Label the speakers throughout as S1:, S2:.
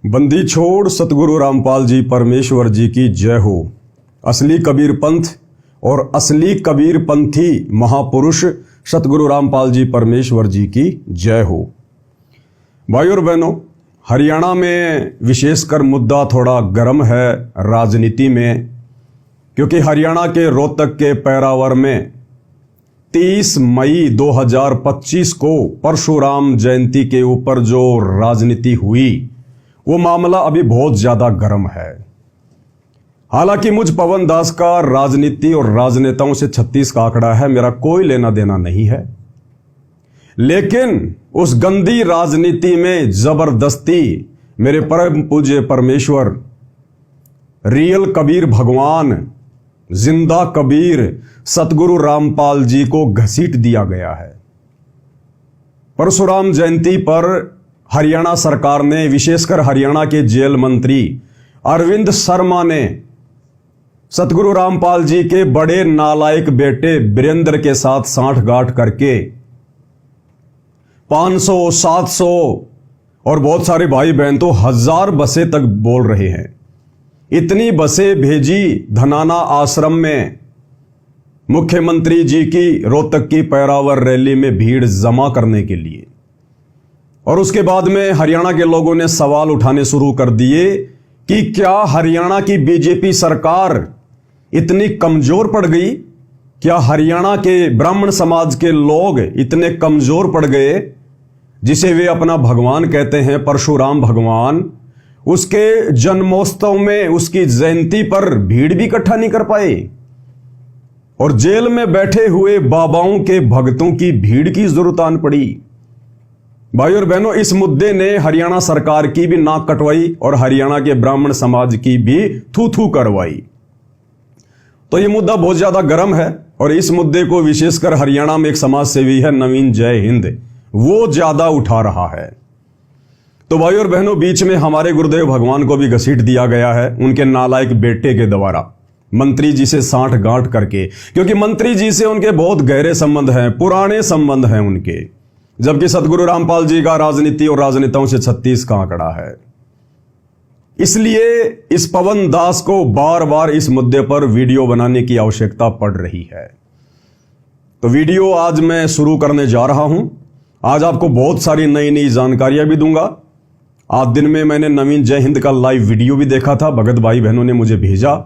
S1: बंदी छोड़ सतगुरु रामपाल जी परमेश्वर जी की जय हो। असली कबीर पंथ और असली कबीर पंथी महापुरुष सतगुरु रामपाल जी परमेश्वर जी की जय हो। भाइयों और बहनों, हरियाणा में विशेषकर मुद्दा थोड़ा गर्म है राजनीति में, क्योंकि हरियाणा के रोहतक के पैरावर में 30 मई 2025 को परशुराम जयंती के ऊपर जो राजनीति हुई वो मामला अभी बहुत ज्यादा गर्म है। हालांकि मुझ पवन दास का राजनीति और राजनेताओं से 36 का आंकड़ा है, मेरा कोई लेना देना नहीं है, लेकिन उस गंदी राजनीति में जबरदस्ती मेरे परम पूज्य परमेश्वर रियल कबीर भगवान जिंदा कबीर सतगुरु रामपाल जी को घसीट दिया गया है। परशुराम जयंती पर हरियाणा सरकार ने, विशेषकर हरियाणा के जेल मंत्री अरविंद शर्मा ने सतगुरु रामपाल जी के बड़े नालायक बेटे वीरेंद्र के साथ सांठगांठ करके 500, 700 और बहुत सारे भाई बहन तो 1000 बसें तक बोल रहे हैं। इतनी बसें भेजी धनाना आश्रम में मुख्यमंत्री जी की रोहतक की पैरावर रैली में भीड़ जमा करने के लिए। और उसके बाद में हरियाणा के लोगों ने सवाल उठाने शुरू कर दिए कि क्या हरियाणा की बीजेपी सरकार इतनी कमजोर पड़ गई? क्या हरियाणा के ब्राह्मण समाज के लोग इतने कमजोर पड़ गए जिसे वे अपना भगवान कहते हैं, परशुराम भगवान, उसके जन्मोत्सव में उसकी जयंती पर भीड़ भी इकट्ठा नहीं कर पाए और जेल में बैठे हुए बाबाओं के भक्तों की भीड़ की जरूरत आन पड़ी? भाई और बहनों, इस मुद्दे ने हरियाणा सरकार की भी नाक कटवाई और हरियाणा के ब्राह्मण समाज की भी थू थू करवाई। तो यह मुद्दा बहुत ज्यादा गर्म है और इस मुद्दे को विशेषकर हरियाणा में एक समाज सेवी है नवीन जय हिंद, वो ज्यादा उठा रहा है। तो भाई और बहनों, बीच में हमारे गुरुदेव भगवान को भी घसीट दिया गया है उनके नालायक बेटे के द्वारा, मंत्री जी से सांठगांठ करके, क्योंकि मंत्री जी से उनके बहुत गहरे संबंध हैं, पुराने संबंध हैं उनके, जबकि सतगुरु रामपाल जी का राजनीति और राजनेताओं से 36 का आंकड़ा है। इसलिए इस पवन दास को बार बार इस मुद्दे पर वीडियो बनाने की आवश्यकता पड़ रही है। तो वीडियो आज मैं शुरू करने जा रहा हूं। आज आपको बहुत सारी नई नई जानकारियां भी दूंगा। आज दिन में मैंने नवीन जय हिंद का लाइव वीडियो भी देखा था, भगत भाई बहनों ने मुझे भेजा।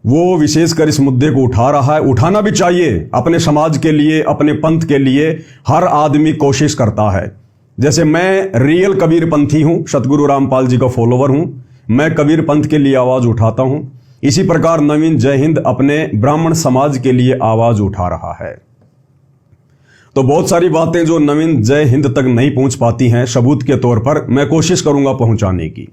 S1: वो विशेषकर इस मुद्दे को उठा रहा है, उठाना भी चाहिए। अपने समाज के लिए, अपने पंथ के लिए हर आदमी कोशिश करता है। जैसे मैं रियल कबीर पंथी हूं, सतगुरु रामपाल जी का फॉलोवर हूं, मैं कबीर पंथ के लिए आवाज उठाता हूं, इसी प्रकार नवीन जय हिंद अपने ब्राह्मण समाज के लिए आवाज उठा रहा है। तो बहुत सारी बातें जो नवीन जय हिंद तक नहीं पहुंच पाती हैं, सबूत के तौर पर मैं कोशिश करूंगा पहुंचाने की,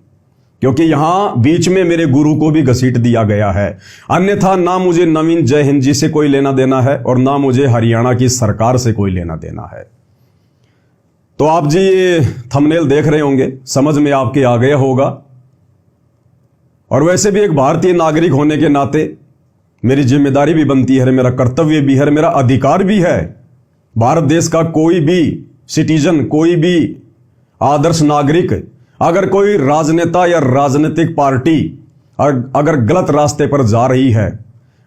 S1: क्योंकि यहां बीच में मेरे गुरु को भी घसीट दिया गया है। अन्यथा ना मुझे नवीन जय हिंद जी से कोई लेना देना है और ना मुझे हरियाणा की सरकार से कोई लेना देना है। तो आप जी ये थंबनेल देख रहे होंगे, समझ में आपके आ गया होगा। और वैसे भी एक भारतीय नागरिक होने के नाते मेरी जिम्मेदारी भी बनती है, मेरा कर्तव्य भी है, मेरा अधिकार भी है। भारत देश का कोई भी सिटीजन, कोई भी आदर्श नागरिक, अगर कोई राजनेता या राजनीतिक पार्टी अगर गलत रास्ते पर जा रही है,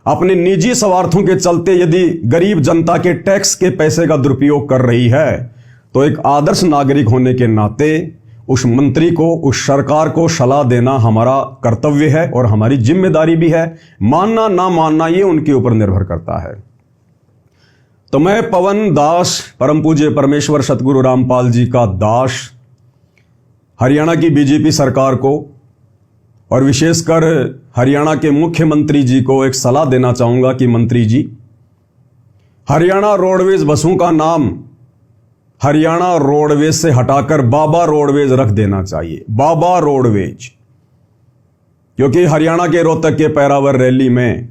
S1: अपने निजी स्वार्थों के चलते यदि गरीब जनता के टैक्स के पैसे का दुरुपयोग कर रही है, तो एक आदर्श नागरिक होने के नाते उस मंत्री को, उस सरकार को सलाह देना हमारा कर्तव्य है और हमारी जिम्मेदारी भी है। मानना ना मानना ये उनके ऊपर निर्भर करता है। तो मैं पवन दास, परम पूज्य परमेश्वर सतगुरु रामपाल जी का दास, हरियाणा की बीजेपी सरकार को और विशेषकर हरियाणा के मुख्यमंत्री जी को एक सलाह देना चाहूंगा कि मंत्री जी, हरियाणा रोडवेज बसों का नाम हरियाणा रोडवेज से हटाकर बाबा रोडवेज रख देना चाहिए, बाबा रोडवेज। क्योंकि हरियाणा के रोहतक के पैरावर रैली में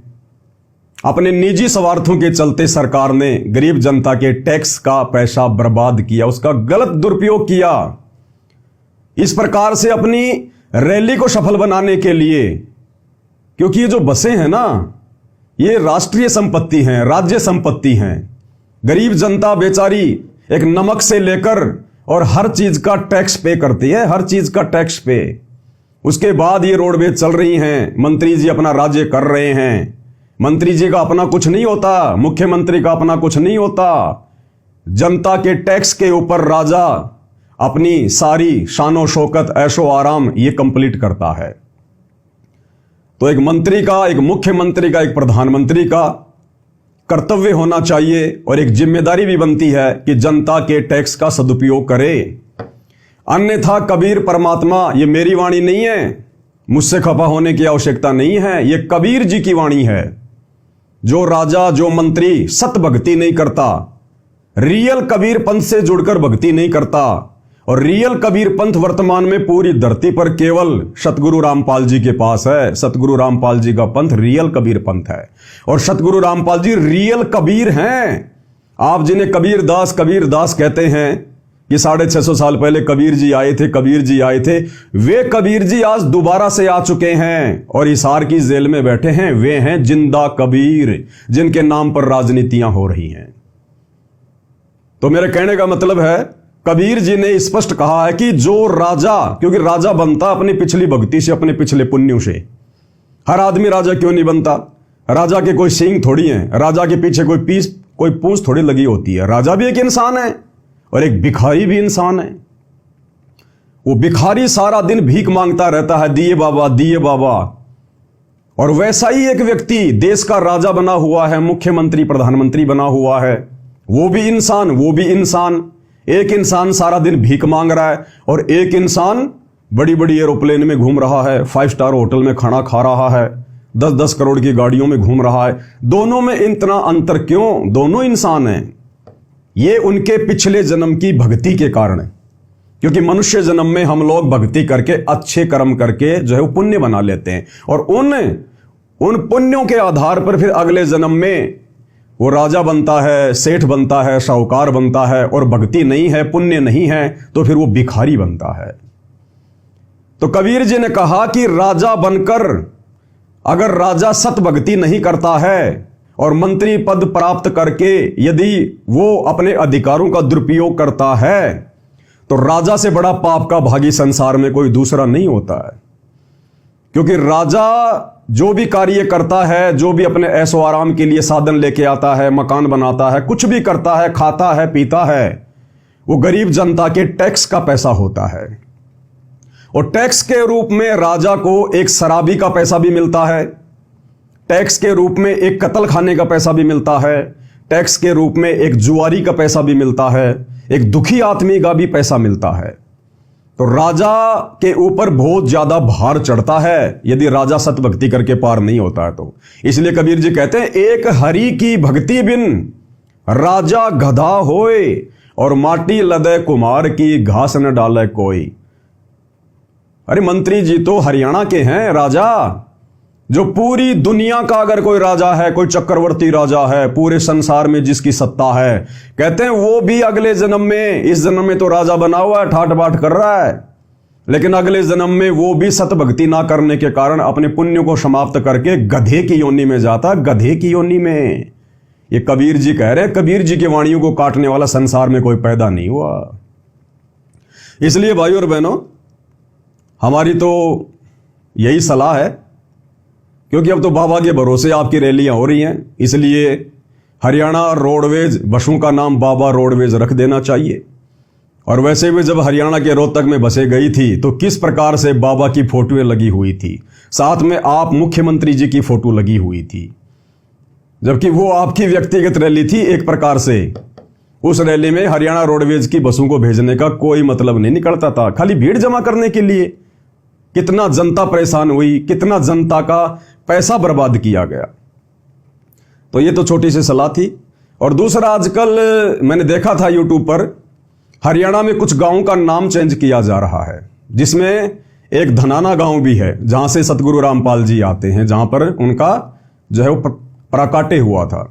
S1: अपने निजी स्वार्थों के चलते सरकार ने गरीब जनता के टैक्स का पैसा बर्बाद किया, उसका गलत दुरुपयोग किया। इस प्रकार से अपनी रैली को सफल बनाने के लिए, क्योंकि ये जो बसें हैं ना, ये राष्ट्रीय संपत्ति हैं, राज्य संपत्ति हैं। गरीब जनता बेचारी एक नमक से लेकर और हर चीज का टैक्स पे करती है, हर चीज का टैक्स पे। उसके बाद ये रोडवेज चल रही हैं, मंत्री जी अपना राज्य कर रहे हैं। मंत्री जी का अपना कुछ नहीं होता, मुख्यमंत्री का अपना कुछ नहीं होता। जनता के टैक्स के ऊपर राजा अपनी सारी शानो शौकत ऐशो आराम ये कंप्लीट करता है। तो एक मंत्री का, एक मुख्यमंत्री का, एक प्रधानमंत्री का कर्तव्य होना चाहिए और एक जिम्मेदारी भी बनती है कि जनता के टैक्स का सदुपयोग करे। अन्यथा कबीर परमात्मा, ये मेरी वाणी नहीं है, मुझसे खफा होने की आवश्यकता नहीं है, ये कबीर जी की वाणी है। जो राजा, जो मंत्री सत भक्ति नहीं करता, रियल कबीर पंथ से जुड़कर भक्ति नहीं करता, और रियल कबीर पंथ वर्तमान में पूरी धरती पर केवल सतगुरु रामपाल जी के पास है। सतगुरु रामपाल जी का पंथ रियल कबीर पंथ है और सतगुरु रामपाल जी रियल कबीर हैं। आप जिन्हें कबीर दास कहते हैं कि 650 साल पहले कबीर जी आए थे, वे कबीर जी आज दोबारा से आ चुके हैं और हिसार की जेल में बैठे हैं। वे हैं जिंदा कबीर, जिनके नाम पर राजनीतियां हो रही हैं। तो मेरे कहने का मतलब है, कबीर जी ने स्पष्ट कहा है कि जो राजा, क्योंकि राजा बनता अपनी पिछली भक्ति से, अपने पिछले पुण्यों से। हर आदमी राजा क्यों नहीं बनता? राजा के कोई सींग थोड़ी है, राजा के पीछे कोई पूंछ थोड़ी लगी होती है। राजा भी एक इंसान है और एक भिखारी भी इंसान है। वो भिखारी सारा दिन भीख मांगता रहता है, दिए बाबा दिए बाबा। और वैसा ही एक व्यक्ति देश का राजा बना हुआ है, मुख्यमंत्री प्रधानमंत्री बना हुआ है, वो भी इंसान। एक इंसान सारा दिन भीख मांग रहा है और एक इंसान बड़ी बड़ी एरोप्लेन में घूम रहा है, 5 स्टार होटल में खाना खा रहा है, 10-10 करोड़ की गाड़ियों में घूम रहा है। दोनों में इतना अंतर क्यों? दोनों इंसान हैं। ये उनके पिछले जन्म की भक्ति के कारण है, क्योंकि मनुष्य जन्म में हम लोग भक्ति करके, अच्छे कर्म करके जो है वो पुण्य बना लेते हैं और उन पुण्यों के आधार पर फिर अगले जन्म में वो राजा बनता है, सेठ बनता है, साहूकार बनता है। और भक्ति नहीं है, पुण्य नहीं है, तो फिर वो भिखारी बनता है। तो कबीर जी ने कहा कि राजा बनकर अगर राजा सत भक्ति नहीं करता है और मंत्री पद प्राप्त करके यदि वो अपने अधिकारों का दुरुपयोग करता है, तो राजा से बड़ा पाप का भागी संसार में कोई दूसरा नहीं होता है। क्योंकि राजा जो भी कार्य करता है, जो भी अपने ऐशो आराम के लिए साधन लेके आता है, मकान बनाता है, कुछ भी करता है, खाता है, पीता है, वो गरीब जनता के टैक्स का पैसा होता है। और टैक्स के रूप में राजा को एक शराबी का पैसा भी मिलता है, टैक्स के रूप में एक कत्ल खाने का पैसा भी मिलता है, टैक्स के रूप में एक जुआरी का पैसा भी मिलता है, एक दुखी आदमी का भी पैसा मिलता है। तो राजा के ऊपर बहुत ज्यादा भार चढ़ता है यदि राजा सत भक्ति करके पार नहीं होता है तो। इसलिए कबीर जी कहते हैं, एक हरि की भक्ति बिन राजा गधा होए और माटी लदे कुमार की घास न डाले कोई। अरे मंत्री जी तो हरियाणा के हैं राजा, जो पूरी दुनिया का अगर कोई राजा है, कोई चक्रवर्ती राजा है, पूरे संसार में जिसकी सत्ता है, कहते हैं वो भी अगले जन्म में, इस जन्म में तो राजा बना हुआ है, ठाट बाट कर रहा है, लेकिन अगले जन्म में वो भी सत भक्ति ना करने के कारण अपने पुण्य को समाप्त करके गधे की योनि में जाता, गधे की योनि में। ये कबीर जी कह रहे हैं, कबीर जी की वाणियों को काटने वाला संसार में कोई पैदा नहीं हुआ। इसलिए भाइयों और बहनों, हमारी तो यही सलाह है, क्योंकि अब तो बाबा के भरोसे आपकी रैलियां हो रही हैं, इसलिए हरियाणा रोडवेज बसों का नाम बाबा रोडवेज रख देना चाहिए। और वैसे भी जब हरियाणा के रोहतक में बसें गई थी तो किस प्रकार से बाबा की फोटोएं लगी हुई थी, साथ में आप मुख्यमंत्री जी की फोटो लगी हुई थी, जबकि वो आपकी व्यक्तिगत रैली थी। एक प्रकार से उस रैली में हरियाणा रोडवेज की बसों को भेजने का कोई मतलब नहीं निकलता था, खाली भीड़ जमा करने के लिए। कितना जनता परेशान हुई, कितना जनता का पैसा बर्बाद किया गया। तो ये तो छोटी सी सलाह थी। और दूसरा, आजकल मैंने देखा था यूट्यूब पर, हरियाणा में कुछ गांवों का नाम चेंज किया जा रहा है, जिसमें एक धनाना गांव भी है जहां से सतगुरु रामपाल जी आते हैं, जहां पर उनका जो है वो प्राकाट्य हुआ था।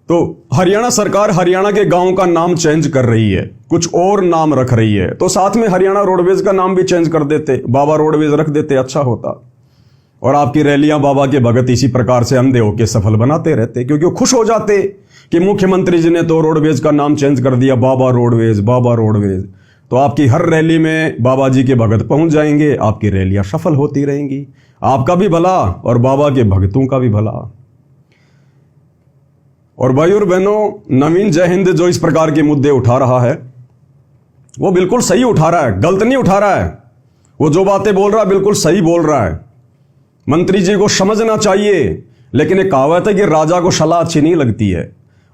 S1: तो हरियाणा सरकार हरियाणा के गांव का नाम चेंज कर रही है, कुछ और नाम रख रही है, तो साथ में हरियाणा रोडवेज का नाम भी चेंज कर देते, बाबा रोडवेज रख देते, अच्छा होता। और आपकी रैलियां बाबा के भगत इसी प्रकार से अंधे होके सफल बनाते रहते, क्योंकि वो खुश हो जाते कि मुख्यमंत्री जी ने तो रोडवेज का नाम चेंज कर दिया, बाबा रोडवेज, बाबा रोडवेज। तो आपकी हर रैली में बाबा जी के भगत पहुंच जाएंगे, आपकी रैलियां सफल होती रहेंगी, आपका भी भला और बाबा के भगतों का भी भला। और भाई और बहनों, नवीन जय हिंद जो इस प्रकार के मुद्दे उठा रहा है वो बिल्कुल सही उठा रहा है, गलत नहीं उठा रहा है। वो जो बातें बोल रहा है बिल्कुल सही बोल रहा है। मंत्री जी को समझना चाहिए, लेकिन एक कहावत है कि राजा को सलाह अच्छी नहीं लगती है।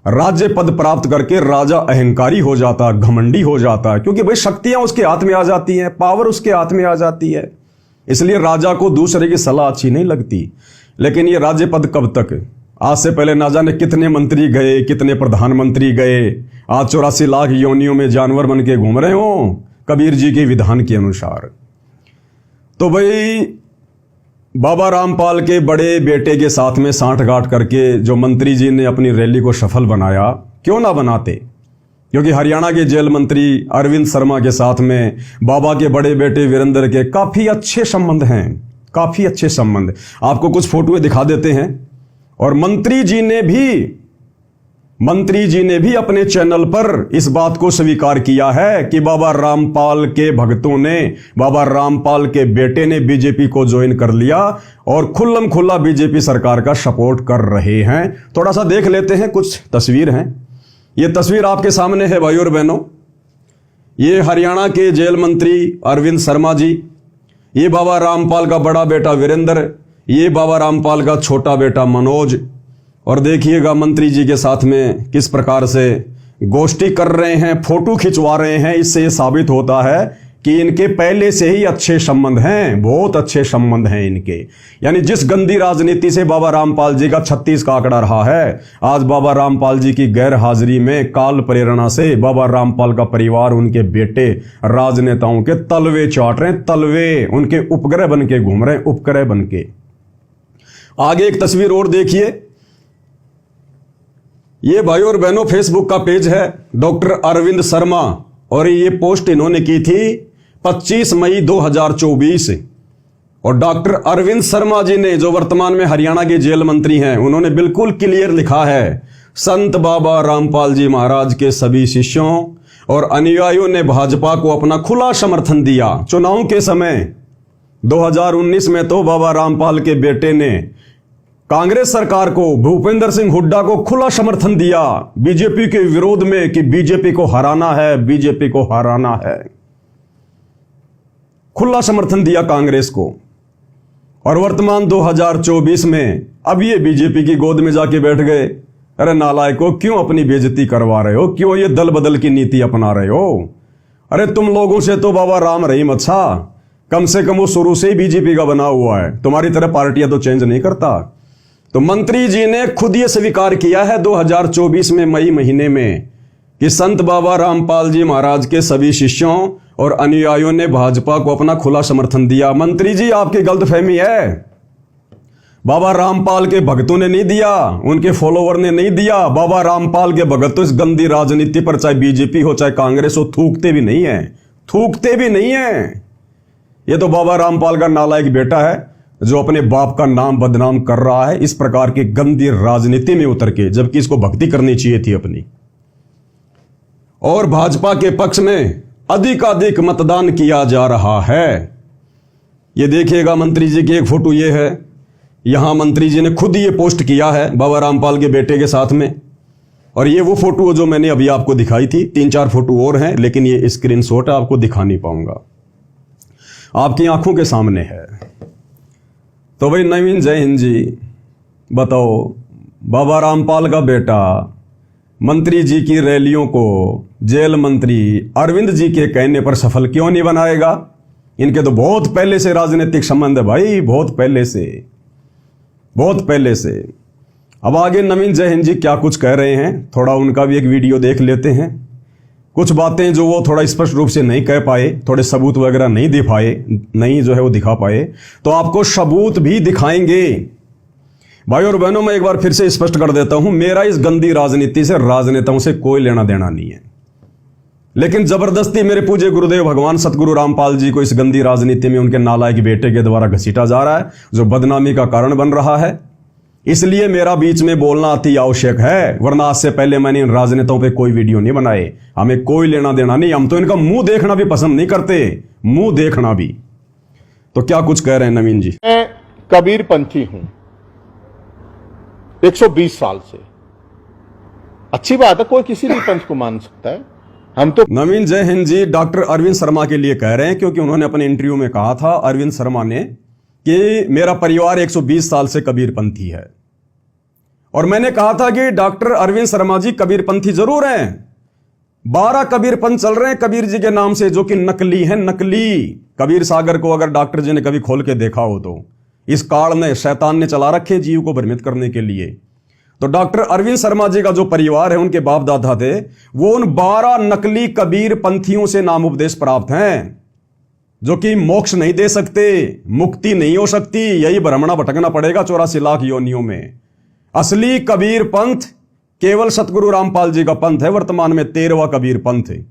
S1: राज्य पद प्राप्त करके राजा अहंकारी हो जाता है, घमंडी हो जाता है, क्योंकि भाई शक्तियां उसके हाथ में आ जाती हैं, पावर उसके हाथ में आ जाती है। इसलिए राजा को दूसरे की सलाह अच्छी नहीं लगती। लेकिन ये राज्य पद कब तक? आज से पहले ना जाने कितने मंत्री गए, कितने प्रधानमंत्री गए, आज 84 लाख योनियों में जानवर बन के घूम रहे हो कबीर जी के विधान के अनुसार। तो भाई बाबा रामपाल के बड़े बेटे के साथ में सांठगांठ करके जो मंत्री जी ने अपनी रैली को सफल बनाया, क्यों ना बनाते? क्योंकि हरियाणा के जेल मंत्री अरविंद शर्मा के साथ में बाबा के बड़े बेटे वीरेंद्र के काफी अच्छे संबंध हैं, काफी अच्छे संबंध। आपको कुछ फोटोएं दिखा देते हैं। और मंत्री जी ने भी अपने चैनल पर इस बात को स्वीकार किया है कि बाबा रामपाल के भक्तों ने, बाबा रामपाल के बेटे ने बीजेपी को ज्वाइन कर लिया और खुल्लम खुल्ला बीजेपी सरकार का सपोर्ट कर रहे हैं। थोड़ा सा देख लेते हैं, कुछ तस्वीर हैं। ये तस्वीर आपके सामने है भाई और बहनों। ये हरियाणा के जेल मंत्री अरविंद शर्मा जी, ये बाबा रामपाल का बड़ा बेटा वीरेंद्र, ये बाबा रामपाल का छोटा बेटा मनोज। और देखिएगा मंत्री जी के साथ में किस प्रकार से गोष्ठी कर रहे हैं, फोटो खिंचवा रहे हैं। इससे ये साबित होता है कि इनके पहले से ही अच्छे संबंध हैं, बहुत अच्छे संबंध हैं इनके। यानी जिस गंदी राजनीति से बाबा रामपाल जी का 36 का आंकड़ा रहा है, आज बाबा रामपाल जी की गैर हाजिरी में काल प्रेरणा से बाबा रामपाल का परिवार, उनके बेटे राजनेताओं के तलवे चाट रहे हैं, तलवे उनके उपग्रह बन के घूम रहे हैं, उपग्रह बन के। आगे एक तस्वीर और देखिए। ये भाई और बहनों फेसबुक का पेज है डॉक्टर अरविंद शर्मा, और ये पोस्ट इन्होंने की थी 25 मई 2024। और डॉक्टर अरविंद शर्मा जी ने, जो वर्तमान में हरियाणा के जेल मंत्री हैं, उन्होंने बिल्कुल क्लियर लिखा है, संत बाबा रामपाल जी महाराज के सभी शिष्यों और अनुयायियों ने भाजपा को अपना खुला समर्थन दिया। चुनाव के समय 2019 में तो बाबा रामपाल के बेटे ने कांग्रेस सरकार को, भूपेंद्र सिंह हुड्डा को खुला समर्थन दिया बीजेपी के विरोध में कि बीजेपी को हराना है, बीजेपी को हराना है। खुला समर्थन दिया कांग्रेस को। और वर्तमान 2024 में अब ये बीजेपी की गोद में जाके बैठ गए। अरे नालायकों, क्यों अपनी बेइज्जती करवा रहे हो? क्यों ये दल बदल की नीति अपना रहे हो? अरे तुम लोगों से तो बाबा राम रहीम अच्छा, कम से कम वो शुरू से ही बीजेपी का बना हुआ है, तुम्हारी तरह पार्टियां तो चेंज नहीं करता। तो मंत्री जी ने खुद ये स्वीकार किया है 2024 में मई महीने में कि संत बाबा रामपाल जी महाराज के सभी शिष्यों और अनुयायियों ने भाजपा को अपना खुला समर्थन दिया। मंत्री जी, आपकी गलतफहमी है। बाबा रामपाल के भक्तों ने नहीं दिया, उनके फॉलोवर ने नहीं दिया। बाबा रामपाल के भगत तो इस गंदी राजनीति पर, चाहे बीजेपी हो चाहे कांग्रेस हो, थूकते भी नहीं है, थूकते भी नहीं है। ये तो बाबा रामपाल का नालायक बेटा है जो अपने बाप का नाम बदनाम कर रहा है इस प्रकार की गंदी राजनीति में उतर के, जबकि इसको भक्ति करनी चाहिए थी अपनी। और भाजपा के पक्ष में अधिकाधिक मतदान किया जा रहा है। ये देखिएगा मंत्री जी की एक फोटो ये है, यहां मंत्री जी ने खुद ये पोस्ट किया है बाबा रामपाल के बेटे के साथ में। और ये वो फोटो जो मैंने अभी आपको दिखाई थी, 3-4 फोटो और हैं, लेकिन ये स्क्रीनशॉट आपको दिखा नहीं पाऊंगा, आपकी आंखों के सामने है। तो भाई नवीन जय हिंद जी, बताओ बाबा रामपाल का बेटा मंत्री जी की रैलियों को जेल मंत्री अरविंद जी के कहने पर सफल क्यों नहीं बनाएगा? इनके तो बहुत पहले से राजनीतिक संबंध है भाई, बहुत पहले से, बहुत पहले से। अब आगे नवीन जय हिंद जी क्या कुछ कह रहे हैं, थोड़ा उनका भी एक वीडियो देख लेते हैं। कुछ बातें जो वो थोड़ा स्पष्ट रूप से नहीं कह पाए, थोड़े सबूत वगैरह नहीं दे पाए, नहीं जो है वो दिखा पाए, तो आपको सबूत भी दिखाएंगे। भाई और बहनों, मैं एक बार फिर से स्पष्ट कर देता हूं, मेरा इस गंदी राजनीति से, राजनेताओं से कोई लेना देना नहीं है। लेकिन जबरदस्ती मेरे पूज्य गुरुदेव भगवान सतगुरु रामपाल जी को इस गंदी राजनीति में उनके नालायक बेटे के द्वारा घसीटा जा रहा है, जो बदनामी का कारण बन रहा है। इसलिए मेरा बीच में बोलना अति आवश्यक है, वरना आज से पहले मैंने इन राजनेताओं पे कोई वीडियो नहीं बनाए। हमें कोई लेना देना नहीं, हम तो इनका मुंह देखना भी पसंद नहीं करते, मुंह देखना भी। तो क्या कुछ कह रहे हैं नवीन जी?
S2: मैं कबीरपंथी हूं 120 साल से। अच्छी बात है, कोई किसी भी पंथ को मान सकता है। हम तो
S1: नवीन जय हिंद जी डॉक्टर अरविंद शर्मा के लिए कह रहे हैं, क्योंकि उन्होंने अपने इंटरव्यू में कहा था, अरविंद शर्मा ने, कि मेरा परिवार 120 साल से कबीरपंथी है। और मैंने कहा था कि डॉक्टर अरविंद शर्मा जी कबीरपंथी जरूर हैं, 12 कबीरपंथ चल रहे हैं कबीर जी के नाम से, जो कि नकली हैं, नकली। कबीर सागर को अगर डॉक्टर जी ने कभी खोल के देखा हो तो इस काल में शैतान ने चला रखे जीव को भ्रमित करने के लिए। तो डॉक्टर अरविंद शर्मा जी का जो परिवार है, उनके बाप दादा थे, वो उन 12 नकली कबीर पंथियों से नाम उपदेश प्राप्त हैं, जो कि मोक्ष नहीं दे सकते, मुक्ति नहीं हो सकती, यही भ्रमणा भटकना पड़ेगा 84 लाख योनियों में। असली कबीर पंथ केवल सतगुरु रामपाल जी का पंथ है, वर्तमान में 13वां कबीर पंथ है।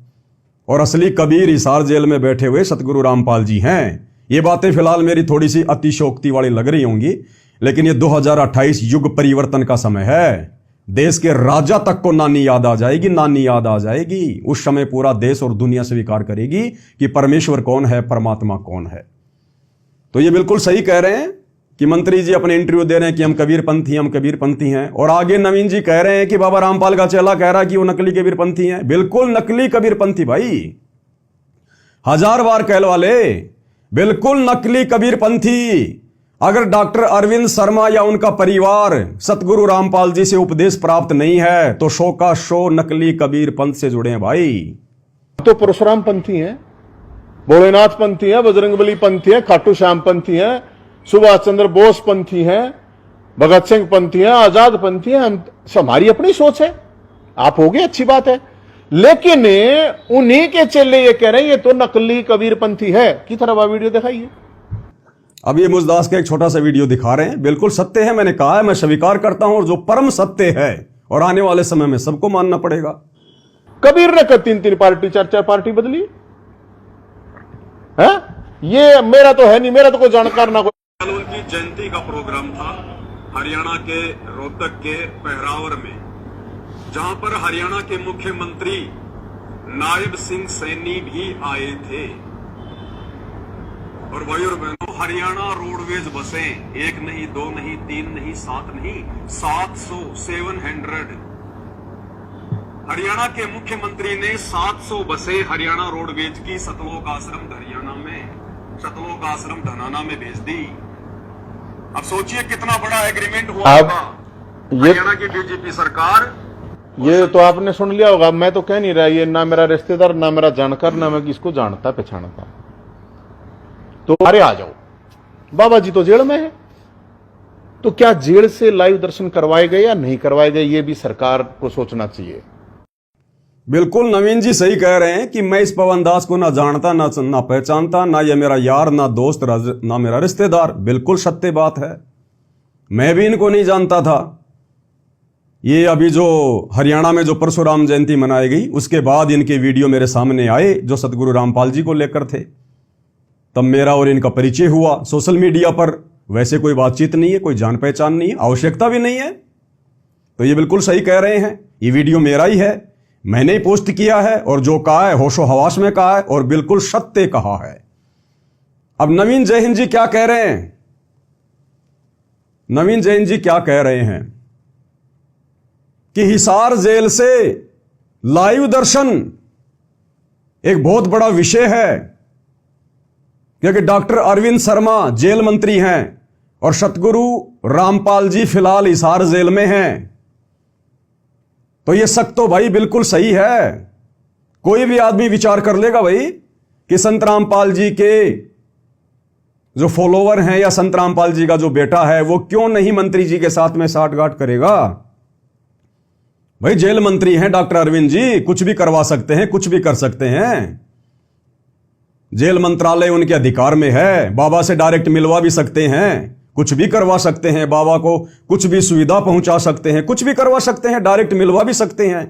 S1: और असली कबीर हिसार जेल में बैठे हुए सतगुरु रामपाल जी हैं। ये बातें फिलहाल मेरी थोड़ी सी अतिशोक्ति वाली लग रही होंगी, लेकिन ये 2028 युग परिवर्तन का समय है। देश के राजा तक को नानी याद आ जाएगी, नानी याद आ जाएगी। उस समय पूरा देश और दुनिया स्वीकार करेगी कि परमेश्वर कौन है, परमात्मा कौन है। तो ये बिल्कुल सही कह रहे हैं कि मंत्री जी अपने इंटरव्यू दे रहे हैं कि हम कबीरपंथी हैं, हम कबीरपंथी हैं। और आगे नवीन जी कह रहे हैं कि बाबा रामपाल का चेला कह रहा है कि वो नकली कबीरपंथी हैं। बिल्कुल नकली कबीरपंथी भाई, 1000 बार कहलवाले, बिल्कुल नकली कबीरपंथी। अगर डॉक्टर अरविंद शर्मा या उनका परिवार सतगुरु रामपाल जी से उपदेश प्राप्त नहीं है, तो शो का शो नकली कबीर पंथ से जुड़े हैं भाई।
S2: तो परशुराम पंथी हैं, भोलेनाथ पंथी हैं, बजरंगबली पंथी हैं, खाटू श्याम पंथी हैं, सुभाष चंद्र बोस पंथी हैं, भगत सिंह पंथी हैं, आजाद पंथी हैं। हमारी अपनी सोच है, आप हो गए, अच्छी बात है। लेकिन उन्हीं के चेले ये कह रहे हैं ये तो नकली कबीरपंथी है। की तरह वीडियो दिखाइए।
S1: अब ये मुजदास का एक छोटा सा वीडियो दिखा रहे हैं, बिल्कुल सत्य है। मैंने कहा है, मैं स्वीकार करता हूं, और जो परम सत्य है और आने वाले समय में सबको मानना पड़ेगा।
S2: कबीर ने 3-3 पार्टी 4-4 पार्टी बदली है। ये मेरा तो है नहीं, मेरा तो कोई जानकार ना कोई।
S1: उनकी जयंती का प्रोग्राम था हरियाणा के रोहतक के पहरावर में, जहां पर हरियाणा के मुख्यमंत्री नायब सिंह सैनी भी आए थे। और भाई और बहनों, हरियाणा रोडवेज बसें 1 नहीं, 2 नहीं, 3 नहीं, 7 नहीं, 700 हरियाणा के मुख्यमंत्री ने 700 बसें हरियाणा रोडवेज की सतलोक आश्रम हरियाणा में, सतलोक आश्रम धनाना में भेज दी। अब सोचिए कितना बड़ा एग्रीमेंट हुआ होगा। हरियाणा की बीजेपी सरकार,
S2: ये तो आपने सुन लिया होगा। मैं तो कह नहीं रहा, ये ना मेरा रिश्तेदार, ना मेरा जानकार, ना मैं किसको जानता पहचानता। तो अरे आ जाओ, बाबा जी तो जेल में है। तो क्या जेल से लाइव दर्शन करवाए गए या नहीं करवाए गए, ये भी सरकार को सोचना चाहिए।
S1: बिल्कुल नवीन जी सही कह रहे हैं कि मैं इस पवन दास को ना जानता, ना पहचानता, ना ये मेरा यार, ना दोस्त, ना मेरा रिश्तेदार। बिल्कुल सत्य बात है, मैं भी इनको नहीं जानता था। ये अभी जो हरियाणा में जो परशुराम जयंती मनाई गई, उसके बाद इनके वीडियो मेरे सामने आए जो सतगुरु रामपाल जी को लेकर थे। तब मेरा और इनका परिचय हुआ सोशल मीडिया पर। वैसे कोई बातचीत नहीं है, कोई जान पहचान नहीं है, आवश्यकता भी नहीं है। तो ये बिल्कुल सही कह रहे हैं, ये वीडियो मेरा ही है, मैंने ही पोस्ट किया है, और जो कहा है होशो हवास में कहा है, और बिल्कुल सत्य कहा है। अब नवीन जय हिंद जी क्या कह रहे हैं? नवीन जैन जी क्या कह रहे हैं कि हिसार जेल से लाइव दर्शन एक बहुत बड़ा विषय है, क्योंकि डॉक्टर अरविंद शर्मा जेल मंत्री हैं और सतगुरु रामपाल जी फिलहाल हिसार जेल में हैं। तो यह शक तो भाई बिल्कुल सही है। कोई भी आदमी विचार कर लेगा भाई कि संत रामपाल जी के जो फॉलोवर हैं या संत रामपाल जी का जो बेटा है वो क्यों नहीं मंत्री जी के साथ में साठगांठ करेगा। भाई जेल मंत्री हैं डॉक्टर अरविंद जी, कुछ भी करवा सकते हैं, कुछ भी कर सकते हैं। जेल मंत्रालय उनके अधिकार में है, बाबा से डायरेक्ट मिलवा भी सकते हैं, कुछ भी करवा सकते हैं, बाबा को कुछ भी सुविधा पहुंचा सकते हैं, कुछ भी करवा सकते हैं, डायरेक्ट मिलवा भी सकते हैं।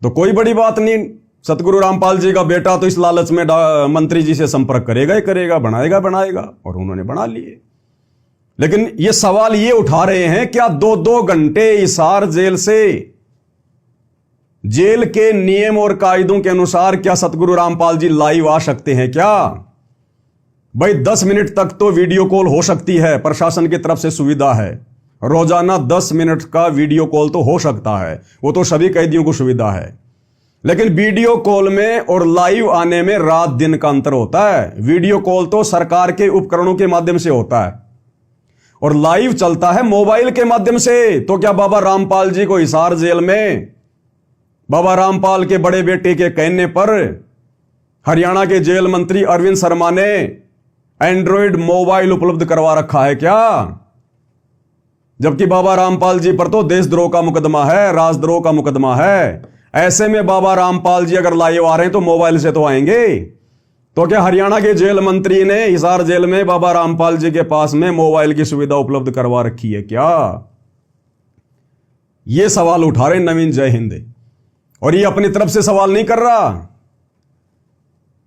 S1: तो कोई बड़ी बात नहीं। सतगुरु रामपाल जी का बेटा तो इस लालच में मंत्री जी से संपर्क करेगा ही करेगा, बनाएगा, और उन्होंने बना लिए। लेकिन ये सवाल ये उठा रहे हैं, क्या 2-2 घंटे हिसार जेल से, जेल के नियम और कायदों के अनुसार क्या सतगुरु रामपाल जी लाइव आ सकते हैं क्या? भाई 10 मिनट तक तो वीडियो कॉल हो सकती है, प्रशासन की तरफ से सुविधा है। रोजाना 10 मिनट का वीडियो कॉल तो हो सकता है, वो तो सभी कैदियों को सुविधा है। लेकिन वीडियो कॉल में और लाइव आने में रात दिन का अंतर होता है। वीडियो कॉल तो सरकार के उपकरणों के माध्यम से होता है और लाइव चलता है मोबाइल के माध्यम से। तो क्या बाबा रामपाल जी को हिसार जेल में बाबा रामपाल के बड़े बेटे के कहने पर हरियाणा के जेल मंत्री अरविंद शर्मा ने एंड्रॉयड मोबाइल उपलब्ध करवा रखा है क्या? जबकि बाबा रामपाल जी पर तो देशद्रोह का मुकदमा है, राजद्रोह का मुकदमा है। ऐसे में बाबा रामपाल जी अगर लाइव आ रहे हैं तो मोबाइल से तो आएंगे। तो क्या हरियाणा के जेल मंत्री ने हिसार जेल में बाबा रामपाल जी के पास में मोबाइल की सुविधा उपलब्ध करवा रखी है क्या? यह सवाल उठा रहे नवीन जय हिंद। और ये अपनी तरफ से सवाल नहीं कर रहा,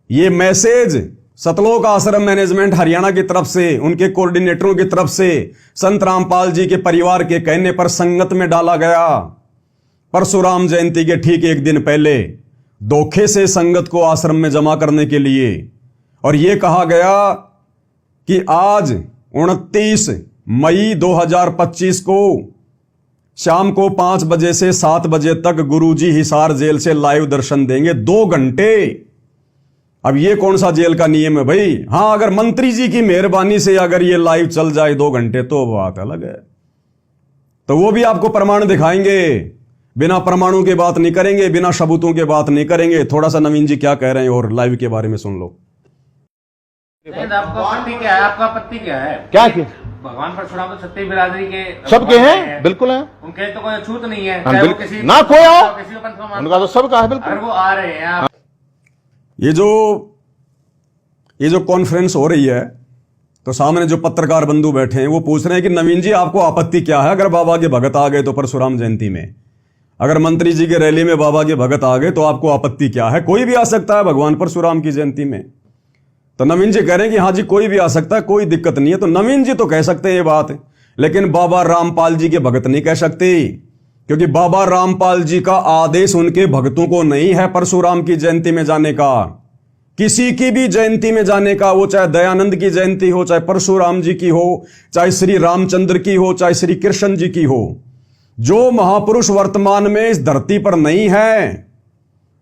S1: ये मैसेज सतलोक आश्रम मैनेजमेंट हरियाणा की तरफ से, उनके कोऑर्डिनेटरों की तरफ से संत रामपाल जी के परिवार के कहने पर संगत में डाला गया। परशुराम जयंती के ठीक एक दिन पहले धोखे से संगत को आश्रम में जमा करने के लिए, और यह कहा गया कि आज 29 मई 2025 को शाम को 5 बजे से 7 बजे तक गुरुजी हिसार जेल से लाइव दर्शन देंगे 2 घंटे। अब ये कौन सा जेल का नियम है भाई? हां, अगर मंत्री जी की मेहरबानी से अगर ये लाइव चल जाए 2 घंटे तो बात अलग है, तो वो भी आपको प्रमाण दिखाएंगे। बिना प्रमाणों की बात नहीं करेंगे, बिना सबूतों की बात नहीं करेंगे। थोड़ा सा नवीन जी क्या कह रहे हैं और लाइव के बारे में सुन लो।
S3: आपका आपत्ति क्या है? आपका आपत्ति क्या है?
S2: क्या किया?
S3: भगवान परशुराम तो छत्तीस बिरादरी के
S2: सबके हैं, बिल्कुल हैं।
S3: उनके तो कोई छूत नहीं है,
S2: हाँ,
S3: चाहे वो किसी
S2: ना कोई आओ,
S3: किसी को पंथ को मानते
S2: उनका तो सबका है बिल्कुल।
S3: अगर वो आ रहे हैं आप
S1: ये जो कॉन्फ्रेंस हो रही है, तो सामने जो पत्रकार बंधु बैठे हैं वो पूछ रहे हैं कि नवीन जी आपको आपत्ति क्या है? अगर बाबा के भगत आ गए तो परशुराम जयंती में, अगर मंत्री जी के रैली में बाबा के भगत आ गए तो आपको आपत्ति क्या है? कोई भी आ सकता है भगवान परशुराम की जयंती में। तो नवीन जी कह रहे हैं कि हाँ जी कोई भी आ सकता है, कोई दिक्कत नहीं है। तो नवीन जी तो कह सकते हैं ये बात, लेकिन बाबा रामपाल जी के भगत नहीं कह सकते, क्योंकि बाबा रामपाल जी का आदेश उनके भक्तों को नहीं है परशुराम की जयंती में जाने का। किसी की भी जयंती में जाने का, वो चाहे दयानंद की जयंती हो, चाहे परशुराम जी की हो, चाहे श्री रामचंद्र की हो, चाहे श्री कृष्ण जी की हो, जो महापुरुष वर्तमान में इस धरती पर नहीं है,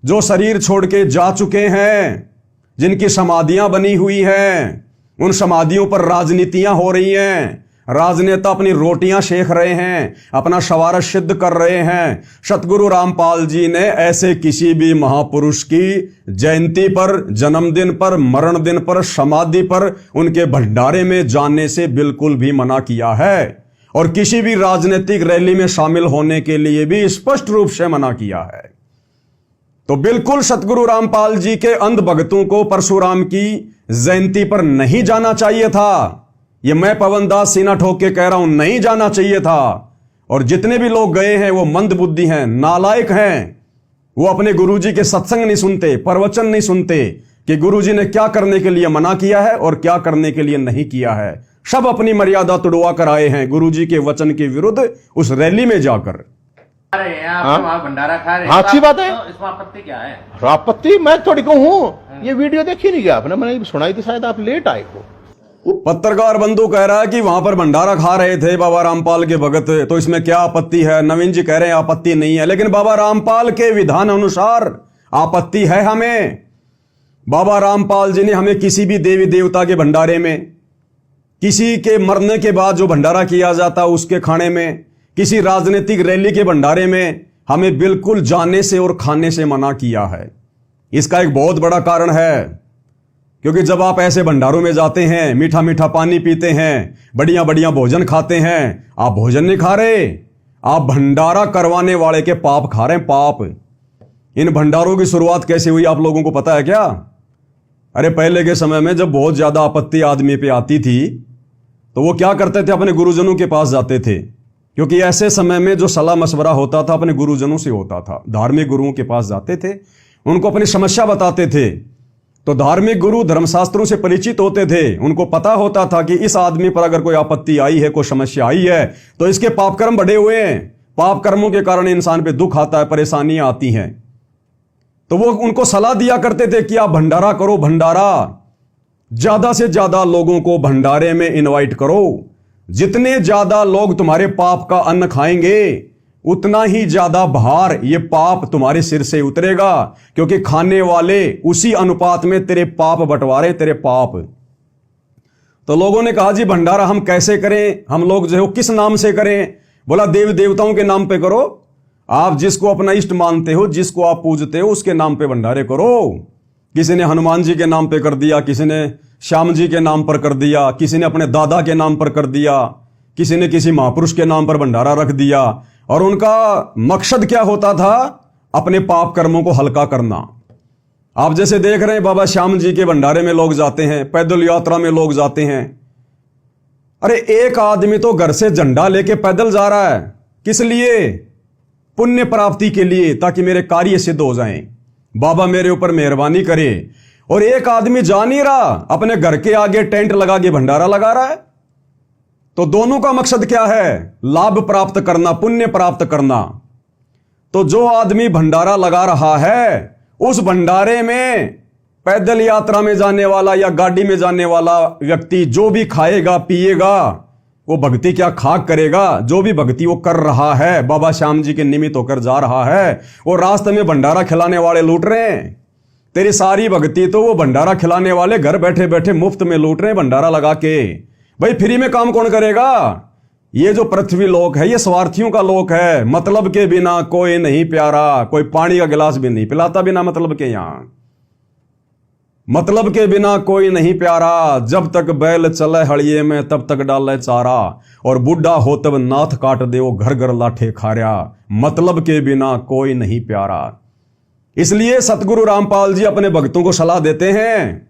S1: जो शरीर छोड़ के जा चुके हैं, जिनकी समाधियां बनी हुई हैं, उन समाधियों पर राजनीतियां हो रही हैं। राजनेता अपनी रोटियां सेक रहे हैं, अपना शवारत सिद्ध कर रहे हैं। सतगुरु रामपाल जी ने ऐसे किसी भी महापुरुष की जयंती पर, जन्मदिन पर, मरण दिन पर, समाधि पर उनके भंडारे में जाने से बिल्कुल भी मना किया है, और किसी भी राजनीतिक रैली में शामिल होने के लिए भी स्पष्ट रूप से मना किया है। तो बिल्कुल सतगुरु रामपाल जी के अंध भक्तों को परशुराम की जयंती पर नहीं जाना चाहिए था। ये मैं पवन दास सीना ठोक के कह रहा हूं, नहीं जाना चाहिए था। और जितने भी लोग गए हैं वो मंद बुद्धि हैं, नालायक हैं। वो अपने गुरुजी के सत्संग नहीं सुनते, प्रवचन नहीं सुनते कि गुरुजी ने क्या करने के लिए मना किया है और क्या करने के लिए नहीं किया है। सब अपनी मर्यादा तुड़वा कर आए हैं गुरुजी के वचन के विरुद्ध उस रैली में जाकर।
S3: आ रहे हैं आप, वहाँ भंडारा खा रहे हैं।
S2: हाँ, अच्छी बात है।
S3: तो इसमें आपत्ति क्या है?
S2: आपत्ति मैं थोड़ी कहूँ, ये वीडियो देखी नहीं गया आपने, मैंने सुनाई थी, शायद आप लेट आए हो।
S1: पत्रकार बंधु कह रहा है कि वहां पर भंडारा खा रहे थे बाबा रामपाल के भगत, तो इसमें क्या आपत्ति है? नवीन जी कह रहे हैं आपत्ति नहीं है, लेकिन बाबा रामपाल के विधान अनुसार आपत्ति है हमें। बाबा रामपाल जी ने हमें किसी भी देवी देवता के भंडारे में, किसी के मरने के बाद जो भंडारा किया जाता उसके खाने में, किसी राजनीतिक रैली के भंडारे में हमें बिल्कुल जाने से और खाने से मना किया है। इसका एक बहुत बड़ा कारण है, क्योंकि जब आप ऐसे भंडारों में जाते हैं, मीठा मीठा पानी पीते हैं, बढ़िया बढ़िया भोजन खाते हैं, आप भोजन नहीं खा रहे, आप भंडारा करवाने वाले के पाप खा रहे हैं, पाप। इन भंडारों की शुरुआत कैसे हुई आप लोगों को पता है क्या? अरे पहले के समय में जब बहुत ज्यादा आपत्ति आदमी पे आती थी तो वो क्या करते थे? अपने गुरुजनों के पास जाते थे, क्योंकि ऐसे समय में जो सलाह मशवरा होता था अपने गुरुजनों से होता था। धार्मिक गुरुओं के पास जाते थे, उनको अपनी समस्या बताते थे, तो धार्मिक गुरु धर्मशास्त्रों से परिचित होते थे, उनको पता होता था कि इस आदमी पर अगर कोई आपत्ति आई है, कोई समस्या आई है, तो इसके पाप कर्म बढ़े हुए हैं, पाप कर्मों के कारण इंसान पे दुख आता है, परेशानियां आती हैं। तो वो उनको सलाह दिया करते थे कि आप भंडारा करो, भंडारा, ज्यादा से ज्यादा लोगों को भंडारे में इनवाइट करो। जितने ज्यादा लोग तुम्हारे पाप का अन्न खाएंगे, उतना ही ज्यादा भार, ये पाप तुम्हारे सिर से उतरेगा, क्योंकि खाने वाले उसी अनुपात में तेरे पाप बंटवारे, तेरे पाप। तो लोगों ने कहा जी भंडारा हम कैसे करें, हम लोग जो है किस नाम से करें? बोला देव देवताओं के नाम पे करो, आप जिसको अपना इष्ट मानते हो, जिसको आप पूजते हो, उसके नाम पे भंडारे करो। किसी ने हनुमान जी के नाम पे कर दिया, किसी ने श्याम जी के नाम पर कर दिया, किसी ने अपने दादा के नाम पर कर दिया, किसी ने किसी महापुरुष के नाम पर भंडारा रख दिया। और उनका मकसद क्या होता था? अपने पाप कर्मों को हल्का करना। आप जैसे देख रहे हैं बाबा श्याम जी के भंडारे में लोग जाते हैं, पैदल यात्रा में लोग जाते हैं। अरे एक आदमी तो घर से झंडा लेके पैदल जा रहा है, किस लिए? पुण्य प्राप्ति के लिए, ताकि मेरे कार्य सिद्ध हो जाएं, बाबा मेरे ऊपर मेहरबानी करे। और एक आदमी जा नहीं रहा, अपने घर के आगे टेंट लगा के भंडारा लगा रहा है। तो दोनों का मकसद क्या है? लाभ प्राप्त करना, पुण्य प्राप्त करना। तो जो आदमी भंडारा लगा रहा है, उस भंडारे में पैदल यात्रा में जाने वाला या गाड़ी में जाने वाला व्यक्ति जो भी खाएगा पिएगा, वो भक्ति क्या खाक करेगा? जो भी भक्ति वो कर रहा है, बाबा श्याम जी के निमित्त होकर जा रहा है, वो रास्ते में भंडारा खिलाने वाले लूट रहे हैं। तेरी सारी भक्ति तो वो भंडारा खिलाने वाले घर बैठे बैठे मुफ्त में लूट रहे हैं भंडारा लगा के। भाई फ्री में काम कौन करेगा? ये जो पृथ्वी लोक है, ये स्वार्थियों का लोक है। मतलब के बिना कोई नहीं प्यारा, कोई पानी का गिलास भी नहीं पिलाता बिना मतलब के। यहां मतलब के बिना कोई नहीं प्यारा, जब तक बैल चले हड़िए में तब तक डाले चारा, और बुढ़ा हो तब नाथ काट दे वो घर घर लाठे खारा। मतलब के बिना कोई नहीं प्यारा। इसलिए सतगुरु रामपाल जी अपने भक्तों को सलाह देते हैं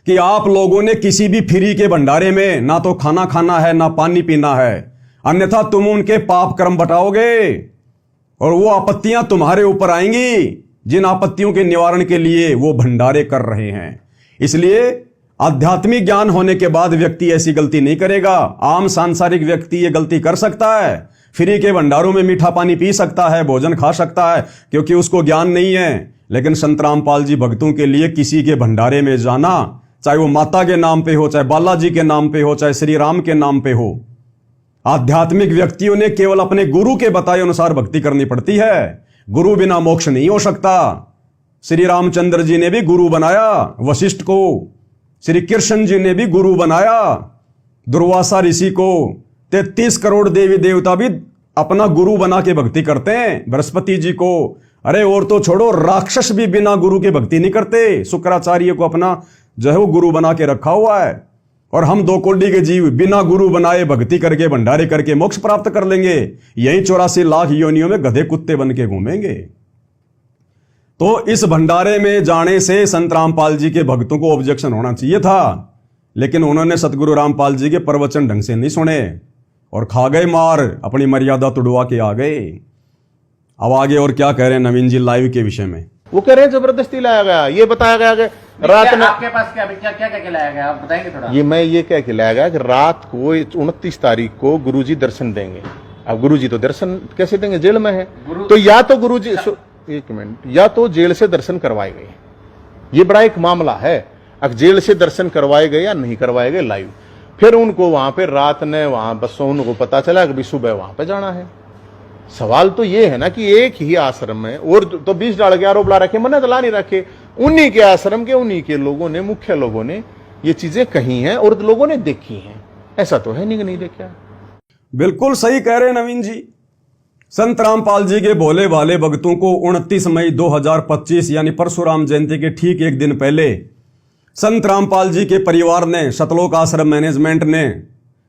S1: कि आप लोगों ने किसी भी फ्री के भंडारे में ना तो खाना खाना है, ना पानी पीना है, अन्यथा तुम उनके पाप कर्म बटाओगे और वो आपत्तियां तुम्हारे ऊपर आएंगी, जिन आपत्तियों के निवारण के लिए वो भंडारे कर रहे हैं। इसलिए आध्यात्मिक ज्ञान होने के बाद व्यक्ति ऐसी गलती नहीं करेगा। आम सांसारिक व्यक्ति ये गलती कर सकता है, फ्री के भंडारों में मीठा पानी पी सकता है, भोजन खा सकता है, क्योंकि उसको ज्ञान नहीं है। लेकिन संत रामपाल जी भक्तों के लिए किसी के भंडारे में जाना, चाहे वो माता के नाम पे हो, चाहे बालाजी के नाम पे हो, चाहे श्री राम के नाम पे हो, आध्यात्मिक व्यक्तियों ने केवल अपने गुरु के बताए अनुसार भक्ति करनी पड़ती है। गुरु बिना मोक्ष नहीं हो सकता। श्री रामचंद्र जी ने भी गुरु बनाया वशिष्ठ को, श्री कृष्ण जी ने भी गुरु बनाया दुर्वासा ऋषि को, 33 करोड़ देवी देवता भी अपना गुरु बना के भक्ति करते हैं, बृहस्पति जी को। अरे और तो छोड़ो, राक्षस भी बिना गुरु के भक्ति नहीं करते। शुक्राचार्य को अपना जो है वो गुरु बना के रखा हुआ है। और हम 2 कोटि के जीव बिना गुरु बनाए भक्ति करके भंडारे करके मोक्ष प्राप्त कर लेंगे। यही 84 लाख योनियों में गधे कुत्ते बन के घूमेंगे। तो इस भंडारे में जाने से संत रामपाल जी के भक्तों को ऑब्जेक्शन होना चाहिए था, लेकिन उन्होंने सतगुरु रामपाल जी के प्रवचन ढंग से नहीं सुने और खा गए मार, अपनी मर्यादा तुड़वा के आ गए। अब आगे और क्या कह रहे हैं नवीन जी लाइव के विषय में?
S2: वो कह रहे हैं जबरदस्ती लाया गया। ये बताया गया कि रात में
S3: आपके पास क्या क्या क्या क्या लाया गया, आप बताएंगे थोड़ा?
S2: ये कह के लाया गया कि रात को 29 तारीख को गुरुजी दर्शन देंगे। अब गुरुजी तो दर्शन कैसे देंगे? जेल में है। तो या तो गुरुजी, एक मिनट, या तो जेल से दर्शन करवाए गए, ये बड़ा एक मामला है। अब जेल से दर्शन करवाए गए या नहीं करवाए गए लाइव, फिर उनको वहां पे रात ने वहां बसों उनको पता चला कि सुबह वहां पे जाना है। सवाल तो ये है ना कि एक ही आश्रम में और तो 20 डाल के आरोप ला रखे, मन्नत तो ला नहीं रखे। उन्हीं के आश्रम के उन्हीं के लोगों ने, मुख्य लोगों ने ये चीजें कही हैं और लोगों ने देखी हैं। ऐसा तो है नहीं कि नहीं देखा।
S1: बिल्कुल सही कह रहे हैं नवीन जी। संत रामपाल जी के भोले भाले भक्तों को 29 मई 2025 यानी परशुराम जयंती के ठीक एक दिन पहले संत रामपाल जी के परिवार ने, सतलोक आश्रम मैनेजमेंट ने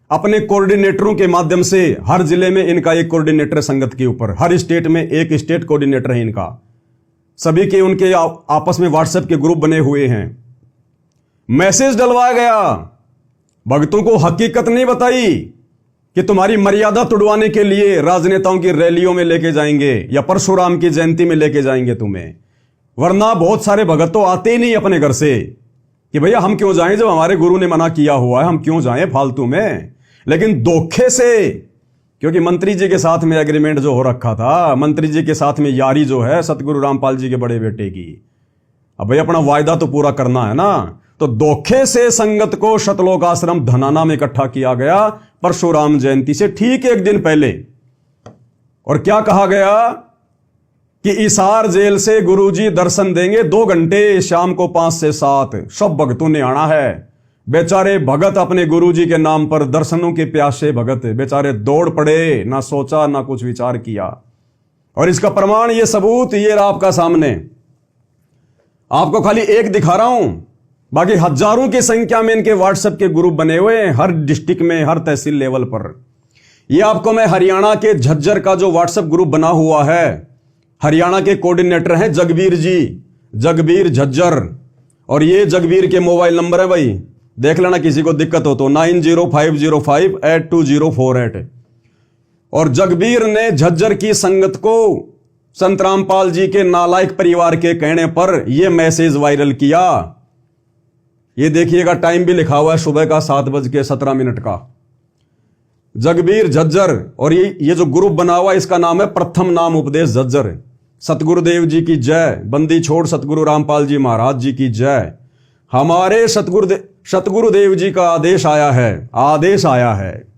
S1: अपने कोऑर्डिनेटरों के माध्यम से, हर जिले में इनका एक कोऑर्डिनेटर संगत के ऊपर, हर स्टेट में एक स्टेट कोऑर्डिनेटर है इनका, सभी के उनके आपस में व्हाट्सएप के ग्रुप बने हुए हैं। मैसेज डलवाया गया, भक्तों को हकीकत नहीं बताई कि तुम्हारी मर्यादा तुड़वाने के लिए राजनेताओं की रैलियों में लेके जाएंगे या परशुराम की जयंती में लेके जाएंगे तुम्हें। वरना बहुत सारे भगत तो आते ही नहीं अपने घर से कि भैया हम क्यों जाएं, जब हमारे गुरु ने मना किया हुआ है, हम क्यों जाएं फालतू में। लेकिन धोखे से, क्योंकि मंत्री जी के साथ में एग्रीमेंट जो हो रखा था, मंत्री जी के साथ में यारी जो है सतगुरु रामपाल जी के बड़े बेटे की, अब भाई अपना वायदा तो पूरा करना है ना। तो धोखे से संगत को शतलोक आश्रम धनाना में इकट्ठा किया गया परशुराम जयंती से ठीक एक दिन पहले। और क्या कहा गया कि इसार जेल से गुरुजी दर्शन देंगे 2 घंटे, शाम को 5 से 7 सब भक्तों ने आना है। बेचारे भगत अपने गुरुजी के नाम पर दर्शनों के प्यासे भगत बेचारे दौड़ पड़े, ना सोचा ना कुछ विचार किया। और इसका प्रमाण, ये सबूत, ये रहा आपका सामने। आपको खाली एक दिखा रहा हूं, बाकी हजारों की संख्या में इनके व्हाट्सएप के ग्रुप बने हुए हैं हर डिस्ट्रिक्ट में, हर तहसील लेवल पर। ये आपको मैं हरियाणा के झज्जर का जो व्हाट्सएप ग्रुप बना हुआ है, हरियाणा के कोऑर्डिनेटर हैं जगबीर जी, जगबीर झज्जर। और ये जगबीर के मोबाइल नंबर है भाई, देख लेना किसी को दिक्कत हो तो 9050582048। और जगबीर ने झज्जर की संगत को संत रामपाल जी के नालायक परिवार के कहने पर यह मैसेज वायरल किया। ये देखिएगा, टाइम भी लिखा हुआ है, सुबह का 7:17 का। जगबीर झज्जर। और ये जो ग्रुप बना हुआ है इसका नाम है प्रथम नाम उपदेश झज्जर। सतगुरुदेव जी की जय, बंदी छोड़ सतगुरु रामपाल जी महाराज जी की जय। हमारे सतगुरुदेव जी का आदेश आया है, आदेश आया है,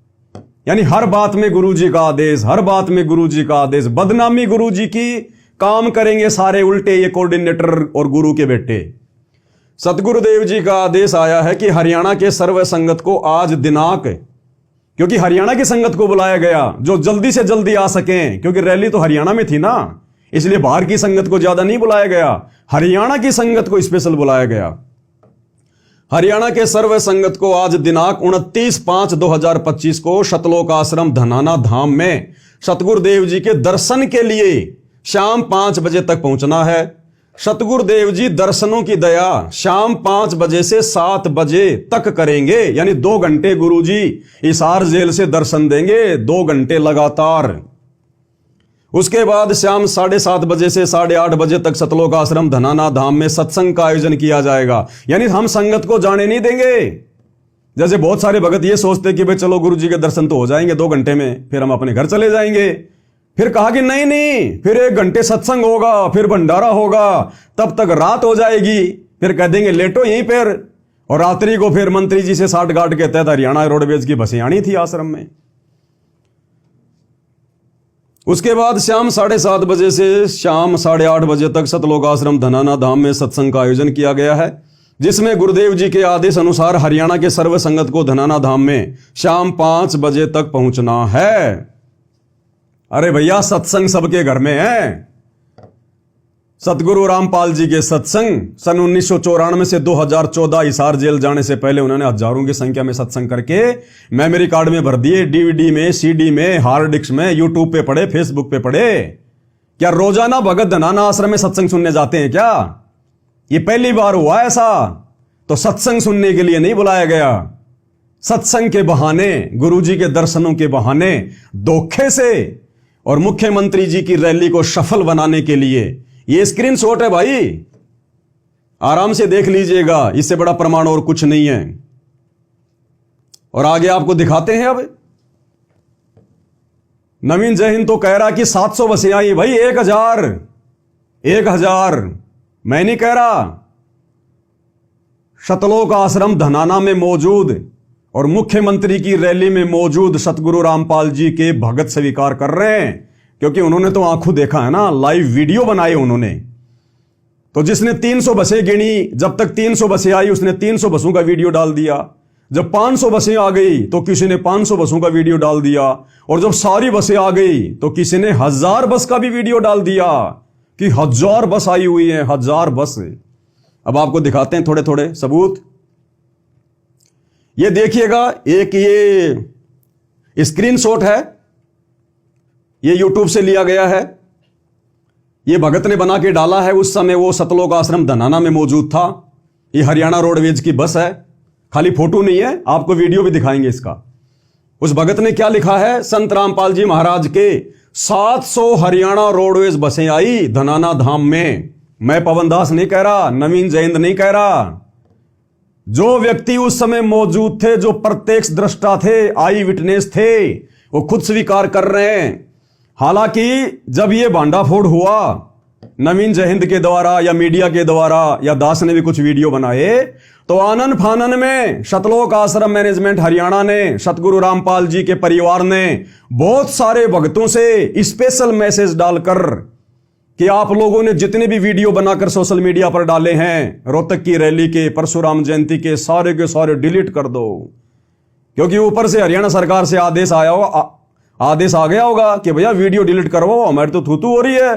S1: यानी हर बात में गुरु जी का आदेश, हर बात में गुरु जी का आदेश। बदनामी गुरु जी की काम करेंगे सारे उल्टे ये कोऑर्डिनेटर और गुरु के बेटे। सतगुरुदेव जी का आदेश आया है कि हरियाणा के सर्व संगत को आज दिनांक, क्योंकि हरियाणा की संगत को बुलाया गया जो जल्दी से जल्दी आ सकें, क्योंकि रैली तो हरियाणा में थी ना, इसलिए बाहर की संगत को ज्यादा नहीं बुलाया गया, हरियाणा की संगत को स्पेशल बुलाया गया। हरियाणा के सर्व संगत को आज दिनांक 29/5/2025 को शतलोक आश्रम धनाना धाम में सतगुरुदेव जी के दर्शन के लिए शाम 5 बजे तक पहुंचना है। सतगुरुदेव जी दर्शनों की दया शाम 5 बजे से 7 बजे तक करेंगे, यानी 2 घंटे गुरुजी हिसार जेल से दर्शन देंगे, 2 घंटे लगातार। उसके बाद शाम 7:30 बजे से 8:30 बजे तक सतलोक आश्रम धनाना धाम में सत्संग का आयोजन किया जाएगा। यानी हम संगत को जाने नहीं देंगे। जैसे बहुत सारे भगत ये सोचते कि भाई चलो गुरु जी के दर्शन तो हो जाएंगे 2 घंटे में, फिर हम अपने घर चले जाएंगे। फिर कहा कि नहीं नहीं, फिर 1 घंटे सत्संग होगा, फिर भंडारा होगा, तब तक रात हो जाएगी, फिर कह देंगे लेटो यहीं पर। और रात्रि को फिर मंत्री जी से 60 घाट के तहत हरियाणा रोडवेज की बसें आनी थी आश्रम में। उसके बाद शाम 7:30 बजे से शाम 8:30 बजे तक सतलोक आश्रम धनाना धाम में सत्संग का आयोजन किया गया है, जिसमें गुरुदेव जी के आदेश अनुसार हरियाणा के सर्व संगत को धनाना धाम में शाम 5 बजे तक पहुंचना है। अरे भैया, सत्संग सबके घर में है। सतगुरु रामपाल जी के सत्संग सन 1994 से 2014 हिसार जेल जाने से पहले उन्होंने हजारों की संख्या में सत्संग करके मेमोरी कार्ड में भर दिए, डीवीडी में, सीडी में, हार्ड डिस्क में, यूट्यूब पे पढ़े, फेसबुक पे पढ़े। क्या रोजाना भगत धनाना आश्रम में सत्संग सुनने जाते हैं क्या? ये पहली बार हुआ ऐसा। तो सत्संग सुनने के लिए नहीं बुलाया गया, सत्संग के बहाने, गुरुजी के दर्शनों के बहाने, धोखे से और मुख्यमंत्री जी की रैली को सफल बनाने के लिए। ये स्क्रीनशॉट है भाई, आराम से देख लीजिएगा, इससे बड़ा प्रमाण और कुछ नहीं है। और आगे आपको दिखाते हैं। अब नवीन जय हिंद तो कह रहा कि 700 बसें आई भाई, 1000 मैं नहीं कह रहा। शतलोक आश्रम धनाना में मौजूद और मुख्यमंत्री की रैली में मौजूद सतगुरु रामपाल जी के भगत स्वीकार कर रहे हैं, क्योंकि उन्होंने तो आंखों देखा है ना, लाइव वीडियो बनाए उन्होंने। तो जिसने 300 बसें गिनी, जब तक 300 बसें आई उसने 300 बसों का वीडियो डाल दिया। जब 500 बसें आ गई तो किसी ने 500 बसों का वीडियो डाल दिया। और जब सारी बसें आ गई तो किसी ने 1000 बस का भी वीडियो डाल दिया कि 1000 बस आई हुई है, 1000 बस। अब आपको दिखाते हैं थोड़े थोड़े सबूत। ये देखिएगा, एक ये स्क्रीनशॉट है, ये यूट्यूब से लिया गया है, ये भगत ने बना के डाला है। उस समय वो सतलोक आश्रम धनाना में मौजूद था। ये हरियाणा रोडवेज की बस है, खाली फोटो नहीं है, आपको वीडियो भी दिखाएंगे इसका। उस भगत ने क्या लिखा है, संत रामपाल जी महाराज के 700 हरियाणा रोडवेज बसें आई धनाना धाम में, मैं पवन दास नहीं कह रहा, नवीन जयंत नहीं कह रहा, जो व्यक्ति उस समय मौजूद थे, जो प्रत्यक्ष दृष्टा थे, आई विटनेस थे, वो खुद स्वीकार कर रहे हैं। हालांकि जब ये भांडाफोड़ हुआ नवीन जयंत के द्वारा या मीडिया के द्वारा या दास ने भी कुछ वीडियो बनाए, तो आनन फानन में सतलोक आश्रम मैनेजमेंट हरियाणा ने, सतगुरु रामपाल जी के परिवार ने बहुत सारे भक्तों से स्पेशल मैसेज डालकर कि आप लोगों ने जितने भी वीडियो बनाकर सोशल मीडिया पर डाले हैं रोहतक की रैली के, परशुराम जयंती के सारे डिलीट कर दो, क्योंकि ऊपर से हरियाणा सरकार से आदेश आया होगा, आदेश आ गया होगा कि भैया वीडियो डिलीट करवाओ, हमारी तो थूथू हो रही है।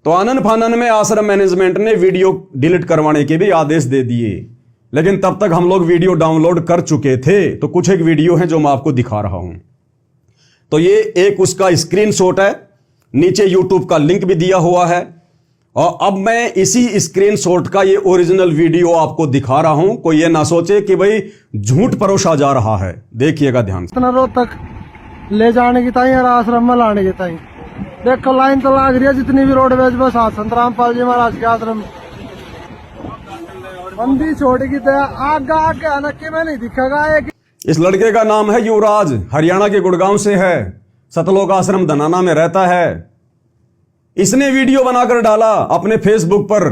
S1: तो आनन फानन में आश्रम मैनेजमेंट ने वीडियो डिलीट करवाने के भी आदेश दे दिए, लेकिन तब तक हम लोग वीडियो डाउनलोड कर चुके थे। तो कुछ एक वीडियो है जो मैं आपको दिखा रहा हूं। तो ये एक उसका स्क्रीनशॉट है, नीचे यूट्यूब का लिंक भी दिया हुआ है, और अब मैं इसी स्क्रीनशॉट का ये ओरिजिनल वीडियो आपको दिखा रहा हूं। कोई ये ना सोचे कि भाई झूठ परोसा जा रहा है, देखिएगा ध्यान से।
S4: रोहतक ले जाने की ताई और आश्रम में लाने की ताई देखो लाइन तो लाग रही है, जितनी भी रोडवेज बस संत रामपाल जी महाराज के आश्रम बंदी छोड़ की तो आगे आगे आना कि में नहीं दिखेगा। एक
S1: इस लड़के का नाम है युवराज, हरियाणा के गुड़गांव से है, सतलोक आश्रम धनाना में रहता है। इसने वीडियो बनाकर डाला अपने फेसबुक पर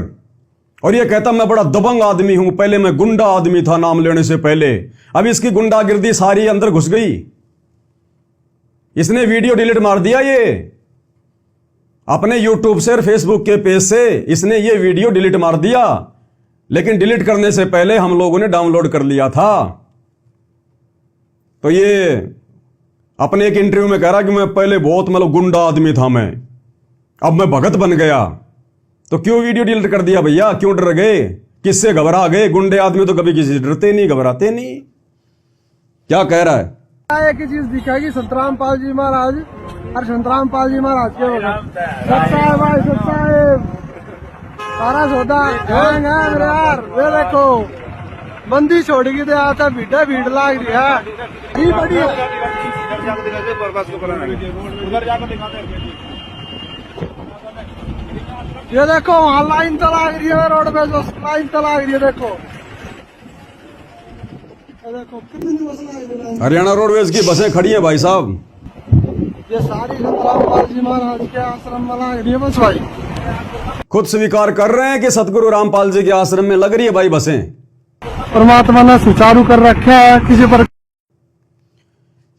S1: और ये कहता मैं बड़ा दबंग आदमी हूं, पहले मैं गुंडा आदमी था नाम लेने से पहले, अब इसकी गुंडागिर्दी सारी अंदर घुस गई। इसने वीडियो डिलीट मार दिया, ये अपने यूट्यूब से और फेसबुक के पेज से इसने ये वीडियो डिलीट मार दिया, लेकिन डिलीट करने से पहले हम लोगों ने डाउनलोड कर लिया था। तो ये अपने एक इंटरव्यू में कह रहा कि मैं पहले बहुत मतलब गुंडा आदमी था, मैं अब मैं भगत बन गया। तो क्यों वीडियो डिलीट कर दिया भैया, क्यों डर गए, किससे घबरा गए? गुंडे आदमी तो कभी किसी से डरते नहीं, घबराते नहीं। क्या कह रहा है?
S4: एक ही चीज दिखेगी, संत रामपाल जी महाराज और संत रामपाल जी महाराज के भाई सारा सौदा गैंग है मेरे यार। वे देखो बंदी छोड़ेगी तो आता भीड़ भीड़ लाग रही है, ये बड़ी ये देखो वहाँ लाइन तो लाग रही है, रोड पे जो लाइन तो लाग रही है, देखो देखो कितनी बस लाग रही है।
S1: हरियाणा रोडवेज की बसें खड़ी हैं भाई साहब,
S4: ये सारी संत रामपाल जी महाराज के आश्रम में लाग रही है बस भाई।
S1: खुद स्वीकार कर रहे हैं कि सतगुरु रामपाल जी के आश्रम में लग रही है भाई बसें।
S4: परमात्मा ने सुचारू कर रखा है, किसी पर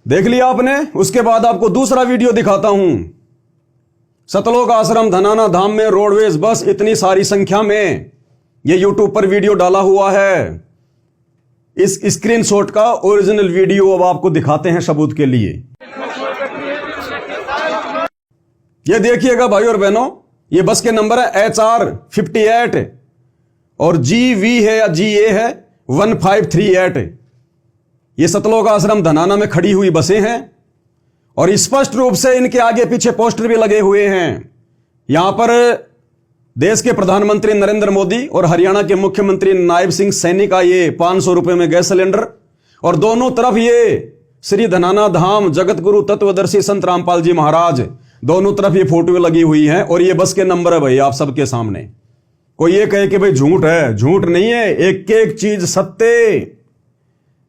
S1: देख लिया आपने। उसके बाद आपको दूसरा वीडियो दिखाता हूं। सतलोक आश्रम धनाना धाम में रोडवेज बस इतनी सारी संख्या में, ये यूट्यूब पर वीडियो डाला हुआ है। इस स्क्रीनशॉट का ओरिजिनल वीडियो अब आपको दिखाते हैं सबूत के लिए। ये देखिएगा भाई और बहनों, ये बस के नंबर है HR58 और GV है या GA है 1538। ये सतलोक आश्रम धनाना में खड़ी हुई बसें हैं और स्पष्ट रूप से इनके आगे पीछे पोस्टर भी लगे हुए हैं। यहां पर देश के प्रधानमंत्री नरेंद्र मोदी और हरियाणा के मुख्यमंत्री नायब सिंह सैनी का ये 500 रुपए में गैस सिलेंडर, और दोनों तरफ ये श्री धनाना धाम जगत गुरु तत्वदर्शी संत रामपाल जी महाराज, दोनों तरफ ये फोटो लगी हुई हैं। और ये बस के नंबर है भाई आप सबके सामने। कोई ये कहे कि भाई झूठ है, झूठ नहीं है, एक एक चीज सत्य।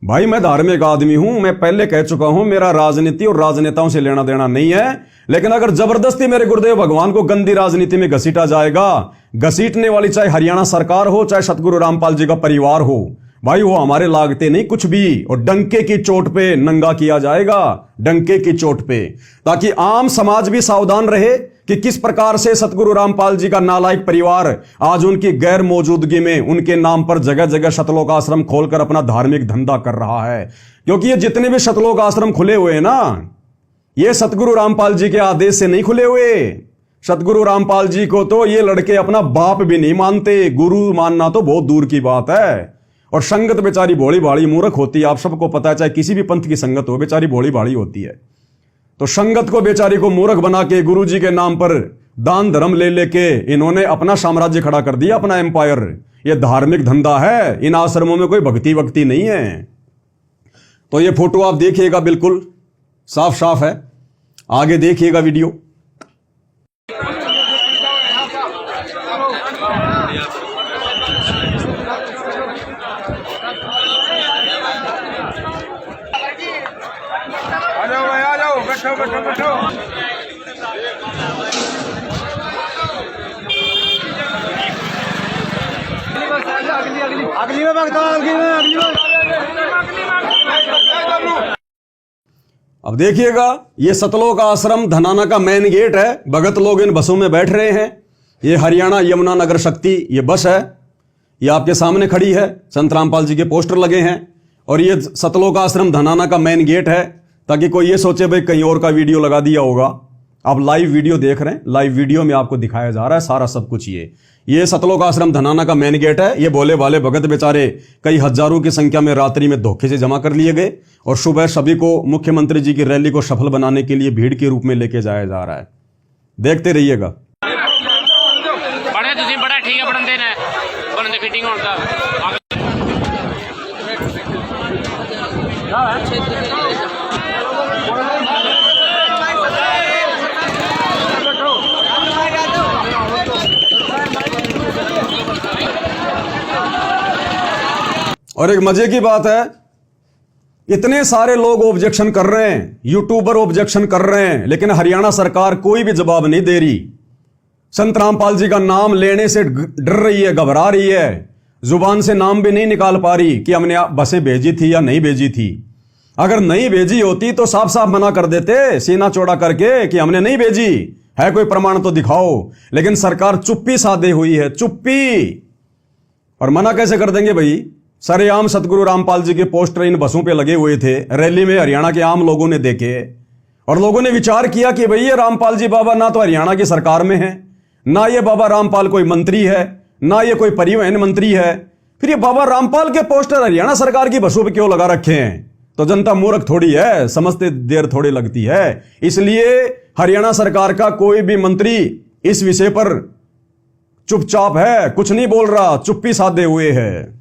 S1: भाई मैं धार्मिक आदमी हूं, मैं पहले कह चुका हूं, मेरा राजनीति और राजनेताओं से लेना देना नहीं है, लेकिन अगर जबरदस्ती मेरे गुरुदेव भगवान को गंदी राजनीति में घसीटा जाएगा, घसीटने वाली चाहे हरियाणा सरकार हो चाहे सतगुरु रामपाल जी का परिवार हो, भाई वो हमारे लागते नहीं कुछ भी, और डंके की चोट पे नंगा किया जाएगा, डंके की चोट पे, ताकि आम समाज भी सावधान रहे कि किस प्रकार से सतगुरु रामपाल जी का नालायक परिवार आज उनकी गैर मौजूदगी में उनके नाम पर जगह जगह सतलोक आश्रम खोलकर अपना धार्मिक धंधा कर रहा है। क्योंकि ये जितने भी सतलोक आश्रम खुले हुए हैं ना, ये सतगुरु रामपाल जी के आदेश से नहीं खुले हुए। सतगुरु रामपाल जी को तो ये लड़के अपना बाप भी नहीं मानते, गुरु मानना तो बहुत दूर की बात है। और संगत बेचारी भोली भाली मूर्ख होती है, आप सबको पता है, चाहे किसी भी पंथ की संगत हो बेचारी भोली भाली होती है। तो संगत को बेचारी को मूर्ख बना के गुरु जी के नाम पर दान धर्म ले लेके इन्होंने अपना साम्राज्य खड़ा कर दिया, अपना एम्पायर। ये धार्मिक धंधा है, इन आश्रमों में कोई भक्ति वक्ति नहीं है। तो ये फोटो आप देखिएगा, बिल्कुल साफ साफ है, आगे देखिएगा वीडियो।
S4: अगली में भगता अगली में
S1: अब देखिएगा, ये सतलोक आश्रम धनाना का मेन गेट है। भगत लोग इन बसों में बैठ रहे हैं। ये हरियाणा यमुना नगर शक्ति ये बस है, ये आपके सामने खड़ी है। संत रामपाल जी के पोस्टर लगे हैं और ये सतलोक आश्रम धनाना का मेन गेट है, ताकि कोई ये सोचे भाई कहीं और का वीडियो लगा दिया होगा। आप लाइव वीडियो देख रहे हैं, लाइव वीडियो में आपको दिखाया जा रहा है सारा सब कुछ। ये सतलोक आश्रम धनाना का मेन गेट है। ये भोले भाले भगत बेचारे कई हजारों की संख्या में रात्रि में धोखे से जमा कर लिए गए और सुबह सभी को मुख्यमंत्री जी की रैली को सफल बनाने के लिए भीड़ के रूप में लेके जाया जा रहा है। देखते रहिएगा।
S3: बड़े तुसी बड़ा ठीक है बनते ने बनते फिटिंग होता
S1: और एक मजे की बात है, इतने सारे लोग ऑब्जेक्शन कर रहे हैं, यूट्यूबर ऑब्जेक्शन कर रहे हैं, लेकिन हरियाणा सरकार कोई भी जवाब नहीं दे रही। संत रामपाल जी का नाम लेने से डर रही है, घबरा रही है, जुबान से नाम भी नहीं निकाल पा रही कि हमने बसें भेजी थी या नहीं भेजी थी। अगर नहीं भेजी होती तो साफ साफ मना कर देते, सीना चौड़ा करके कि हमने नहीं भेजी है, कोई प्रमाण तो दिखाओ। लेकिन सरकार चुप्पी साधे हुई है, चुप्पी। और मना कैसे कर देंगे भाई? सरेआम सतगुरु रामपाल जी के पोस्टर इन बसों पे लगे हुए थे, रैली में हरियाणा के आम लोगों ने देखे और लोगों ने विचार किया कि भाई ये रामपाल जी बाबा ना तो हरियाणा की सरकार में है, ना ये बाबा रामपाल कोई मंत्री है, ना ये कोई परिवहन मंत्री है, फिर ये बाबा रामपाल के पोस्टर हरियाणा सरकार की बसों पे क्यों लगा रखे हैं? तो जनता मूर्ख थोड़ी है, समझते देर थोड़ी लगती है। इसलिए हरियाणा सरकार का कोई भी मंत्री इस विषय पर चुपचाप है, कुछ नहीं बोल रहा, चुप्पी साधे हुए है।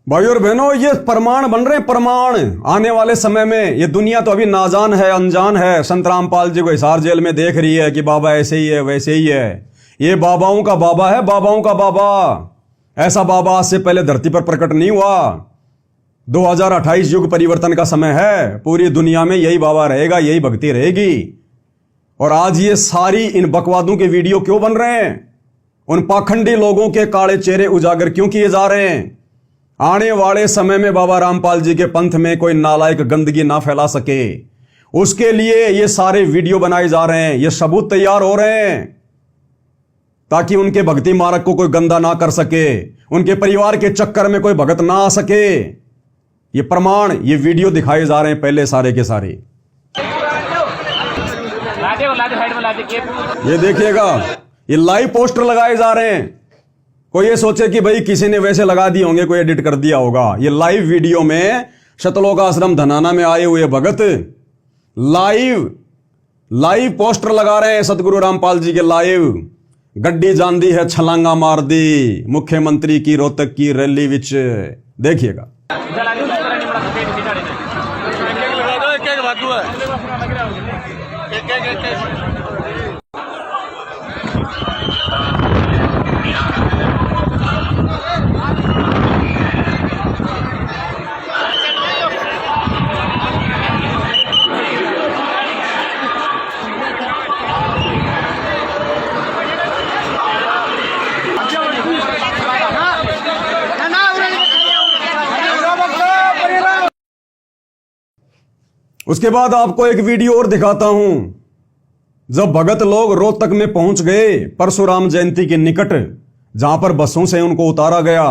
S1: भाई और बहनों, ये प्रमाण बन रहे हैं, प्रमाण। आने वाले समय में ये दुनिया तो अभी नाजान है, अनजान है। संत रामपाल जी को हिसार जेल में देख रही है कि बाबा ऐसे ही है, वैसे ही है। ये बाबाओं का बाबा है, बाबाओं का बाबा। ऐसा बाबा आज से पहले धरती पर प्रकट नहीं हुआ। 2028 युग परिवर्तन का समय है, पूरी दुनिया में यही बाबा रहेगा, यही भक्ति रहेगी। और आज ये सारी इन बकवादों के वीडियो क्यों बन रहे हैं? उन पाखंडी लोगों के काले चेहरे उजागर क्यों किए जा रहे हैं? आने वाले समय में बाबा रामपाल जी के पंथ में कोई नालायक गंदगी ना फैला सके, उसके लिए ये सारे वीडियो बनाए जा रहे हैं, ये सबूत तैयार हो रहे हैं, ताकि उनके भक्ति मार्ग को कोई गंदा ना कर सके, उनके परिवार के चक्कर में कोई भगत ना आ सके। ये प्रमाण, ये वीडियो दिखाए जा रहे हैं पहले सारे के सारे। ये देखिएगा, ये लाइव पोस्टर लगाए जा रहे हैं। कोई ये सोचे कि भाई किसी ने वैसे लगा दिए होंगे, कोई एडिट कर दिया होगा। ये लाइव वीडियो में सतलोक आश्रम धनाना में आए हुए भगत लाइव पोस्टर लगा रहे हैं सतगुरु रामपाल जी के लाइव। गड्डी जान दी है, छलांगा मार दी मुख्यमंत्री की रोहतक की रैली विच। देखिएगा। उसके बाद आपको एक वीडियो और दिखाता हूं। जब भगत लोग रोहतक में पहुंच गए परशुराम जयंती के निकट, जहां पर बसों से उनको उतारा गया।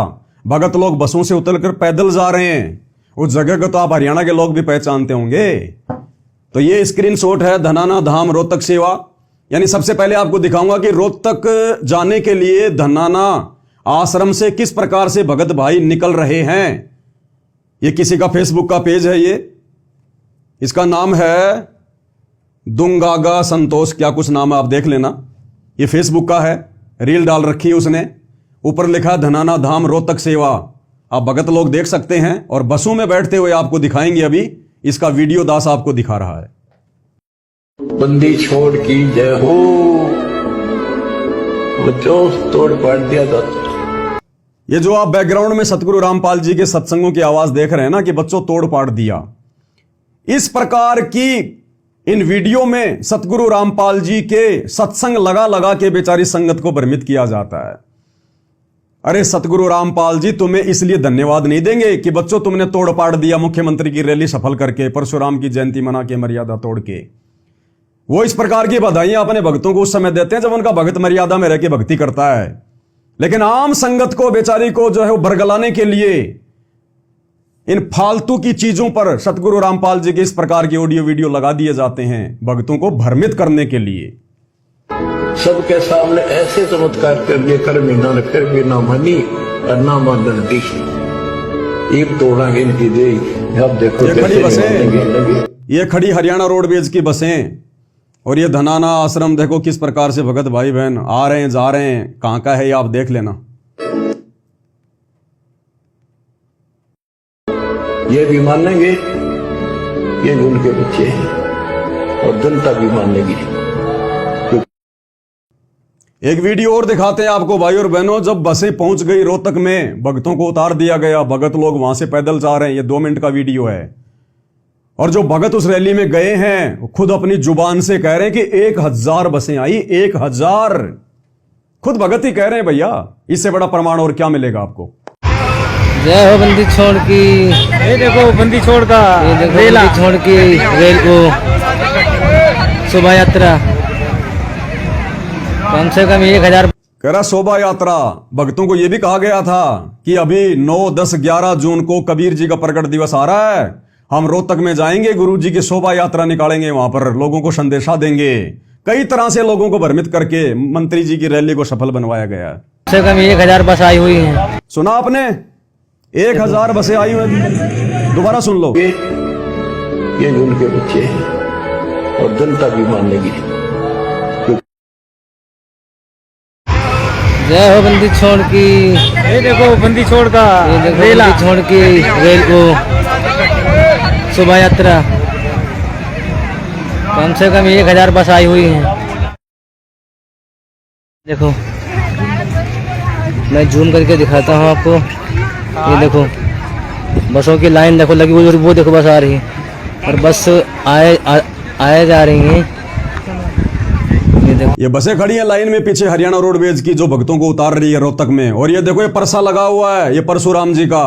S1: भगत लोग बसों से उतरकर पैदल जा रहे हैं। उस जगह को तो आप हरियाणा के लोग भी पहचानते होंगे। तो ये स्क्रीनशॉट है धनाना धाम रोहतक सेवा। यानी सबसे पहले आपको दिखाऊंगा कि रोहतक जाने के लिए धनाना आश्रम से किस प्रकार से भगत भाई निकल रहे हैं। ये किसी का फेसबुक का पेज है, ये इसका नाम है दुंगागा संतोष, क्या कुछ नाम है आप देख लेना। ये फेसबुक का है, रील डाल रखी है उसने, ऊपर लिखा धनाना धाम रोहतक सेवा। आप भगत लोग देख सकते हैं और बसों में बैठते हुए आपको दिखाएंगे। अभी इसका वीडियो दास आपको दिखा रहा है।
S5: बंदी छोड़ की जय हो, बच्चों तोड़ पाड़ दिया था।
S1: ये जो आप बैकग्राउंड में सतगुरु रामपाल जी के सत्संगों की आवाज देख रहे हैं ना कि बच्चों तोड़ पाड़ दिया, इस प्रकार की इन वीडियो में सतगुरु रामपाल जी के सत्संग लगा लगा के बेचारी संगत को भ्रमित किया जाता है। अरे सतगुरु रामपाल जी तुम्हें इसलिए धन्यवाद नहीं देंगे कि बच्चों तुमने तोड़ पाड़ दिया मुख्यमंत्री की रैली सफल करके, परशुराम की जयंती मना के, मर्यादा तोड़ के। वो इस प्रकार की बधाइयां अपने भक्तों को उस समय देते हैं जब उनका भक्त मर्यादा में रह के भक्ति करता है। लेकिन आम संगत को बेचारी को जो है वो बरगलाने के लिए इन फालतू की चीजों पर सतगुरु रामपाल जी के इस प्रकार की ऑडियो वीडियो लगा दिए जाते हैं भक्तों को भ्रमित करने के लिए।
S5: सबके सामने ऐसे चमत्कार कर दिए, कर महीना ने फिर भी ना मनी और ना मानन दी। एक तोड़ा गिनती दे। अब देखो
S1: ये खड़ी बसें, ये खड़ी हरियाणा रोडवेज की बसें और ये धनाना आश्रम देखो किस प्रकार से भगत भाई बहन आ रहे हैं जा रहे हैं। कहां का है ये आप देख लेना।
S5: ये भी मानेंगे, ये उनके बच्चे हैं और जनता भी मानेगी।
S1: एक वीडियो और दिखाते हैं आपको भाई और बहनों। जब बसें पहुंच गई रोहतक में, भक्तों को उतार दिया गया, भगत लोग वहां से पैदल जा रहे हैं। ये 2 मिनट का वीडियो है और जो भगत उस रैली में गए हैं खुद अपनी जुबान से कह रहे हैं कि 1000 बसें आई, 1000। खुद भगत ही कह रहे हैं भैया। इससे बड़ा प्रमाण और क्या मिलेगा आपको।
S6: जय हो बंदी छोड़ की, ये देखो बंदी छोड़ का, ये देखो बंदी छोड़ की रेल को शोभा यात्रा कम से कम 1000।
S1: कह रहा शोभा यात्रा। भक्तों को यह भी कहा गया था कि अभी 9, 10, 11 जून को कबीर जी का प्रकट दिवस आ रहा है। हम रोहतक में जाएंगे, गुरु जी की शोभा यात्रा निकालेंगे, वहां पर लोगों को संदेशा देंगे। कई तरह से लोगों को भ्रमित करके मंत्री जी की रैली को सफल बनवाया गया।
S6: कम से कम 1000 बस आई हुई है।
S1: सुना आपने, 1000 बसें आई हुई हैं। दोबारा सुन लो।
S5: ये उनके बच्चे हैं और जनता भी मानेगी।
S6: जय हो बंदी छोड़ की, ये देखो बंदी छोड़ का, ये देखो बंदी छोड़ की रेल को शोभा यात्रा कम से कम 1000 बस आई हुई है। देखो मैं जूम करके दिखाता हूँ आपको। ये देखो बसों की लाइन देखो लगी हुई, वो देखो बस आ रही है और बस आए जा रही हैं। ये देखो
S1: ये बसें खड़ी हैं लाइन में पीछे हरियाणा रोडवेज की, जो भक्तों को उतार रही है रोहतक में। और ये देखो ये परसा लगा हुआ है, ये परशुराम जी का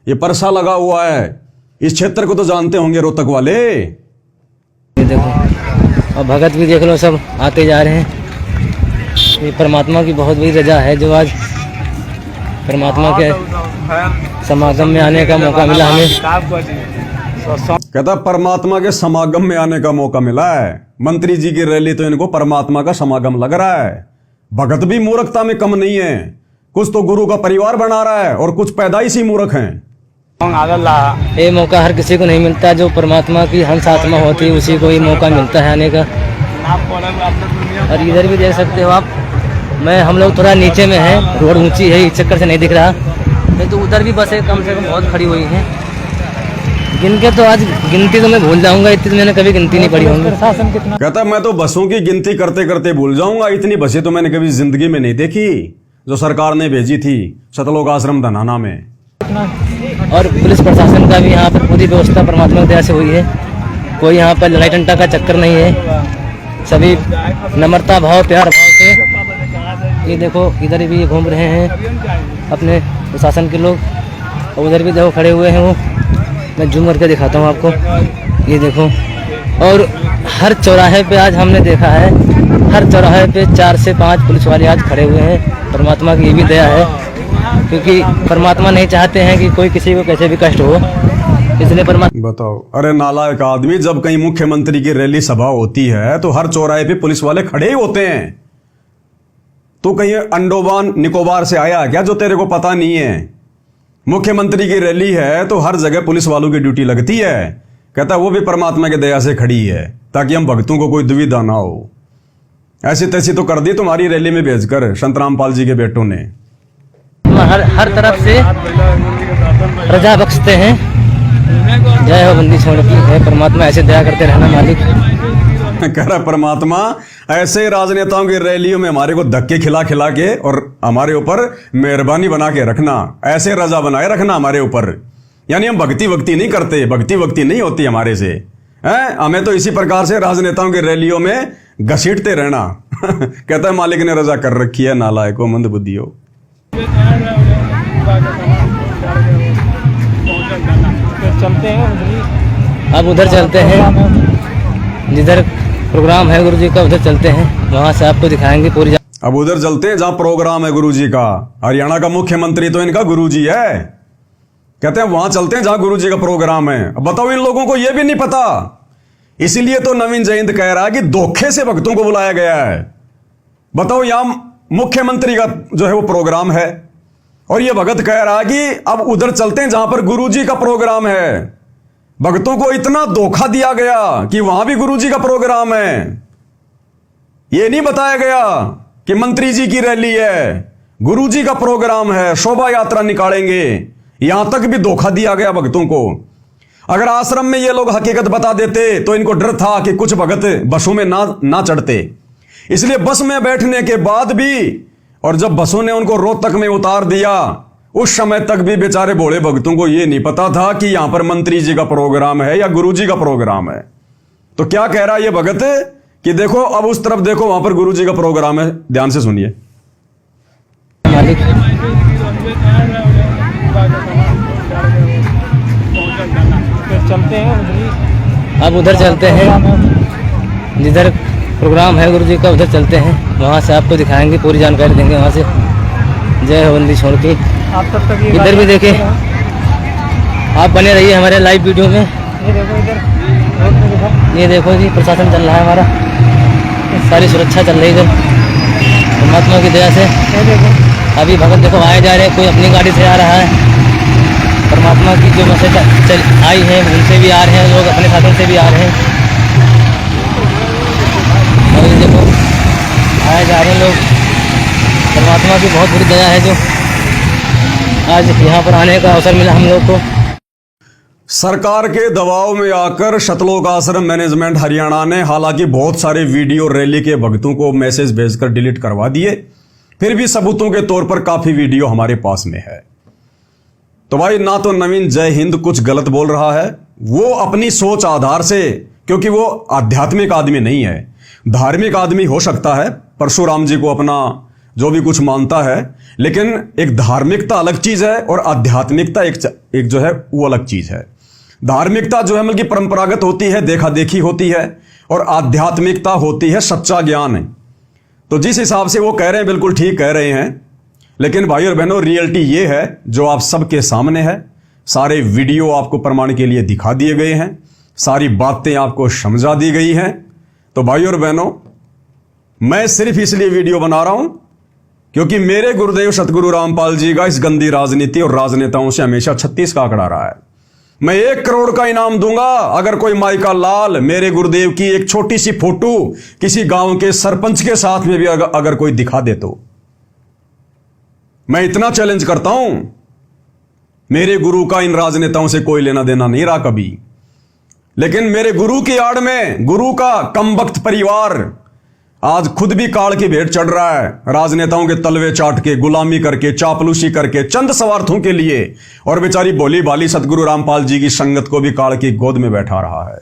S1: ये परसा लगा हुआ है। इस क्षेत्र को तो जानते होंगे रोहतक वाले।
S6: ये देखो और भगत भी देख लो सब आते जा रहे हैं। ये परमात्मा की बहुत बड़ी रजा है जो आज परमात्मा के समागम में आने का मौका मिला हमें।
S1: कहता परमात्मा के समागम में आने का मौका मिला है। मंत्री जी की रैली तो इनको परमात्मा का समागम लग रहा है। भगत भी मूर्खता में कम नहीं है। कुछ तो गुरु का परिवार बना रहा है और कुछ पैदाइशी मूर्ख हैं।
S6: ये मौका हर किसी को नहीं मिलता। जो परमात्मा की हंस आत्मा होती है उसी को ये मौका मिलता है आने का। और इधर भी देख सकते हो आप, हम लोग थोड़ा नीचे में है, रोड ऊंची है, इस चक्कर से नहीं दिख रहा। नहीं तो उधर भी बसें कम से कम बहुत खड़ी हुई हैं। गिनके तो आज गिनती तो मैं भूल जाऊंगा, इतनी मैंने कभी गिनती नहीं पड़ी होंगी।
S1: कहता मैं तो बसों की गिनती करते करते भूल जाऊंगा। इतनी बसें तो मैंने कभी जिंदगी में नहीं देखी जो सरकार ने भेजी थी सतलोक आश्रम धनाना में।
S6: और पुलिस प्रशासन का भी यहाँ पर पूरी व्यवस्था परमात्मा की दया से हुई है। कोई यहाँ पर लड़ाई टंटा का चक्कर नहीं है। सभी नम्रता भाव प्यार भाव से। ये देखो इधर भी घूम रहे हैं अपने प्रशासन के लोग और उधर भी देखो खड़े हुए हैं वो। मैं जूम करके दिखाता हूँ आपको। ये देखो और हर चौराहे पे आज हमने देखा है, हर चौराहे पे 4 से 5 पुलिस वाले आज खड़े हुए हैं परमात्मा की ये भी दया है, क्योंकि परमात्मा नहीं चाहते हैं कि कोई किसी को कैसे भी कष्ट हो, इसलिए परमात्मा।
S1: बताओ, अरे नालायक आदमी, जब कहीं मुख्यमंत्री की रैली सभा होती है तो हर चौराहे पे पुलिस वाले खड़े ही होते हैं। तो कहीं अंडोमान निकोबार से आया क्या जो तेरे को पता नहीं है? मुख्यमंत्री की रैली है तो हर जगह पुलिस वालों की ड्यूटी लगती है। कहता है वो भी परमात्मा की दया से खड़ी है ताकि हम भक्तों को कोई दुविधा ना हो। ऐसी तैसी तो कर दी तुम्हारी रैली में भेजकर संतरामपाल जी के बेटों ने।
S6: हर तरफ से प्रजा बख्शते हैं। जय हो बंदी छोड़ की, है परमात्मा ऐसे दया करते रहना मालिक।
S1: कह रहा परमात्मा ऐसे राजनेताओं की रैलियों में हमारे को धक्के खिला खिला के और हमारे ऊपर मेहरबानी बना के रखना, ऐसे रजा बनाए रखना हमारे ऊपर। यानी हम भक्ति नहीं करते, भक्ति नहीं होती हमारे से हैं। हमें तो इसी प्रकार से राजनेताओं की रैलियों में घसीटते रहना। कहता है मालिक ने रजा कर रखी है, नालायको मंदबुद्धियो।
S6: अब उधर चलते हैं, जिधर प्रोग्राम है गुरु जी का, उधर चलते हैं, वहां से आपको दिखाएंगे पूरी।
S1: अब उधर चलते हैं जहां प्रोग्राम है गुरु जी का। हरियाणा का मुख्यमंत्री तो इनका गुरु जी है। कहते हैं वहां चलते हैं जहां गुरु जी का प्रोग्राम है। अब बताओ, इन लोगों को यह भी नहीं पता। इसीलिए तो नवीन जयंत कह रहा है कि धोखे से भक्तों को बुलाया गया है। बताओ, यहां मुख्यमंत्री का जो है वो प्रोग्राम है और ये भगत कह रहा है कि अब उधर चलते हैं जहां पर गुरुजी का प्रोग्राम है। भक्तों को इतना धोखा दिया गया कि वहां भी गुरुजी का प्रोग्राम है। ये नहीं बताया गया कि मंत्री जी की रैली है, गुरुजी का प्रोग्राम है, शोभा यात्रा निकालेंगे। यहां तक भी धोखा दिया गया भक्तों को। अगर आश्रम में ये लोग हकीकत बता देते तो इनको डर था कि कुछ भगत बसों में ना चढ़ते। इसलिए बस में बैठने के बाद भी, और जब बसों ने उनको रोहतक में उतार दिया, उस समय तक भी बेचारे भोले भक्तों को यह नहीं पता था कि यहां पर मंत्री जी का प्रोग्राम है या गुरु जी का प्रोग्राम है। तो क्या कह रहा है ये भगत कि देखो, अब उस तरफ देखो, वहां पर गुरु जी का प्रोग्राम है। ध्यान से सुनिए।
S6: अब उधर चलते हैं, जिधर प्रोग्राम है गुरु जी का, उधर चलते हैं, वहां से आपको दिखाएंगे, पूरी जानकारी देंगे वहां से। जय हो बंदी छोड़ की। इधर भी देखे, आप बने रहिए हमारे लाइव वीडियो में। ये देखो जी, प्रशासन चल रहा है हमारा, सारी सुरक्षा चल रही है परमात्मा की दया से। अभी भगत देखो आए जा रहे हैं, कोई अपनी गाड़ी से आ रहा है। परमात्मा की जो मैसेज आई है उनसे भी आ रहे हैं लोग, अपने साधन से भी आ रहे हैं। और ये देखो आए जा रहे हैं लोग। परमात्मा की बहुत बड़ी दया है जो आज यहाँ पर आने का अवसर मिला हम लोग को।
S1: सरकार के दबाव में आकर शतलोक आश्रम मैनेजमेंट हरियाणा ने हालांकि बहुत सारे वीडियो रैली के भक्तों को मैसेज भेजकर डिलीट करवा दिए, फिर भी सबूतों के तौर पर काफी वीडियो हमारे पास में है। तो भाई, ना तो नवीन जय हिंद कुछ गलत बोल रहा है, वो अपनी सोच आधार से, क्योंकि वो आध्यात्मिक आदमी नहीं है, धार्मिक आदमी हो सकता है, परशुराम जी को अपना जो भी कुछ मानता है, लेकिन एक धार्मिकता अलग चीज है और आध्यात्मिकता एक जो है वो अलग चीज है। धार्मिकता जो है मतलब परंपरागत होती है, देखा देखी होती है, और आध्यात्मिकता होती है सच्चा ज्ञान। तो जिस हिसाब से वो कह रहे हैं बिल्कुल ठीक कह रहे हैं, लेकिन भाई और बहनों रियलिटी ये है जो आप सबके सामने है। सारे वीडियो आपको प्रमाण के लिए दिखा दिए गए हैं, सारी बातें आपको समझा दी गई हैं। तो भाई और बहनों, मैं सिर्फ इसलिए वीडियो बना रहा हूं क्योंकि मेरे गुरुदेव सतगुरु रामपाल जी का इस गंदी राजनीति और राजनेताओं से हमेशा 36 का आंकड़ा रहा है। मैं 1 करोड़ का इनाम दूंगा अगर कोई माई का लाल मेरे गुरुदेव की एक छोटी सी फोटो किसी गांव के सरपंच के साथ में भी अगर कोई दिखा दे तो। मैं इतना चैलेंज करता हूं, मेरे गुरु का इन राजनेताओं से कोई लेना देना नहीं रहा कभी, लेकिन मेरे गुरु की आड़ में गुरु का कमबख्त परिवार आज खुद भी काल की भेंट चढ़ रहा है, राजनेताओं के तलवे चाट के, गुलामी करके, चापलूसी करके, चंद स्वार्थों के लिए, और बेचारी भोली भाली सतगुरु रामपाल जी की संगत को भी काल की गोद में बैठा रहा है।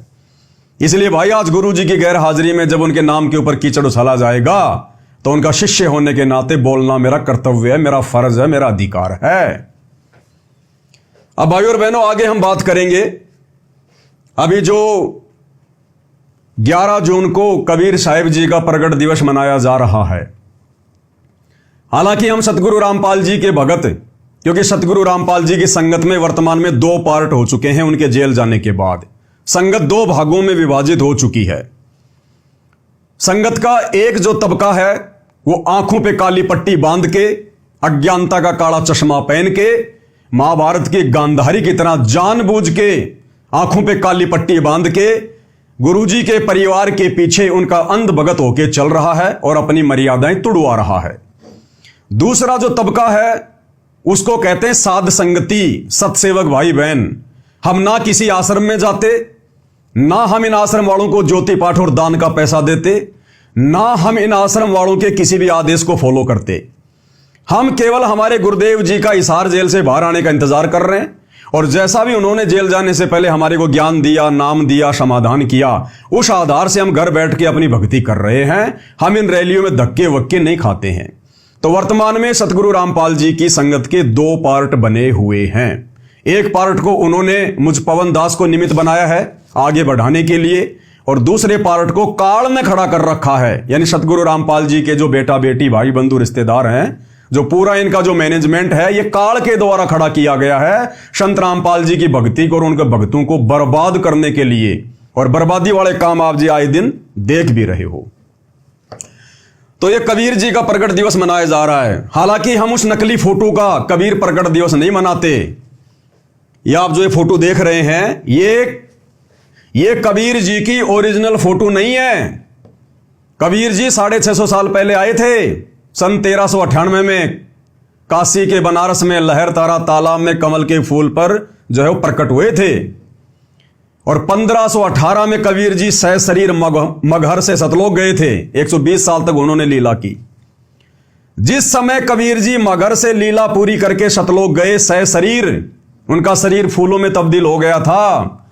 S1: इसलिए भाई, आज गुरु जी की गैर हाजिरी में जब उनके नाम के ऊपर कीचड़ उछाला जाएगा तो उनका शिष्य होने के नाते बोलना मेरा कर्तव्य है, मेरा फर्ज है, मेरा अधिकार है। अब भाई और बहनों, आगे हम बात करेंगे। अभी जो 11 जून को कबीर साहिब जी का प्रगट दिवस मनाया जा रहा है, हालांकि हम सतगुरु रामपाल जी के भगत, क्योंकि सतगुरु रामपाल जी की संगत में वर्तमान में 2 पार्ट हो चुके हैं उनके जेल जाने के बाद। संगत 2 भागों में विभाजित हो चुकी है। संगत का एक जो तबका है वो आंखों पे काली पट्टी बांध के, अज्ञानता का काला चश्मा पहन के, महाभारत की गांधारी की तरह जानबूझ के आंखों पे काली पट्टी बांध के गुरुजी के परिवार के पीछे उनका अंध भगत होके चल रहा है और अपनी मर्यादाएं तुड़वा रहा है। दूसरा जो तबका है उसको कहते हैं साध संगति, सत्सेवक भाई बहन। हम ना किसी आश्रम में जाते, ना हम इन आश्रम वालों को ज्योति पाठ और दान का पैसा देते, ना हम इन आश्रम वालों के किसी भी आदेश को फॉलो करते। हम केवल हमारे गुरुदेव जी का हिसार जेल से बाहर आने का इंतजार कर रहे हैं, और जैसा भी उन्होंने जेल जाने से पहले हमारे को ज्ञान दिया, नाम दिया, समाधान किया, उस आधार से हम घर बैठ के अपनी भक्ति कर रहे हैं। हम इन रैलियों में धक्के वक्के नहीं खाते हैं। तो वर्तमान में सतगुरु रामपाल जी की संगत के 2 पार्ट बने हुए हैं। एक पार्ट को उन्होंने मुझ पवन दास को निमित्त बनाया है आगे बढ़ाने के लिए, और दूसरे पार्ट को काल में खड़ा कर रखा है, यानी सतगुरु रामपाल जी के जो बेटा बेटी, भाई बंधु, रिश्तेदार हैं, जो पूरा इनका जो मैनेजमेंट है, ये काल के द्वारा खड़ा किया गया है संत रामपाल जी की भक्ति को और उनके भक्तों को बर्बाद करने के लिए। और बर्बादी वाले काम आप जी आए दिन देख भी रहे हो। तो ये कबीर जी का प्रकट दिवस मनाया जा रहा है। हालांकि हम उस नकली फोटो का कबीर प्रकट दिवस नहीं मनाते। ये आप जो ये फोटो देख रहे हैं, ये कबीर जी की ओरिजिनल फोटो नहीं है। कबीर जी 650 साल पहले आए थे, सन 1398 में काशी के बनारस में लहर तारा तालाब में कमल के फूल पर जो है वो प्रकट हुए थे। और 1518 में कबीर जी सशरीर मगहर से सतलोक गए थे। 120 साल तक उन्होंने लीला की। जिस समय कबीर जी मगहर से लीला पूरी करके सतलोक गए सशरीर, उनका शरीर फूलों में तब्दील हो गया था।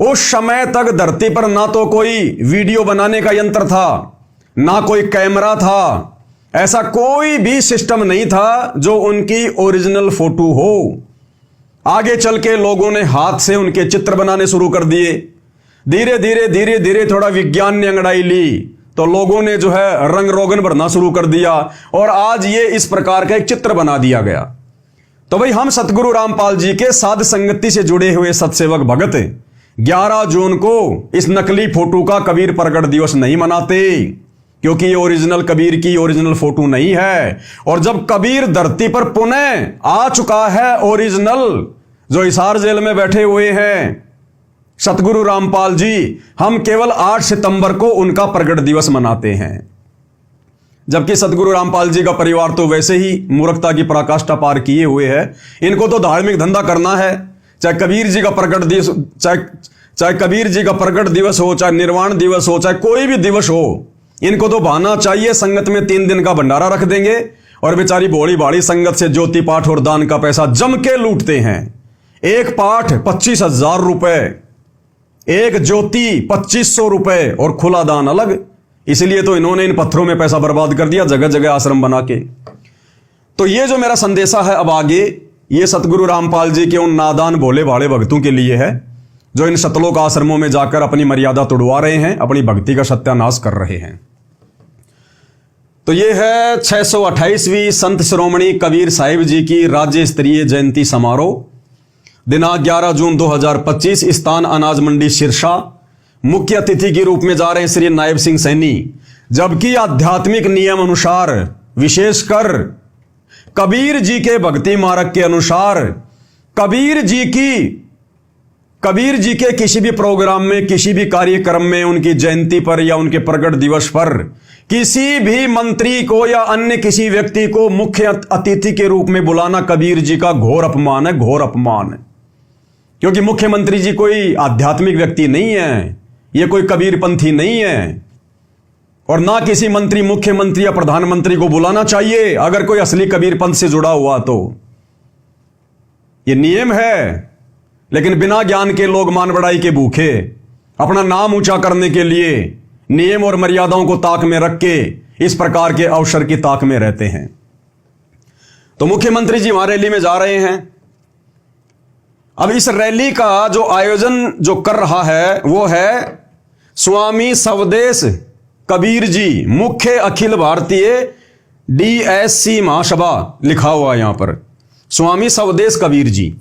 S1: उस समय तक धरती पर ना तो कोई वीडियो बनाने का यंत्र था, ना कोई कैमरा था, ऐसा कोई भी सिस्टम नहीं था जो उनकी ओरिजिनल फोटो हो। आगे चल के लोगों ने हाथ से उनके चित्र बनाने शुरू कर दिए। धीरे धीरे थोड़ा विज्ञान ने अंगड़ाई ली तो लोगों ने जो है रंग रोगन भरना शुरू कर दिया, और आज ये इस प्रकार का एक चित्र बना दिया गया। तो भाई हम सतगुरु रामपाल जी के साध संगति से जुड़े हुए सत्सेवक भगत 11 जून को इस नकली फोटो का कबीर प्रकट दिवस नहीं मनाते, क्योंकि ये ओरिजिनल कबीर की ओरिजिनल फोटो नहीं है। और जब कबीर धरती पर पुनः आ चुका है ओरिजिनल, जो हिसार जेल में बैठे हुए हैं सतगुरु रामपाल जी, हम केवल 8 सितंबर को उनका प्रकट दिवस मनाते हैं। जबकि सतगुरु रामपाल जी का परिवार तो वैसे ही मूर्खता की पराकाष्ठा पार किए हुए है। इनको तो धार्मिक धंधा करना है, चाहे कबीर जी का प्रकट दिवस, चाहे कबीर जी का प्रकट दिवस हो, चाहे निर्वाण दिवस हो, चाहे कोई भी दिवस हो, इनको तो बहाना चाहिए। संगत में 3 दिन का भंडारा रख देंगे और बेचारी भोली भाड़ी संगत से ज्योति पाठ और दान का पैसा जम के लूटते हैं। एक पाठ 25,000 रुपए, एक ज्योति 2500 रुपए और खुला दान अलग। इसलिए तो इन्होंने इन पत्थरों में पैसा बर्बाद कर दिया, जगह जगह आश्रम बना के। तो ये जो मेरा संदेशा है अब आगे, ये सतगुरु रामपाल जी के उन नादान भोले भाले भक्तों के लिए है जो इन सतलोक आश्रमों में जाकर अपनी मर्यादा तोड़वा रहे हैं, अपनी भक्ति का सत्यानाश कर रहे हैं। तो ये है 628वीं संत शिरोमणि कबीर साहिब जी की राज्य स्तरीय जयंती समारोह, दिनांक 11 जून 2025, स्थान अनाज मंडी सिरसा। मुख्य अतिथि के रूप में जा रहे हैं श्री नायब सिंह सैनी। जबकि आध्यात्मिक नियम अनुसार, विशेषकर कबीर जी के भक्ति मार्ग के अनुसार, कबीर जी के किसी भी प्रोग्राम में, किसी भी कार्यक्रम में, उनकी जयंती पर या उनके प्रकट दिवस पर किसी भी मंत्री को या अन्य किसी व्यक्ति को मुख्य अतिथि के रूप में बुलाना कबीर जी का घोर अपमान है, घोर अपमान है। क्योंकि मुख्यमंत्री जी कोई आध्यात्मिक व्यक्ति नहीं है, ये कोई कबीरपंथी नहीं है, और ना किसी मंत्री, मुख्यमंत्री या प्रधानमंत्री को बुलाना चाहिए अगर कोई असली कबीरपंथ से जुड़ा हुआ तो। ये नियम है। लेकिन बिना ज्ञान के लोग मान बढ़ाई के भूखे अपना नाम ऊंचा करने के लिए नियम और मर्यादाओं को ताक में रख के इस प्रकार के अवसर की ताक में रहते हैं। तो मुख्यमंत्री जी वहां रैली में जा रहे हैं। अब इस रैली का जो आयोजन जो कर रहा है वो है स्वामी स्वदेश कबीर जी, मुख्य अखिल भारतीय DSC महासभा लिखा हुआ यहां पर, स्वामी सवदेश कबीर जी।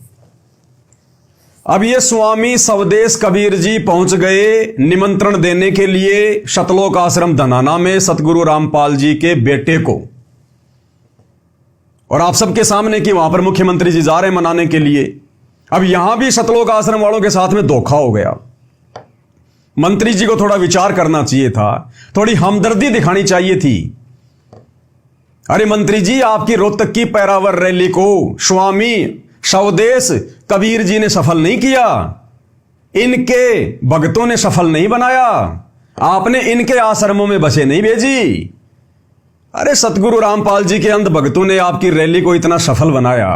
S1: अब ये स्वामी सवदेश कबीर जी पहुंच गए निमंत्रण देने के लिए सतलोक आश्रम धनाना में सतगुरु रामपाल जी के बेटे को, और आप सबके सामने कि वहां पर मुख्यमंत्री जी जा रहे हैं मनाने के लिए। अब यहां भी सतलोक आश्रम वालों के साथ में धोखा हो गया। मंत्री जी को थोड़ा विचार करना चाहिए था, थोड़ी हमदर्दी दिखानी चाहिए थी। अरे मंत्री जी, आपकी रोहतक की पैरावर रैली को स्वामी सवदेश कबीर जी ने सफल नहीं किया, इनके भक्तों ने सफल नहीं बनाया, आपने इनके आश्रमों में बसें नहीं भेजी। अरे सतगुरु रामपाल जी के अंध भक्तों ने आपकी रैली को इतना सफल बनाया,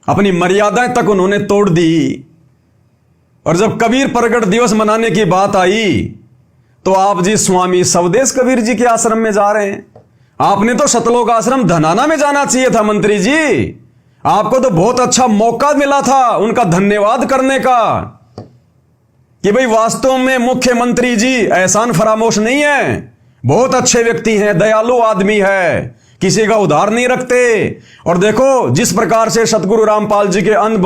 S1: अपनी मर्यादाएं तक उन्होंने तोड़ दी। और जब कबीर प्रगट दिवस मनाने की बात आई तो आप जी स्वामी सवदेश कबीर जी के आश्रम में जा रहे हैं। आपने तो सतलोक आश्रम धनाना में जाना चाहिए था मंत्री जी, आपको तो बहुत अच्छा मौका मिला था उनका धन्यवाद करने का कि भाई वास्तव में मुख्यमंत्री जी एहसान फरामोश नहीं है, बहुत अच्छे व्यक्ति हैं, दयालु आदमी है, किसी का उधार नहीं रखते। और देखो जिस प्रकार से सतगुरु रामपाल जी के अंध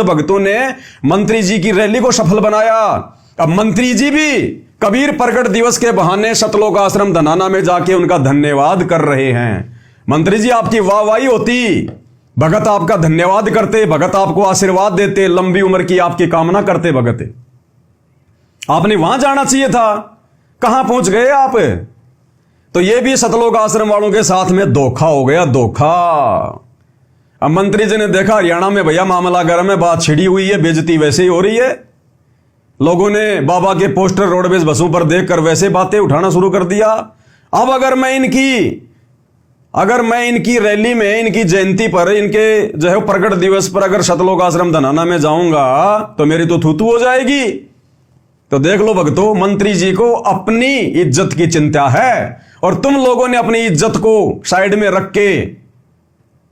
S1: भक्तों ने मंत्री जी की रैली को सफल बनाया, अब मंत्री जी भी कबीर प्रगट दिवस के बहाने सतलोक आश्रम धनाना में जाके उनका धन्यवाद कर रहे हैं। मंत्री जी, आपकी वाहवाही होती, भगत आपका धन्यवाद करते, भगत आपको आशीर्वाद देते, लंबी उम्र की आपकी कामना करते भगत। आपने वहां जाना चाहिए था, कहां पहुंच गए आप? तो यह भी सतलोक आश्रम वालों के साथ में धोखा हो गया, धोखा। अब मंत्री जी ने देखा हरियाणा में भैया मामला गर्म है, बात छिड़ी हुई है, बेइज्जती वैसे ही हो रही है, लोगों ने बाबा के पोस्टर रोडवेज बसों पर देखकर वैसे बातें उठाना शुरू कर दिया। अब अगर मैं इनकी रैली में, इनकी जयंती पर, इनके जो है प्रगट दिवस पर अगर सतलोक आश्रम धनाना में जाऊंगा तो मेरी तो थूथू हो जाएगी। तो देख लो भक्तों, मंत्री जी को अपनी इज्जत की चिंता है और तुम लोगों ने अपनी इज्जत को साइड में रख के,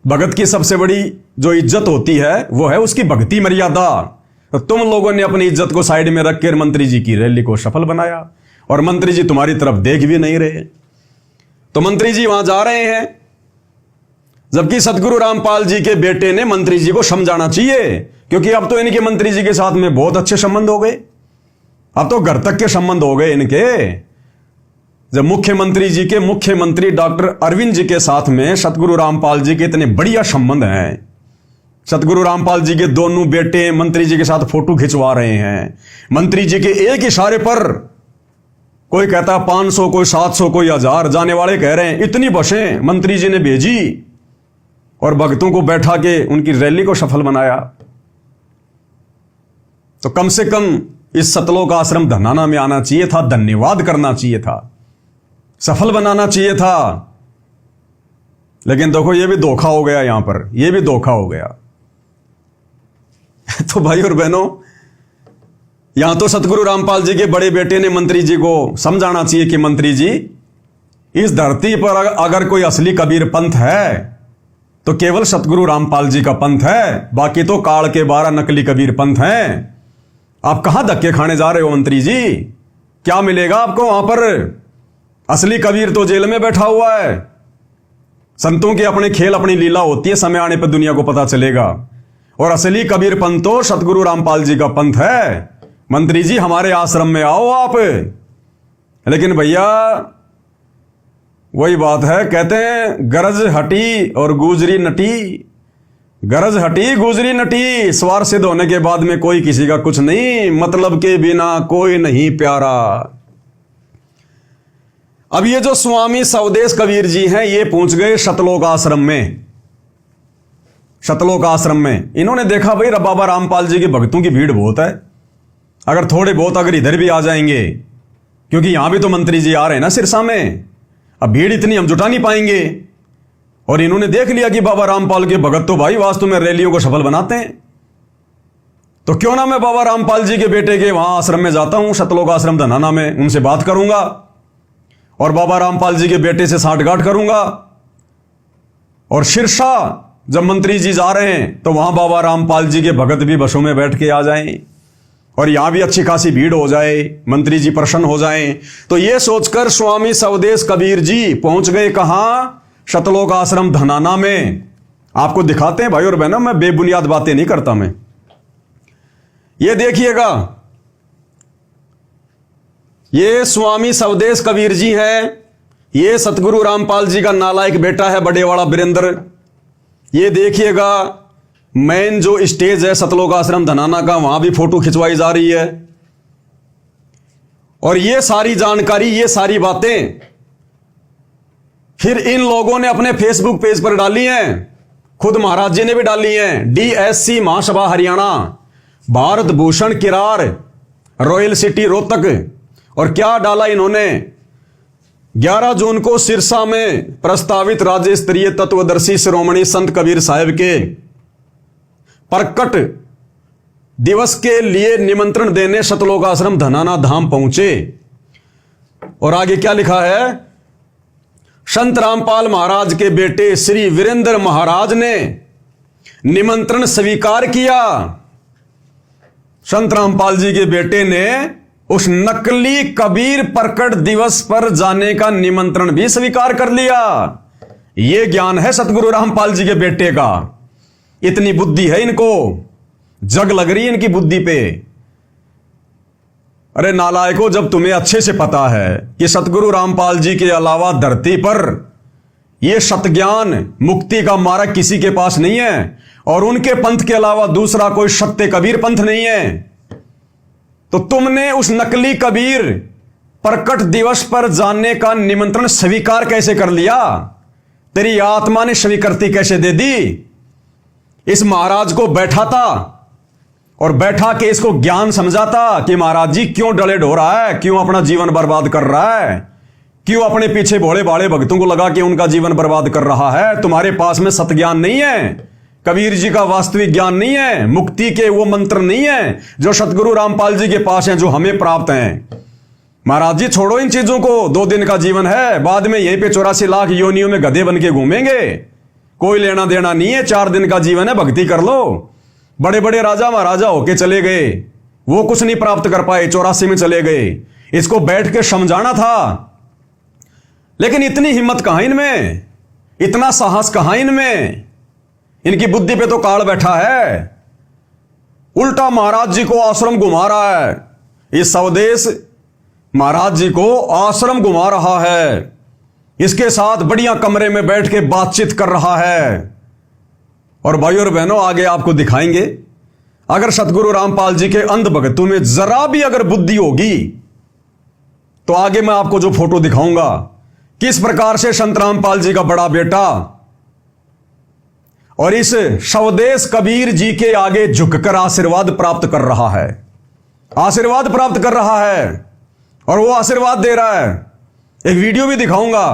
S1: भगत की सबसे बड़ी जो इज्जत होती है वो है उसकी भक्ति मर्यादा, तो तुम लोगों ने अपनी इज्जत को साइड में रख कर मंत्री जी की रैली को सफल बनाया और मंत्री जी तुम्हारी तरफ देख भी नहीं रहे। तो मंत्री जी वहां जा रहे हैं, जबकि सतगुरु रामपाल जी के बेटे ने मंत्री जी को समझाना चाहिए, क्योंकि अब तो इनके मंत्री जी के साथ में बहुत अच्छे संबंध हो गए, अब तो घर तक के संबंध हो गए इनके। जब मुख्यमंत्री डॉक्टर अरविंद जी के साथ में सतगुरु रामपाल जी के इतने बढ़िया संबंध हैं, सतगुरु रामपाल जी के दोनों बेटे मंत्री जी के साथ फोटो खिंचवा रहे हैं, मंत्री जी के एक इशारे पर कोई कहता 500, कोई 700, कोई 1000, जाने वाले कह रहे हैं इतनी बसें मंत्री जी ने भेजी और भक्तों को बैठा के उनकी रैली को सफल बनाया। तो कम से कम इस सतलोक आश्रम धनाना में आना चाहिए था, धन्यवाद करना चाहिए था, सफल बनाना चाहिए था। लेकिन देखो ये भी धोखा हो गया, यहां पर ये भी धोखा हो गया। तो भाई और बहनों, यहां तो सतगुरु रामपाल जी के बड़े बेटे ने मंत्री जी को समझाना चाहिए कि मंत्री जी, इस धरती पर अगर कोई असली कबीर पंथ है तो केवल सतगुरु रामपाल जी का पंथ है, बाकी तो काल के 12 नकली कबीर पंथ हैं। आप कहां धक्के खाने जा रहे हो मंत्री जी? क्या मिलेगा आपको वहां पर? असली कबीर तो जेल में बैठा हुआ है। संतों के अपने खेल, अपनी लीला होती है, समय आने पर दुनिया को पता चलेगा। और असली कबीर पंथ तो सतगुरु रामपाल जी का पंथ है। मंत्री जी, हमारे आश्रम में आओ आप। लेकिन भैया वही बात है, कहते हैं गरज हटी और गुजरी नटी, गरज हटी गुजरी नटी, स्वार सिद्ध होने के बाद में कोई किसी का कुछ नहीं, मतलब के बिना कोई नहीं प्यारा। अब ये जो स्वामी सवदेश कबीर जी हैं, ये पहुंच गए सतलोक आश्रम में। सतलोक आश्रम में इन्होंने देखा भाई बाबा रामपाल जी के भक्तों की भीड़ बहुत है, अगर थोड़े बहुत अगर इधर भी आ जाएंगे, क्योंकि यहां भी तो मंत्री जी आ रहे हैं ना सिरसा में, अब भीड़ इतनी हम जुटा नहीं पाएंगे। और इन्होंने देख लिया कि बाबा रामपाल के भगत तो भाई वास्तव में रैलियों को सफल बनाते हैं, तो क्यों ना मैं बाबा रामपाल जी के बेटे के वहां आश्रम में जाता हूं, सतलोक आश्रम धनाना में, उनसे बात करूंगा और बाबा रामपाल जी के बेटे से साठगांठ करूंगा। और सिरसा जब मंत्री जी जा रहे हैं तो वहां बाबा रामपाल जी के भगत भी बसों में बैठ के आ जाएं और यहां भी अच्छी खासी भीड़ हो जाए, मंत्री जी प्रसन्न हो जाएं, तो ये सोचकर स्वामी सवदेश कबीर जी पहुंच गए कहां? शतलोक आश्रम धनाना में। आपको दिखाते हैं भाई और बहनों, मैं बेबुनियाद बातें नहीं करता मैं। ये देखिएगा, ये स्वामी सवदेश कबीर जी हैं, ये सतगुरु रामपाल जी का नालायक बेटा है बड़े वाला वीरेंद्र। ये देखिएगा मेन जो स्टेज है सतलोक आश्रम धनाना का, वहां भी फोटो खिंचवाई जा रही है। और ये सारी जानकारी, ये सारी बातें फिर इन लोगों ने अपने फेसबुक पेज पर डाली हैं, खुद महाराज जी ने भी डाली हैं। डीएससी महासभा हरियाणा, भारत भूषण किरार, रॉयल सिटी रोहतक। और क्या डाला इन्होंने? 11 जून को सिरसा में प्रस्तावित राज्य स्तरीय तत्वदर्शी श्रोमणी संत कबीर साहिब के प्रकट दिवस के लिए निमंत्रण देने शतलोक आश्रम धनाना धाम पहुंचे। और आगे क्या लिखा है? संत रामपाल महाराज के बेटे श्री वीरेंद्र महाराज ने निमंत्रण स्वीकार किया। संत रामपाल जी के बेटे ने उस नकली कबीर प्रकट दिवस पर जाने का निमंत्रण भी स्वीकार कर लिया। यह ज्ञान है सतगुरु रामपाल जी के बेटे का। इतनी बुद्धि है इनको, जग लग रही है इनकी बुद्धि पे। अरे नालायकों, जब तुम्हें अच्छे से पता है कि सतगुरु रामपाल जी के अलावा धरती पर यह सतज्ञान मुक्ति का मार्ग किसी के पास नहीं है, और उनके पंथ के अलावा दूसरा कोई सत्य कबीर पंथ नहीं है, तो तुमने उस नकली कबीर प्रकट दिवस पर जाने का निमंत्रण स्वीकार कैसे कर लिया? तेरी आत्मा ने स्वीकृति कैसे दे दी? इस महाराज को बैठाता और बैठा के इसको ज्ञान समझाता कि महाराज जी क्यों डले ढो रहा है, क्यों अपना जीवन बर्बाद कर रहा है, क्यों अपने पीछे भोले भाले भक्तों को लगा के उनका जीवन बर्बाद कर रहा है। तुम्हारे पास में सतज्ञान नहीं है, कबीर जी का वास्तविक ज्ञान नहीं है, मुक्ति के वो मंत्र नहीं है जो सतगुरु रामपाल जी के पास हैं, जो हमें प्राप्त हैं। महाराज जी छोड़ो इन चीजों को, 2 दिन का जीवन है, बाद में यहीं पे 84 लाख योनियों में गधे बन के घूमेंगे, कोई लेना देना नहीं है। 4 दिन का जीवन है, भक्ति कर लो। बड़े बड़े राजा महाराजा होके चले गए, वो कुछ नहीं प्राप्त कर पाए, 84 में चले गए। इसको बैठ के समझाना था, लेकिन इतनी हिम्मत कहां इनमें, इतना साहस कहां इनमें? इनकी बुद्धि पे तो काल बैठा है। उल्टा महाराज जी को आश्रम घुमा रहा है, इस सवदेश महाराज जी को आश्रम घुमा रहा है, इसके साथ बढ़िया कमरे में बैठ के बातचीत कर रहा है। और भाई और बहनों, आगे आपको दिखाएंगे, अगर सतगुरु रामपाल जी के अंध भक्तों में जरा भी अगर बुद्धि होगी तो आगे मैं आपको जो फोटो दिखाऊंगा, किस प्रकार से संत रामपाल जी का बड़ा बेटा और इस स्वदेश कबीर जी के आगे झुककर आशीर्वाद प्राप्त कर रहा है, आशीर्वाद प्राप्त कर रहा है, और वो आशीर्वाद दे रहा है। एक वीडियो भी दिखाऊंगा,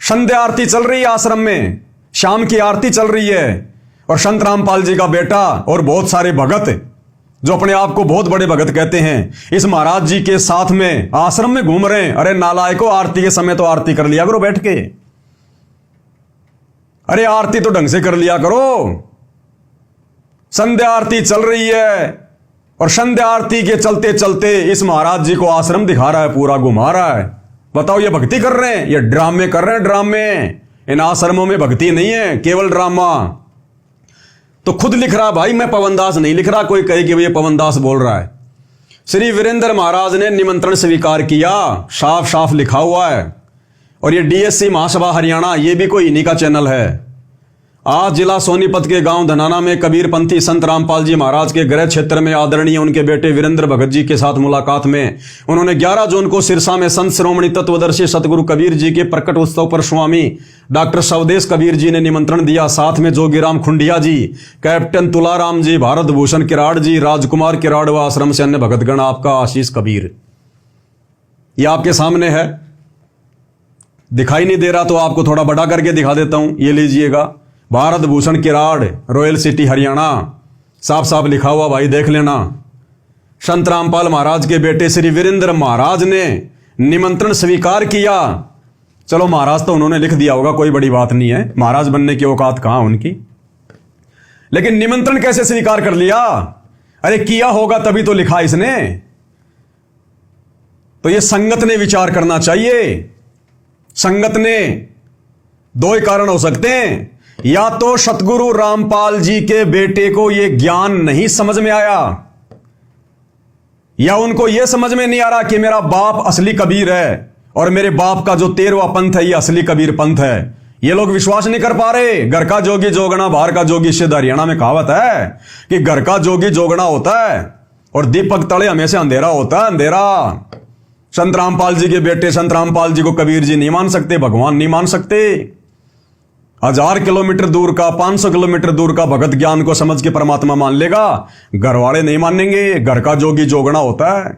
S1: संध्या आरती चल रही है आश्रम में, शाम की आरती चल रही है, और संत रामपाल जी का बेटा और बहुत सारे भगत जो अपने आप को बहुत बड़े भगत कहते हैं, इस महाराज जी के साथ में आश्रम में घूम रहे हैं। अरे नालायकों, आरती के समय तो आरती कर लिया करो बैठ के, अरे आरती तो ढंग से कर लिया करो। संध्या आरती चल रही है, और संध्या आरती के चलते चलते इस महाराज जी को आश्रम दिखा रहा है, पूरा घुमा रहा है। बताओ, ये भक्ति कर रहे हैं? ये ड्रामे कर रहे हैं, ड्रामे। इन आश्रमों में भक्ति नहीं है, केवल ड्रामा। तो खुद लिख रहा भाई, मैं पवन दास नहीं लिख रहा, कोई कहे कि ये पवन दास बोल रहा है। श्री वीरेंद्र महाराज ने निमंत्रण स्वीकार किया, साफ साफ लिखा हुआ है। और ये डीएससी महासभा हरियाणा, ये भी कोई इन्हीं का चैनल है। आज जिला सोनीपत के गांव धनाना में कबीरपंथी संत रामपाल जी महाराज के गृह क्षेत्र में आदरणीय उनके बेटे वीरेंद्र भगत जी के साथ मुलाकात में उन्होंने 11 जून को सिरसा में संत श्रोमणी तत्वदर्शी सतगुरु कबीर जी के प्रकट उत्सव पर स्वामी डॉक्टर स्वदेश कबीर जी ने निमंत्रण दिया। साथ में जोगीराम खुंडिया जी, कैप्टन तुलाराम जी, भारत भूषण किराड़ जी, राजकुमार किराड़ व आश्रम से अन्य भगतगण, आपका आशीष कबीर। ये आपके सामने है, दिखाई नहीं दे रहा तो आपको थोड़ा बड़ा करके दिखा देता हूं। ये लीजिएगा, भारत भूषण किराड़, रॉयल सिटी हरियाणा, साफ साफ लिखा हुआ भाई, देख लेना। संत रामपाल महाराज के बेटे श्री वीरेंद्र महाराज ने निमंत्रण स्वीकार किया। चलो महाराज तो उन्होंने लिख दिया होगा, कोई बड़ी बात नहीं है, महाराज बनने की औकात कहां उनकी। लेकिन निमंत्रण कैसे स्वीकार कर लिया? अरे किया होगा तभी तो लिखा इसने। तो ये संगत ने विचार करना चाहिए। संगत ने दो ही कारण हो सकते हैं, या तो सतगुरु रामपाल जी के बेटे को यह ज्ञान नहीं समझ में आया, या उनको यह समझ में नहीं आ रहा कि मेरा बाप असली कबीर है और मेरे बाप का जो 13वां पंथ है ये असली कबीर पंथ है। ये लोग विश्वास नहीं कर पा रहे। घर का जोगी जोगना, बाहर का जोगी सिद्ध। हरियाणा में कहावत है कि घर का जोगी जोगना होता है और दीपक तले हमेशा अंधेरा होता है, अंधेरा। संत रामपाल जी के बेटे संत रामपाल जी को कबीर जी नहीं मान सकते, भगवान नहीं मान सकते। 1000 किलोमीटर दूर का, 500 किलोमीटर दूर का भगत ज्ञान को समझ के परमात्मा मान लेगा, घर वाले नहीं मानेंगे। घर का जोगी जोगना होता है।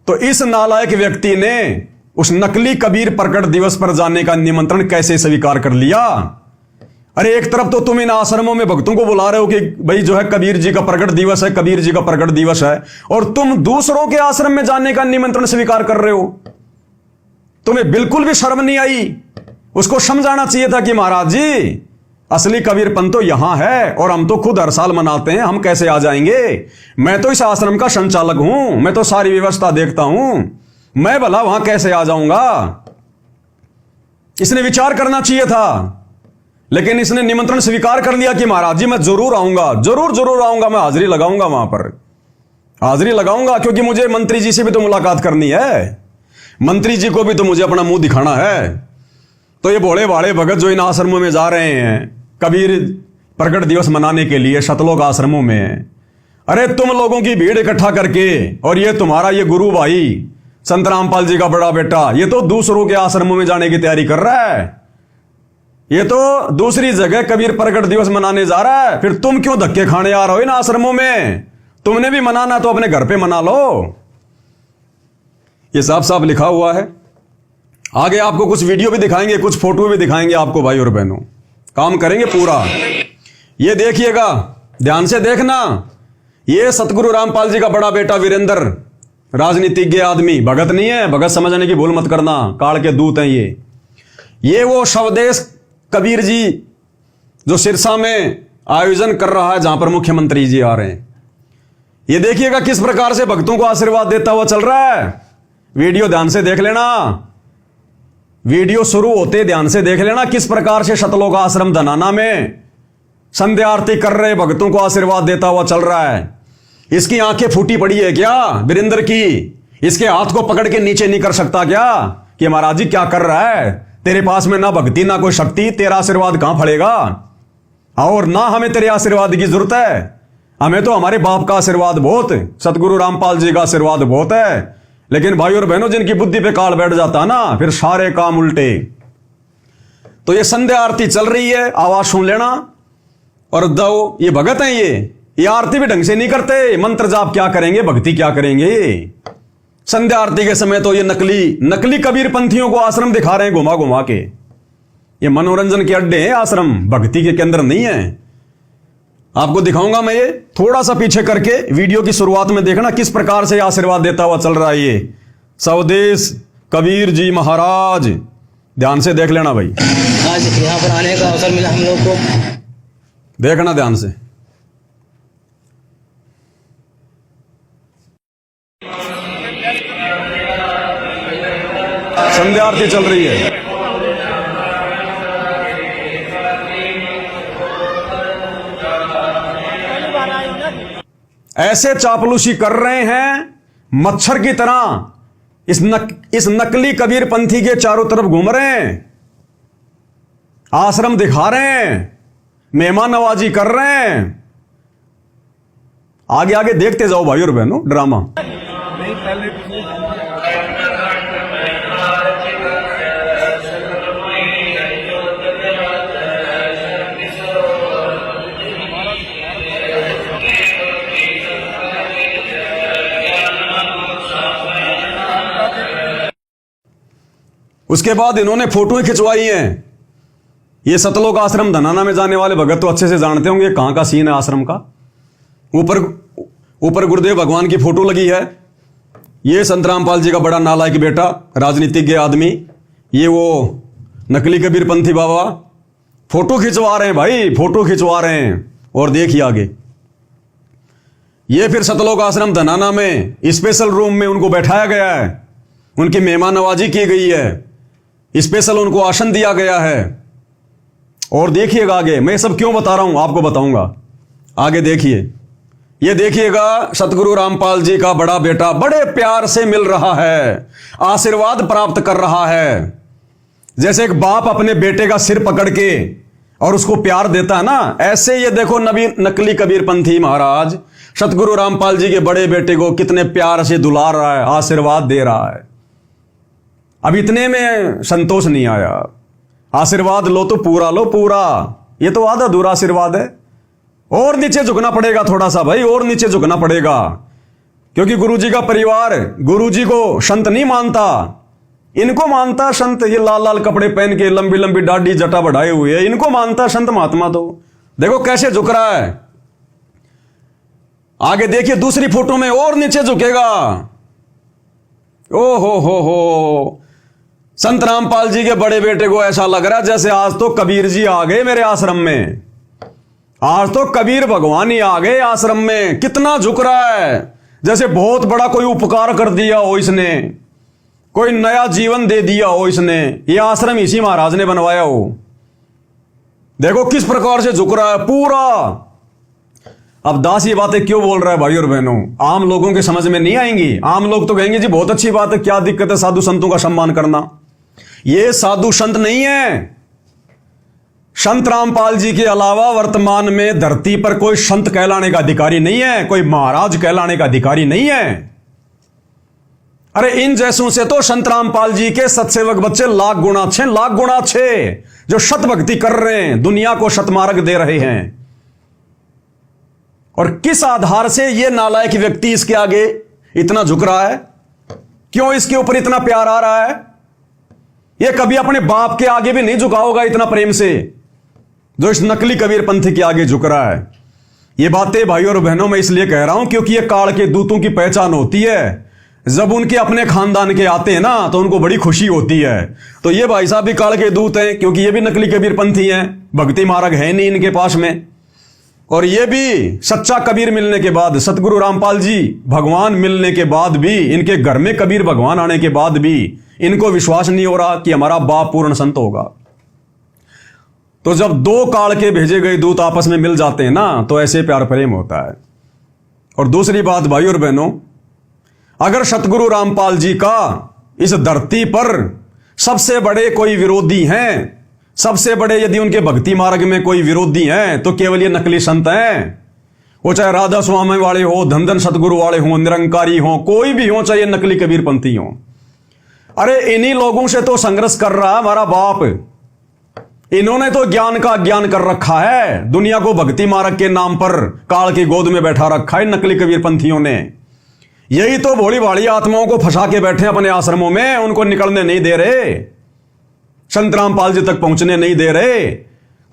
S1: तो इस नालायक व्यक्ति ने उस नकली कबीर प्रकट दिवस पर जाने का निमंत्रण कैसे स्वीकार कर लिया? अरे एक तरफ तो तुम इन आश्रमों में भक्तों को बुला रहे हो कि भाई जो है कबीर जी का प्रकट दिवस है, कबीर जी का प्रकट दिवस है, और तुम दूसरों के आश्रम में जाने का निमंत्रण स्वीकार कर रहे हो। तुम्हें बिल्कुल भी शर्म नहीं आई? उसको समझाना चाहिए था कि महाराज जी असली कबीर पंथ तो यहां है और हम तो खुद हर साल मनाते हैं, हम कैसे आ जाएंगे? मैं तो इस आश्रम का संचालक हूं, मैं तो सारी व्यवस्था देखता हूं, मैं भला वहां कैसे आ जाऊंगा? इसने विचार करना चाहिए था। लेकिन इसने निमंत्रण स्वीकार कर लिया कि महाराज जी मैं जरूर आऊंगा, जरूर आऊंगा, मैं हाजिरी लगाऊंगा, वहां पर हाजिरी लगाऊंगा, क्योंकि मुझे मंत्री जी से भी तो मुलाकात करनी है, मंत्री जी को भी तो मुझे अपना मुंह दिखाना है। तो ये भोले भाले भगत जो इन आश्रमों में जा रहे हैं कबीर प्रकट दिवस मनाने के लिए, शतलोक आश्रमों में, अरे तुम लोगों की भीड़ इकट्ठा करके, और ये तुम्हारा ये गुरु भाई संत रामपाल जी का बड़ा बेटा ये तो दूसरों के आश्रमों में जाने की तैयारी कर रहा है, ये तो दूसरी जगह कबीर प्रकट दिवस मनाने जा रहा है। फिर तुम क्यों धक्के खाने आ रहे हो इन आश्रमों में? तुमने भी मनाना तो अपने घर पे मना लो। ये साफ साफ लिखा हुआ है। आगे आपको कुछ वीडियो भी दिखाएंगे, कुछ फोटो भी दिखाएंगे आपको भाई और बहनों, काम करेंगे पूरा। ये देखिएगा, ध्यान से देखना। ये सतगुरु रामपाल जी का बड़ा बेटा वीरेंद्र, राजनीतिज्ञ आदमी, भगत नहीं है, भगत समझने की भूल मत करना, काल के दूत हैं ये वो स्वदेश कबीर जी जो सिरसा में आयोजन कर रहा है, जहां पर मुख्यमंत्री जी आ रहे हैं। ये देखिएगा किस प्रकार से भक्तों को आशीर्वाद देता हुआ चल रहा है। वीडियो ध्यान से देख लेना, वीडियो शुरू होते ध्यान से देख लेना किस प्रकार से शतलोक आश्रम धनाना में संध्या आरती कर रहे भक्तों को आशीर्वाद देता हुआ चल रहा है। इसकी आंखें फूटी पड़ी है क्या वीरेंद्र की? इसके हाथ को पकड़ के नीचे नहीं कर सकता क्या कि महाराज जी क्या कर रहा है? तेरे पास में ना भक्ति ना कोई शक्ति, तेरा आशीर्वाद कहां फलेगा? और ना हमें तेरे आशीर्वाद की जरूरत है, हमें तो हमारे बाप का आशीर्वाद बहुत, सतगुरु रामपाल जी का आशीर्वाद बहुत है। लेकिन भाई और बहनों जिनकी बुद्धि पे काल बैठ जाता है ना, फिर सारे काम उल्टे। तो ये संध्या आरती चल रही है, आवाज सुन लेना। और दो ये भगत हैं, ये आरती भी ढंग से नहीं करते, मंत्र जाप क्या करेंगे, भक्ति क्या करेंगे? संध्या आरती के समय तो ये नकली कबीर पंथियों को आश्रम दिखा रहे हैं घुमा घुमा के। ये मनोरंजन के अड्डे हैं आश्रम, भक्ति के केंद्र नहीं है। आपको दिखाऊंगा मैं, ये थोड़ा सा पीछे करके वीडियो की शुरुआत में देखना किस प्रकार से आशीर्वाद देता हुआ चल रहा है ये स्वदेश कबीर जी महाराज। ध्यान से देख लेना भाई,
S6: आज यहाँ पर आने का अवसर मिला हम लोग को।
S1: देखना ध्यान से। संध्या आरती चल रही है। ऐसे चापलूसी कर रहे हैं मच्छर की तरह, इस नकली कबीर पंथी के चारों तरफ घूम रहे हैं, आश्रम दिखा रहे हैं, मेहमान नवाजी कर रहे हैं। आगे आगे देखते जाओ भाई और बहनों ड्रामा। उसके बाद इन्होंने फोटो खिंचवाई हैं। ये सतलोक आश्रम धनाना में जाने वाले भगत तो अच्छे से जानते होंगे कहां का सीन है आश्रम का। ऊपर गुरुदेव भगवान की फोटो लगी है। ये संत रामपाल जी का बड़ा नालायक बेटा, राजनीतिज्ञ आदमी, ये वो नकली कबीर पंथी बाबा फोटो खिंचवा रहे हैं भाई, फोटो खिंचवा रहे हैं। और देखिए आगे, ये फिर सतलोक आश्रम धनाना में स्पेशल रूम में उनको बैठाया गया है, उनकी मेहमान नवाजी की गई है, स्पेशल उनको आसन दिया गया है। और देखिएगा आगे, मैं सब क्यों बता रहा हूं आपको बताऊंगा, आगे देखिए। ये देखिएगा सतगुरु रामपाल जी का बड़ा बेटा बड़े प्यार से मिल रहा है, आशीर्वाद प्राप्त कर रहा है। जैसे एक बाप अपने बेटे का सिर पकड़ के और उसको प्यार देता है ना, ऐसे ये देखो नकली कबीरपंथी महाराज सतगुरु रामपाल जी के बड़े बेटे को कितने प्यार से दुलार रहा है, आशीर्वाद दे रहा है। अब इतने में संतोष नहीं आया, आशीर्वाद लो तो पूरा लो, पूरा, ये तो आधा अधूरा आशीर्वाद है। और नीचे झुकना पड़ेगा थोड़ा सा भाई, और नीचे झुकना पड़ेगा, क्योंकि गुरुजी का परिवार गुरुजी को संत नहीं मानता, इनको मानता संत। ये लाल लाल कपड़े पहन के लंबी लंबी दाढ़ी जटा बढ़ाए हुए, इनको मानता संत महात्मा। तो देखो कैसे झुक रहा है। आगे देखिए दूसरी फोटो में और नीचे झुकेगा। ओ हो, संत रामपाल जी के बड़े बेटे को ऐसा लग रहा है जैसे आज तो कबीर जी आ गए मेरे आश्रम में, आज तो कबीर भगवान ही आ गए आश्रम में। कितना झुक रहा है, जैसे बहुत बड़ा कोई उपकार कर दिया हो इसने, कोई नया जीवन दे दिया हो इसने, ये आश्रम इसी महाराज ने बनवाया हो। देखो किस प्रकार से झुक रहा है पूरा। अब दास ये बातें क्यों बोल रहा है भाई और बहनों, आम लोगों के समझ में नहीं आएंगी। आम लोग तो कहेंगे जी बहुत अच्छी बात है, क्या दिक्कत है साधु संतों का सम्मान करना। ये साधु संत नहीं है। संत रामपाल जी के अलावा वर्तमान में धरती पर कोई संत कहलाने का अधिकारी नहीं है, कोई महाराज कहलाने का अधिकारी नहीं है। अरे इन जैसों से तो संत रामपाल जी के सत्सेवक बच्चे लाख गुना अच्छे, जो शत भक्ति कर रहे हैं, दुनिया को शतमार्ग दे रहे हैं। और किस आधार से ये नालायक व्यक्ति इसके आगे इतना झुक रहा है, क्यों इसके ऊपर इतना प्यार आ रहा है। ये कभी अपने बाप के आगे भी नहीं झुका होगा इतना प्रेम से, जो इस नकली कबीरपंथी के आगे झुक रहा है। ये बातें भाई और बहनों मैं इसलिए कह रहा हूं क्योंकि ये काल के दूतों की पहचान होती है। जब उनके अपने खानदान के आते हैं ना तो उनको बड़ी खुशी होती है। तो ये भाई साहब भी काल के दूत हैं, क्योंकि ये भी नकली कबीरपंथी हैं, भक्ति मार्ग है नहीं इनके पास में। और ये भी सच्चा कबीर मिलने के बाद, सतगुरु रामपाल जी भगवान मिलने के बाद भी, इनके घर में कबीर भगवान आने के बाद भी इनको विश्वास नहीं हो रहा कि हमारा बाप पूर्ण संत होगा। तो जब दो काल के भेजे गए दूत आपस में मिल जाते हैं ना, तो ऐसे प्यार प्रेम होता है। और दूसरी बात भाई और बहनों, अगर सतगुरु रामपाल जी का इस धरती पर सबसे बड़े कोई विरोधी हैं, सबसे बड़े यदि उनके भक्ति मार्ग में कोई विरोधी हैं, तो केवल ये नकली संत हैं। वो चाहे राधा स्वामी वाले हो, धन सतगुरु वाले हो, निरंकारी हो, कोई भी हो, चाहे नकली कबीरपंथी हो। अरे इन्हीं लोगों से तो संघर्ष कर रहा है हमारा बाप। इन्होंने तो ज्ञान का अज्ञान कर रखा है, दुनिया को भक्ति मार्ग के नाम पर काल की गोद में बैठा रखा है नकली कबीरपंथियों ने। यही तो भोली भाली आत्माओं को फंसा के बैठे अपने आश्रमों में, उनको निकलने नहीं दे रहे, संत रामपाल जी तक पहुंचने नहीं दे रहे।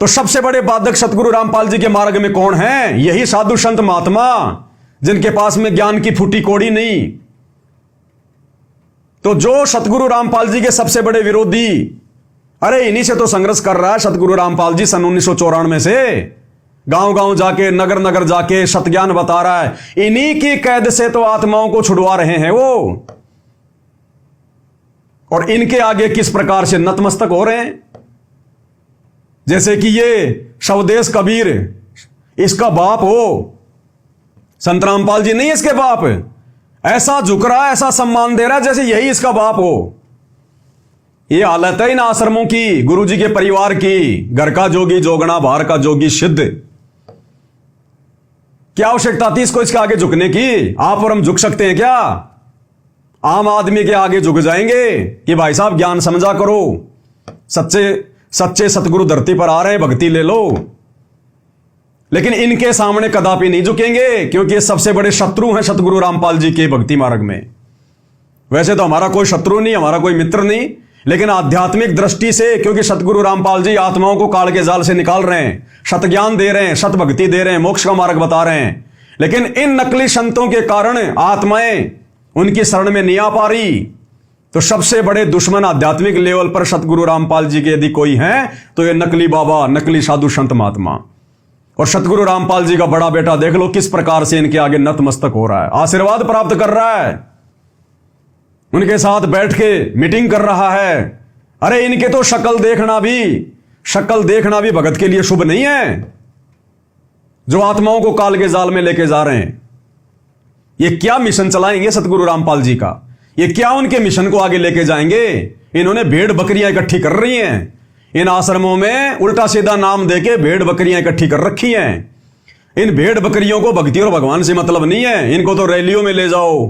S1: तो सबसे बड़े बाधक सतगुरु रामपाल जी के मार्ग में कौन है? यही साधु संत महात्मा, जिनके पास में ज्ञान की फूटी कोड़ी नहीं। तो जो सतगुरु रामपाल जी के सबसे बड़े विरोधी, अरे इन्हीं से तो संघर्ष कर रहा है सतगुरु रामपाल जी सन 1994 से। गांव गांव जाके, नगर नगर जाके सतज्ञान बता रहा है। इन्हीं की कैद से तो आत्माओं को छुड़वा रहे हैं वो। और इनके आगे किस प्रकार से नतमस्तक हो रहे हैं, जैसे कि ये स्वदेश कबीर इसका बाप हो। संत रामपाल जी नहीं इसके बाप, ऐसा झुक रहा है, ऐसा सम्मान दे रहा है जैसे यही इसका बाप हो। ये हालत है इन आश्रमों की, गुरु जी के परिवार की। घर का जोगी जोगना, बाहर का जोगी सिद्ध। क्या आवश्यकता थी इसको इसके आगे झुकने की? आप और हम झुक सकते हैं क्या? आम आदमी के आगे झुक जाएंगे कि भाई साहब ज्ञान समझा करो, सच्चे सतगुरु धरती पर आ रहे हैं, भक्ति ले लो। लेकिन इनके सामने कदापि नहीं झुकेंगे, क्योंकि ये सबसे बड़े शत्रु हैं सतगुरु रामपाल जी के भक्ति मार्ग में। वैसे तो हमारा कोई शत्रु नहीं, हमारा कोई मित्र नहीं, लेकिन आध्यात्मिक दृष्टि से, क्योंकि सतगुरु रामपाल जी आत्माओं को काल के जाल से निकाल रहे हैं, सत ज्ञान दे रहे हैं, सत भक्ति दे रहे हैं, मोक्ष का मार्ग बता रहे हैं। लेकिन इन नकली संतों के कारण आत्माएं उनकी शरण में नहीं आ पा रही। तो सबसे बड़े दुश्मन आध्यात्मिक लेवल पर सतगुरु रामपाल जी के यदि कोई हैं, तो ये नकली बाबा, नकली साधु संत महात्मा। और सतगुरु रामपाल जी का बड़ा बेटा देख लो किस प्रकार से इनके आगे नतमस्तक हो रहा है, आशीर्वाद प्राप्त कर रहा है, उनके साथ बैठ के मीटिंग कर रहा है। अरे इनके तो शक्ल देखना भी भगत के लिए शुभ नहीं है, जो आत्माओं को काल के जाल में लेके जा रहे हैं। ये क्या मिशन चलाएंगे सतगुरु रामपाल जी का, ये क्या उनके मिशन को आगे लेके जाएंगे। इन्होंने भेड़ बकरियां इकट्ठी कर रही हैं इन आश्रमों में, उल्टा सीधा नाम देके भेड़ बकरियां इकट्ठी कर रखी हैं। इन भेड़ बकरियों को भक्ति और भगवान से मतलब नहीं है। इनको तो रैलियों में ले जाओ,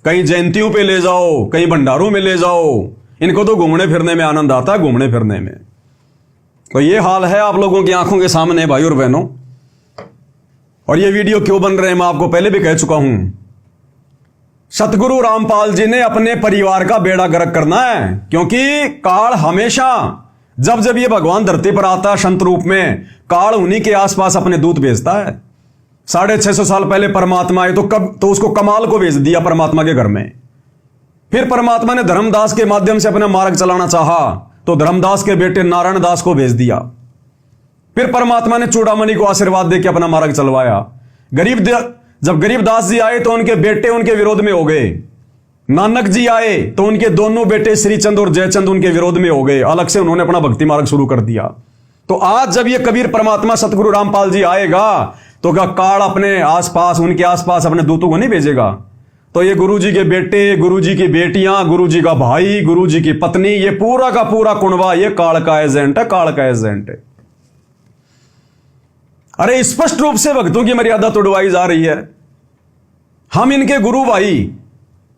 S1: कहीं जयंतियों पे ले जाओ, कहीं भंडारों में ले जाओ, इनको तो घूमने फिरने में आनंद आता है, घूमने फिरने में। तो ये हाल है आप लोगों की आंखों के सामने भाई और बहनों। और ये वीडियो क्यों बन रहे हैं मैं आपको पहले भी कह चुका हूं। सतगुरु रामपाल जी ने अपने परिवार का बेड़ा गर्क करना है, क्योंकि काल हमेशा जब जब ये भगवान धरती पर आता है संत रूप में, काल उन्हीं के आसपास अपने दूत भेजता है। 650 साल पहले परमात्मा आए तो उसको कमाल को भेज दिया परमात्मा के घर में। फिर परमात्मा ने धर्मदास के माध्यम से अपना मार्ग चलाना चाहा तो धर्मदास के बेटे नारायण दास को भेज दिया। फिर परमात्मा ने चूड़ामणि को आशीर्वाद देकर अपना मार्ग चलवाया। जब गरीबदास जी आए तो उनके बेटे उनके विरोध में हो गए। नानक जी आए तो उनके दोनों बेटे श्रीचंद और जयचंद उनके विरोध में हो गए। अलग से उन्होंने अपना भक्ति मार्ग शुरू कर दिया। तो आज जब ये कबीर परमात्मा सतगुरु रामपाल जी आएगा तो क्या काल अपने आसपास, उनके आसपास अपने दूतों को नहीं भेजेगा? तो ये गुरु जी के बेटे, गुरु जी की बेटियां, गुरु जी का भाई, गुरु जी की पत्नी, ये पूरा का पूरा कुनबा ये काल का एजेंट है, काल का एजेंट है। अरे स्पष्ट रूप से भक्तों की मर्यादा तोड़वाई जा रही है। हम इनके गुरु भाई,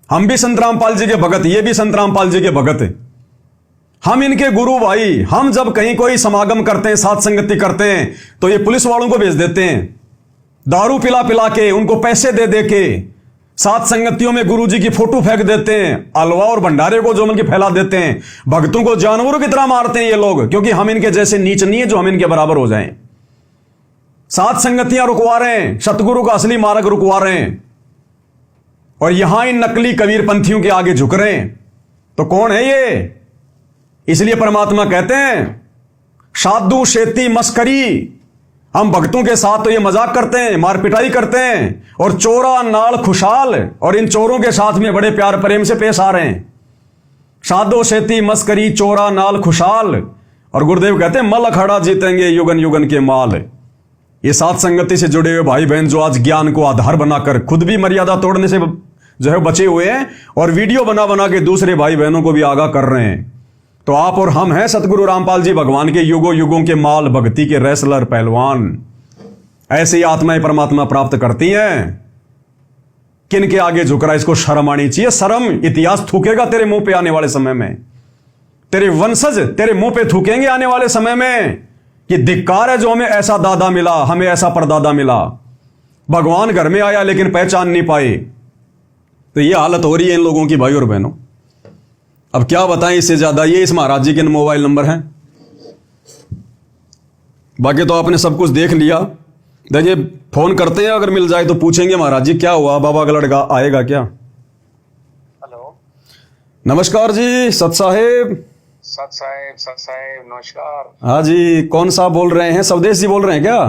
S1: हम भी संत रामपाल जी के भगत, ये भी संत रामपाल जी के भगत है। हम इनके गुरु भाई। हम जब कहीं कोई समागम करते हैं, साथ संगति करते हैं, तो ये पुलिस वालों को भेज देते हैं, दारू पिला पिला के, उनको पैसे दे दे के, साथ संगतियों में गुरु जी की फोटो फेंक देते हैं, हलवा और भंडारे को जो उनकी फैला देते हैं। भक्तों को जानवरों की तरह मारते हैं ये लोग, क्योंकि हम इनके जैसे नीच नहीं है जो हम इनके बराबर हो जाएं। सात संगतियां रुकवा रहे हैं, सतगुरु का असली मार्ग रुकवा रहे हैं, और यहां इन नकली कबीर पंथियों के आगे झुक रहे हैं। तो कौन है ये? इसलिए परमात्मा कहते हैं साधु शेती मस्करी। हम भक्तों के साथ तो ये मजाक करते हैं, मार पिटाई करते हैं, और चोरा नाल खुशहाल, और इन चोरों के साथ में बड़े प्यार प्रेम से पेश आ रहे हैं। साधो शेती मस्करी चोरा नाल खुशहाल, और गुरुदेव कहते हैं मल अखाड़ा जीतेंगे युगन युगन के माल। ये साथ संगति से जुड़े हुए भाई बहन जो आज ज्ञान को आधार बनाकर खुद भी मर्यादा तोड़ने से जो है बचे हुए हैं, और वीडियो बना बना के दूसरे भाई बहनों को भी आगाह कर रहे हैं। तो आप और हम हैं सतगुरु रामपाल जी भगवान के युगों युगों के माल, भक्ति के रेसलर, पहलवान। ऐसी आत्माएं परमात्मा प्राप्त करती हैं। किन के आगे झुक रहा है, इसको शर्म आनी चाहिए। शर्म इतिहास थूकेगा तेरे मुंह पे आने वाले समय में, तेरे वंशज तेरे मुंह पे थूकेंगे आने वाले समय में कि धिक्कार है जो हमें ऐसा दादा मिला, हमें ऐसा परदादा मिला। भगवान घर में आया लेकिन पहचान नहीं पाए। तो ये हालत हो रही है इन लोगों की भाई और बहनों। अब क्या बताएं इससे ज्यादा। ये इस महाराज जी के मोबाइल नंबर हैं, बाकी तो आपने सब कुछ देख लिया। देखिए फोन करते हैं, अगर मिल जाए तो पूछेंगे महाराज जी क्या हुआ, बाबा का लड़का आएगा क्या?
S7: हेलो,
S1: नमस्कार जी सत साहेब।
S7: सत साहेब नमस्कार।
S1: हाँ जी, कौन सा बोल रहे हैं? स्वदेश जी बोल रहे हैं क्या?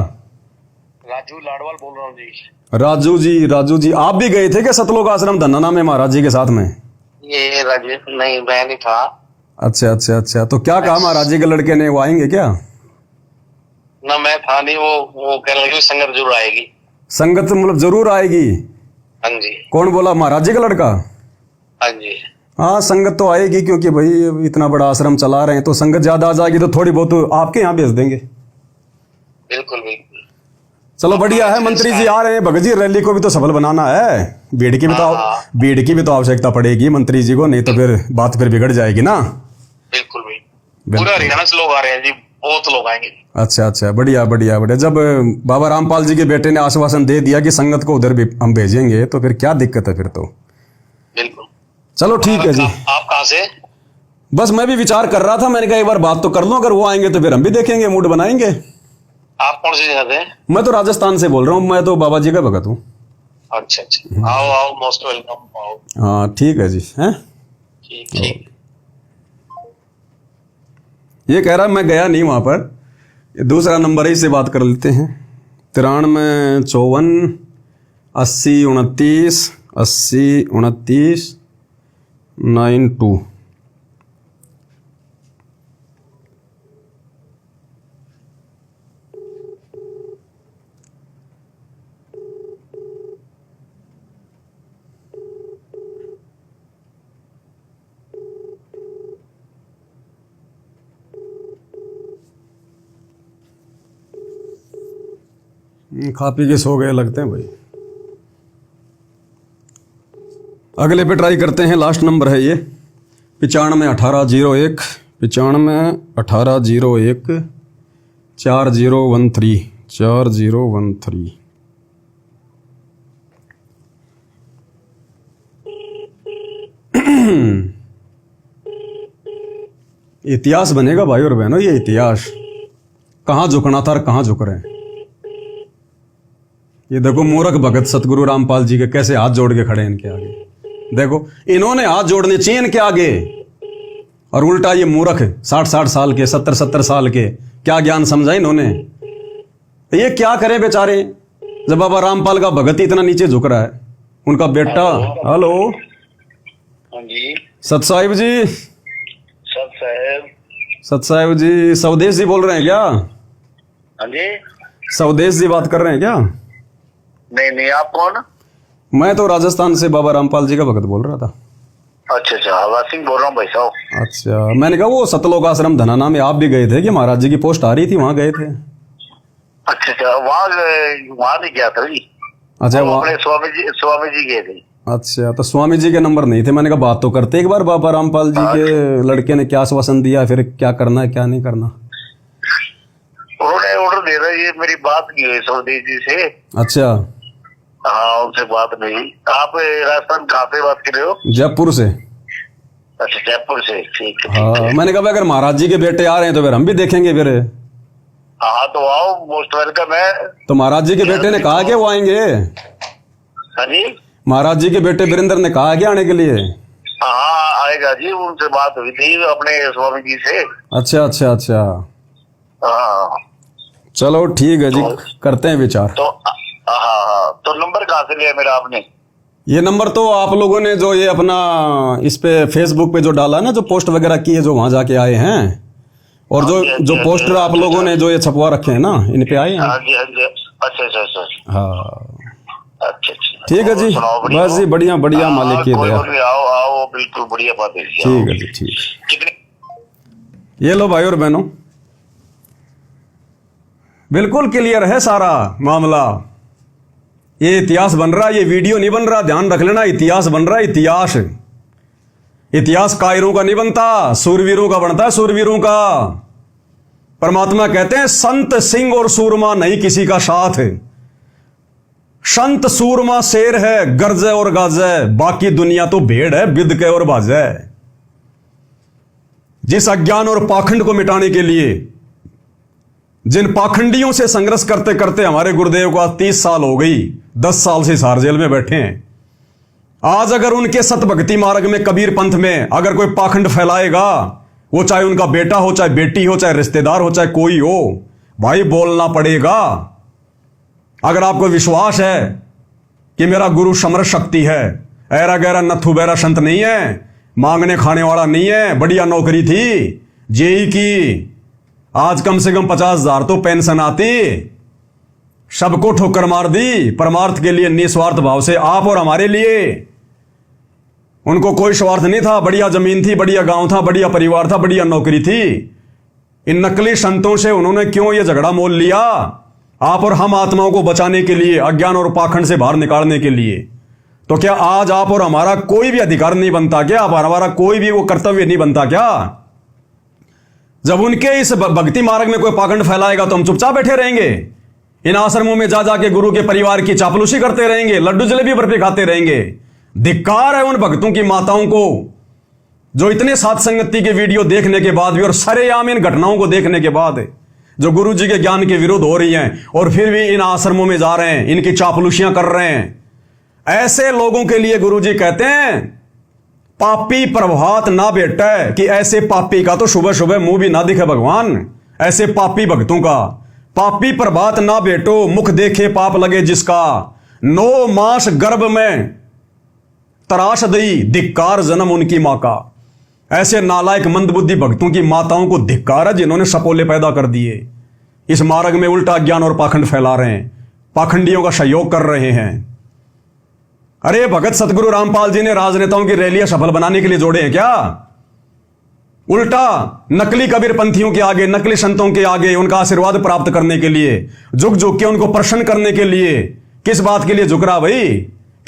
S7: राजू लाडवाल बोल रहा हूँ जी।
S1: राजू जी आप भी गए थे क्या सतलोक आश्रम धन्ना में महाराज जी के साथ में?
S7: ये राजू नहीं, मैं नहीं था।
S1: अच्छा, तो क्या कहा महाराज जी के लड़के ने, वो आएंगे क्या?
S7: ना मैं था नहीं, वो कह रहे संगत जरूर आएगी।
S1: संगत मतलब जरूर आएगी?
S7: हाँ जी।
S1: कौन बोला, महाराज जी का लड़का?
S7: हाँ जी।
S1: हाँ संगत तो आएगी, क्योंकि भाई इतना बड़ा आश्रम चला रहे हैं, तो संगत ज्यादा आ जाएगी तो थोड़ी बहुत आपके यहाँ भेज देंगे।
S7: बिल्कुल बिल्कुल।
S1: चलो बढ़िया है। मंत्री जी आ रहे हैं, भगत जी रैली को भी तो सफल बनाना है। भीड़ की भी तो आवश्यकता पड़ेगी मंत्री जी को, नहीं तो फिर बात फिर बिगड़ जाएगी ना।
S7: बिल्कुल भाई, पूरा हरियाणा से लोग आ रहे हैं जी, बहुत लोग आएंगे।
S1: अच्छा, बढ़िया। जब बाबा रामपाल जी के बेटे ने आश्वासन दे दिया कि संगत को उधर भी हम भेजेंगे, तो फिर क्या दिक्कत है फिर तो।
S7: बिल्कुल।
S1: चलो ठीक है जी।
S7: आप कहाँ से?
S1: बस मैं भी विचार कर रहा था, मैंने कहा एक बार बात तो कर लूं, अगर वो आएंगे तो फिर हम भी देखेंगे, मूड बनाएंगे।
S7: आप कौन सी जगह से?
S1: मैं तो राजस्थान से बोल रहा हूँ, मैं तो बाबा जी का भगत हूँ।
S7: अच्छा, आओ मोस्ट वेलकम, आओ।
S1: हाँ ठीक है जी। हैं
S7: ठीक।
S1: ये कह रहा मैं गया नहीं वहां पर, ये दूसरा नंबर है, इससे बात कर लेते हैं। 93 54 80 29 80 29 92। खा पी के सो गए लगते हैं भाई। अगले पे ट्राई करते हैं। लास्ट नंबर है ये 95 1801 95 1801 4013 4013। इतिहास बनेगा भाई और बहनों, ये इतिहास। कहाँ झुकना था और कहाँ झुक रहे हैं। ये देखो मूर्ख भगत सतगुरु रामपाल जी के कैसे हाथ जोड़ के खड़े हैं इनके आगे। देखो इन्होंने हाथ जोड़ने चाहिए इनके आगे, और उल्टा ये मूर्ख 60 साल के 70 साल के क्या ज्ञान समझा इन्होंने। ये क्या करें बेचारे, जब बाबा रामपाल का भगत इतना नीचे झुक रहा है। उनका बेटा, हेलो
S7: हाँ जी
S1: सत साहिब जी, सत साहिब जी स्वदेश जी बोल रहे हैं क्या?
S7: हाँ जी।
S1: स्वदेश जी बात कर रहे हैं क्या?
S7: नहीं, आप कौन?
S1: मैं तो राजस्थान से बाबा रामपाल जी का भगत बोल रहा था।
S7: अच्छा, हवा सिंह बोल रहा हूँ भाई साहब।
S1: अच्छा, मैंने कहा वो सतलोक आश्रम धनाना में आप भी गए थे कि महाराज जी की पोस्ट आ रही थी, वहां गए थे?
S7: अच्छा, वहाँ नहीं गया था जी।
S1: अच्छा, वहाँ
S7: अपने स्वामी जी गए थे।
S1: अच्छा, तो स्वामी जी के नंबर नहीं थे। मैंने कहा बात तो करते एक बार, बाबा रामपाल जी के लड़के ने क्या आश्वासन दिया, फिर क्या करना है क्या नहीं करना।
S7: उन्होंने ऑर्डर दे रहा है, ये मेरी बात की हुई स्वदेश जी से।
S1: अच्छा,
S7: हाँ उनसे बात नहीं। आप राजस्थान कहाँ से बात कर रहे हो?
S1: जयपुर से।
S7: अच्छा, जयपुर से, ठीक है।
S1: हाँ, मैंने कहा अगर महाराज जी के बेटे आ रहे हैं तो फिर हम भी देखेंगे फिर।
S7: हाँ तो आओ, मोस्ट वेलकम है।
S1: तो महाराज जी के बेटे ने कहा कि वो आएंगे?
S7: हाँ जी,
S1: महाराज जी के बेटे वीरेंद्र ने कहा कि आने के लिए?
S7: हाँ आएगा जी, उनसे बात हुई थी अपने स्वामी जी से।
S1: अच्छा अच्छा अच्छा,
S7: हाँ
S1: चलो ठीक है जी, करते हैं विचार।
S7: तो हाँ, तो नंबर कहाँ से लिया मेरा आपने?
S1: ये नंबर तो आप लोगों ने जो ये अपना इस पे फेसबुक पे जो डाला ना, जो पोस्ट वगैरह की है, जो वहां जाके आए हैं, और जो पोस्टर आप लोगों ने जो ये छपवा रखे हैं ना, इन पे आए हैं।
S7: हाँ जी, हाँ जी। अच्छा।
S1: हाँ
S7: अच्छा,
S1: ठीक है जी, बस जी बढ़िया बढ़िया, मालिक की दया।
S7: आओ, बिल्कुल बढ़िया बात है।
S1: ठीक है जी, ठीक।
S7: कितने?
S1: ये लो भाई और बहनों, बिल्कुल क्लियर है सारा मामला। ये इतिहास बन रहा है, ये वीडियो नहीं बन रहा, ध्यान रख लेना। इतिहास बन रहा है, इतिहास। इतिहास कायरों का नहीं बनता, सूरवीरों का बनता है, सूरवीरों का। परमात्मा कहते हैं संत सिंह और सूरमा नहीं किसी का साथ। संत सूरमा शेर है, गरजे और गाजे, बाकी दुनिया तो भेड़ है, बिदके और बाजे। जिस अज्ञान और पाखंड को मिटाने के लिए, जिन पाखंडियों से संघर्ष करते करते हमारे गुरुदेव को आज 30 साल हो गई, 10 साल से सार जेल में बैठे हैं। आज अगर उनके सतभक्ति मार्ग में, कबीर पंथ में अगर कोई पाखंड फैलाएगा, वो चाहे उनका बेटा हो, चाहे बेटी हो, चाहे रिश्तेदार हो, चाहे कोई हो, भाई बोलना पड़ेगा। अगर आपको विश्वास है कि मेरा गुरु समर्थ शक्ति है, ऐरा गैरा नथु बैरा संत नहीं है, मांगने खाने वाला नहीं है, बढ़िया नौकरी थी जेई की, आज कम से कम 50,000 तो पेंशन आती, सबको ठोकर मार दी परमार्थ के लिए, निस्वार्थ भाव से, आप और हमारे लिए। उनको कोई स्वार्थ नहीं था, बढ़िया जमीन थी, बढ़िया गांव था, बढ़िया परिवार था, बढ़िया नौकरी थी। इन नकली संतों से उन्होंने क्यों ये झगड़ा मोल लिया? आप और हम आत्माओं को बचाने के लिए, अज्ञान और पाखंड से बाहर निकालने के लिए। तो क्या आज आप और हमारा कोई भी अधिकार नहीं बनता क्या? हमारा कोई भी वो कर्तव्य नहीं बनता क्या? जब उनके इस भक्ति मार्ग में कोई पाखंड फैलाएगा तो हम चुपचाप बैठे रहेंगे? इन आश्रमों में जा जाके गुरु के परिवार की चापलूसी करते रहेंगे, लड्डू जलेबी बर्फी खाते रहेंगे? धिक्कार है उन भक्तों की माताओं को जो इतने साथ संगति के वीडियो देखने के बाद भी और सरेआम इन घटनाओं को देखने के बाद जो गुरु जी के ज्ञान के विरुद्ध हो रही हैं, और फिर भी इन आश्रमों में जा रहे हैं, इनकी चापलूसियां कर रहे हैं। ऐसे लोगों के लिए गुरु जी कहते हैं पापी प्रभात ना बेटा है, कि ऐसे पापी का तो सुबह सुबह मुंह भी ना दिखे भगवान। ऐसे पापी भक्तों का पापी प्रभात ना बेटो, मुख देखे पाप लगे जिसका, 9 मास गर्भ में तराश दई, धिक्कार जन्म उनकी मां का। ऐसे नालायक मंदबुद्धि भक्तों की माताओं को धिक्कार है जिन्होंने सपोले पैदा कर दिए, इस मार्ग में उल्टा ज्ञान और पाखंड फैला रहे हैं, पाखंडियों का सहयोग कर रहे हैं। अरे भगत सतगुरु रामपाल जी ने राजनेताओं की रैलियां सफल बनाने के लिए जोड़े हैं क्या? उल्टा नकली कबीर पंथियों के आगे, नकली संतों के आगे उनका आशीर्वाद प्राप्त करने के लिए, झुक झुक के उनको प्रसन्न करने के लिए। किस बात के लिए झुक रहा भाई?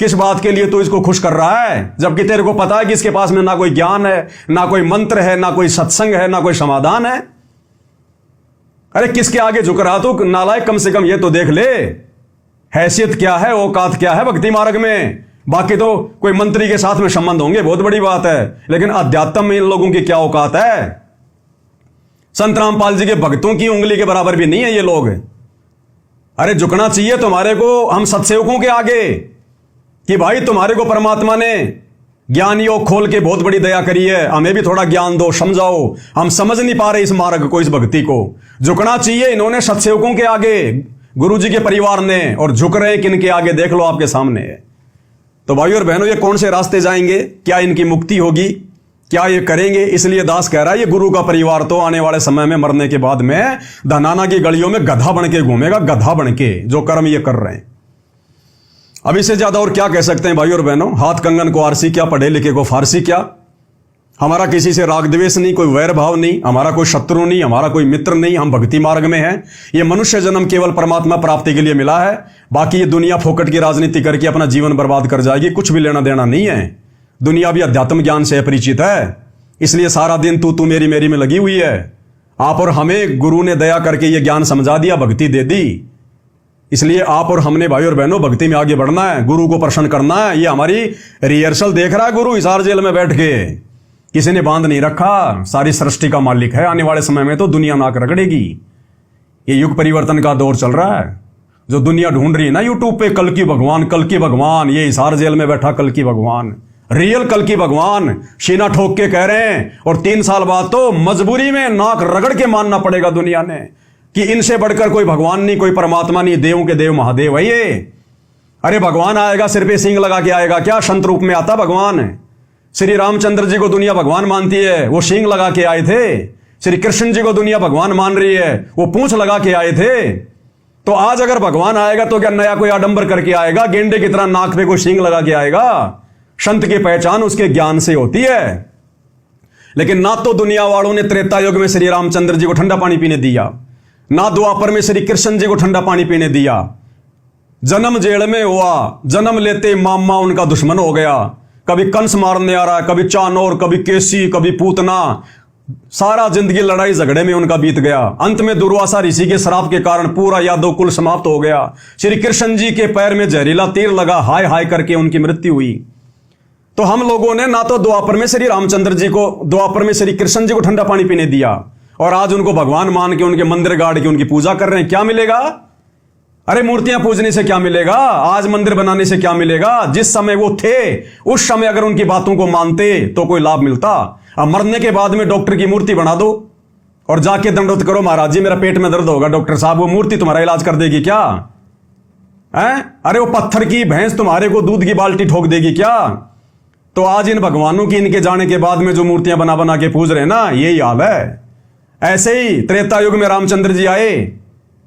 S1: किस बात के लिए तू इसको खुश कर रहा है, जबकि तेरे को पता है कि इसके पास में ना कोई ज्ञान है, ना कोई मंत्र है, ना कोई सत्संग है, ना कोई समाधान है। अरे किसके आगे झुक रहा तू नालायक? कम से कम ये तो देख ले हैसियत क्या है, औकात क्या है भक्ति मार्ग में। बाकी तो कोई मंत्री के साथ में संबंध होंगे, बहुत बड़ी बात है, लेकिन अध्यात्म में इन लोगों की क्या औकात है? संत रामपाल जी के भक्तों की उंगली के बराबर भी नहीं है ये लोग। अरे झुकना चाहिए तुम्हारे को हम सत्सेवकों के आगे कि भाई तुम्हारे को परमात्मा ने ज्ञान योग खोल के बहुत बड़ी दया करी है, हमें भी थोड़ा ज्ञान दो, समझाओ, हम समझ नहीं पा रहे इस मार्ग को, इस भक्ति को। झुकना चाहिए इन्होंने सत्सेवकों के आगे, गुरु जी के परिवार ने, और झुक रहे किनके आगे देख लो आपके सामने। तो भाइयों और बहनों, ये कौन से रास्ते जाएंगे? क्या इनकी मुक्ति होगी? क्या ये करेंगे? इसलिए दास कह रहा है ये गुरु का परिवार तो आने वाले समय में मरने के बाद में धनाना की गलियों में गधा बन के घूमेगा, गधा बन के, जो कर्म ये कर रहे हैं। अब इससे ज्यादा और क्या कह सकते हैं भाइयों और बहनों? हाथ कंगन को आरसी क्या, पढ़े लिखे को फारसी क्या। हमारा किसी से राग द्वेष नहीं, कोई वैर भाव नहीं, हमारा कोई शत्रु नहीं, हमारा कोई मित्र नहीं, हम भक्ति मार्ग में हैं। ये मनुष्य जन्म केवल परमात्मा प्राप्ति के लिए मिला है, बाकी ये दुनिया फोकट की राजनीति करके अपना जीवन बर्बाद कर जाएगी, कुछ भी लेना देना नहीं है। दुनिया भी अध्यात्म ज्ञान से अपरिचित है, इसलिए सारा दिन तू मेरी मेरी में लगी हुई है। आप और हमें गुरु ने दया करके ये ज्ञान समझा दिया, भक्ति दे दी, इसलिए आप और हमने भाई और बहनों भक्ति में आगे बढ़ना है, गुरु को प्रसन्न करना है। ये हमारी रिहर्सल देख रहा है गुरु हिसार जेल में बैठ के, किसी ने बांध नहीं रखा, सारी सृष्टि का मालिक है। आने वाले समय में तो दुनिया नाक रगड़ेगी। ये युग परिवर्तन का दौर चल रहा है, जो दुनिया ढूंढ रही है ना यूट्यूब पे, कल की भगवान, कल की भगवान, ये हिसार जेल में बैठा कल की भगवान, रियल कल की भगवान सीना ठोक के कह रहे हैं। और 3 साल बाद तो मजबूरी में नाक रगड़ के मानना पड़ेगा दुनिया ने कि इनसे बढ़कर कोई भगवान नहीं, कोई परमात्मा नहीं, देवों के देव महादेव है ये। अरे भगवान आएगा सिर पे सींग लगा के आएगा क्या? संत रूप में आता भगवान। श्री रामचंद्र जी को दुनिया भगवान मानती है, वो सींग लगा के आए थे। श्री कृष्ण जी को दुनिया भगवान मान रही है, वो पूंछ लगा के आए थे। तो आज अगर भगवान आएगा तो क्या नया कोई आडंबर करके आएगा, गेंडे की तरह नाक पे कोई सींग लगा के आएगा? संत की पहचान उसके ज्ञान से होती है। लेकिन ना तो दुनिया वालों ने त्रेता युग में श्री रामचंद्र जी को ठंडा पानी पीने दिया, ना द्वापर में श्री कृष्ण जी को ठंडा पानी पीने दिया। जन्म जेल में हुआ, जन्म लेते मामा उनका दुश्मन हो गया। कभी कंस मारने आ रहा है, कभी चानोर, कभी केसी, कभी पूतना, सारा जिंदगी लड़ाई झगड़े में उनका बीत गया। अंत में दुर्वासा ऋषि के श्राप के कारण पूरा यादव कुल समाप्त हो गया। श्री कृष्ण जी के पैर में जहरीला तीर लगा, हाय हाय करके उनकी मृत्यु हुई। तो हम लोगों ने ना तो द्वापर में श्री रामचंद्र जी को, द्वापर में श्री कृष्ण जी को ठंडा पानी पीने दिया, और आज उनको भगवान मान के उनके मंदिर गाड़ के उनकी पूजा कर रहे हैं। क्या मिलेगा? अरे मूर्तियां पूजने से क्या मिलेगा? आज मंदिर बनाने से क्या मिलेगा? जिस समय वो थे उस समय अगर उनकी बातों को मानते तो कोई लाभ मिलता। अब मरने के बाद में डॉक्टर की मूर्ति बना दो और जाके दंडोत करो, महाराज जी मेरा पेट में दर्द होगा, डॉक्टर साहब वो मूर्ति तुम्हारा इलाज कर देगी क्या? है? अरे वो पत्थर की भैंस तुम्हारे को दूध की बाल्टी ठोक देगी क्या? तो आज इन भगवानों की इनके जाने के बाद में जो मूर्तियां बना बना के पूज रहे हैं ना, यही हाल है। ऐसे ही त्रेता युग में रामचंद्र जी आए,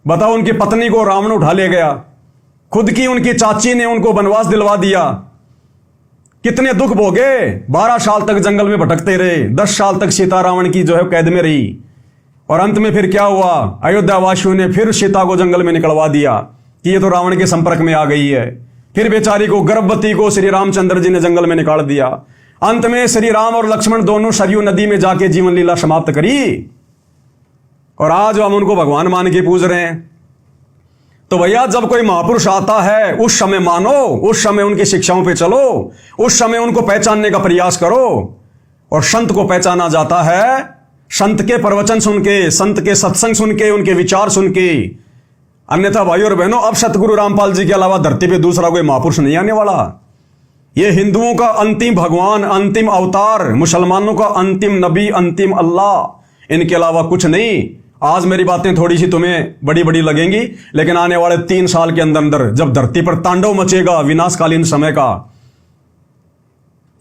S1: बताओ उनकी पत्नी को रावण उठा ले गया, खुद की उनकी चाची ने उनको वनवास दिलवा दिया। कितने दुख भोगे, 12 साल तक जंगल में भटकते रहे, 10 साल तक सीता रावण की जो है कैद में रही, और अंत में फिर क्या हुआ? अयोध्या वासियों ने फिर सीता को जंगल में निकलवा दिया कि ये तो रावण के संपर्क में आ गई है। फिर बेचारी को, गर्भवती को श्री रामचंद्र जी ने जंगल में निकाल दिया। अंत में श्री राम और लक्ष्मण दोनों सरयू नदी में जाके जीवन लीला समाप्त करी, और आज हम उनको भगवान मान के पूज रहे हैं। तो भैया जब कोई महापुरुष आता है उस समय मानो, उस समय उनकी शिक्षाओं पे चलो, उस समय उनको पहचानने का प्रयास करो। और संत को पहचाना जाता है संत के प्रवचन सुन के, संत के सत्संग सुन के, उनके विचार सुन के। अन्यथा भाइयों और बहनों, अब सतगुरु रामपाल जी के अलावा धरती पे दूसरा कोई महापुरुष नहीं आने वाला। ये हिंदुओं का अंतिम भगवान, अंतिम अवतार, मुसलमानों का अंतिम नबी, अंतिम अल्लाह, इनके अलावा कुछ नहीं। आज मेरी बातें थोड़ी सी तुम्हें बड़ी बड़ी लगेंगी, लेकिन आने वाले 3 साल के अंदर अंदर जब धरती पर तांडव मचेगा विनाशकालीन समय का,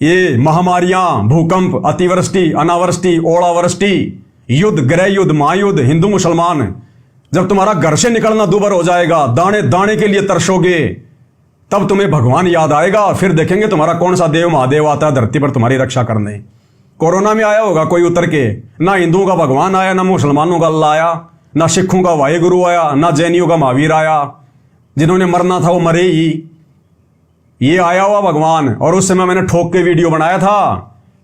S1: ये महामारियां, भूकंप, अतिवृष्टि, अनावृष्टि, ओलावृष्टि, युद्ध, गृह युद्ध, महायुद्ध, हिंदू मुसलमान, जब तुम्हारा घर से निकलना दूभर हो जाएगा, दाने दाने के लिए तरसोगे, तब तुम्हें भगवान याद आएगा। फिर देखेंगे तुम्हारा कौन सा देव महादेव आता है धरती पर तुम्हारी रक्षा करने। कोरोना में आया होगा कोई उतर के, ना हिंदुओं का भगवान आया, ना मुसलमानों का अल्लाह आया, ना सिखों का वाहेगुरु आया, ना जैनियों का महावीर आया, जिन्होंने मरना था वो मरे ही। ये आया हुआ भगवान। और उस समय मैंने ठोक के वीडियो बनाया था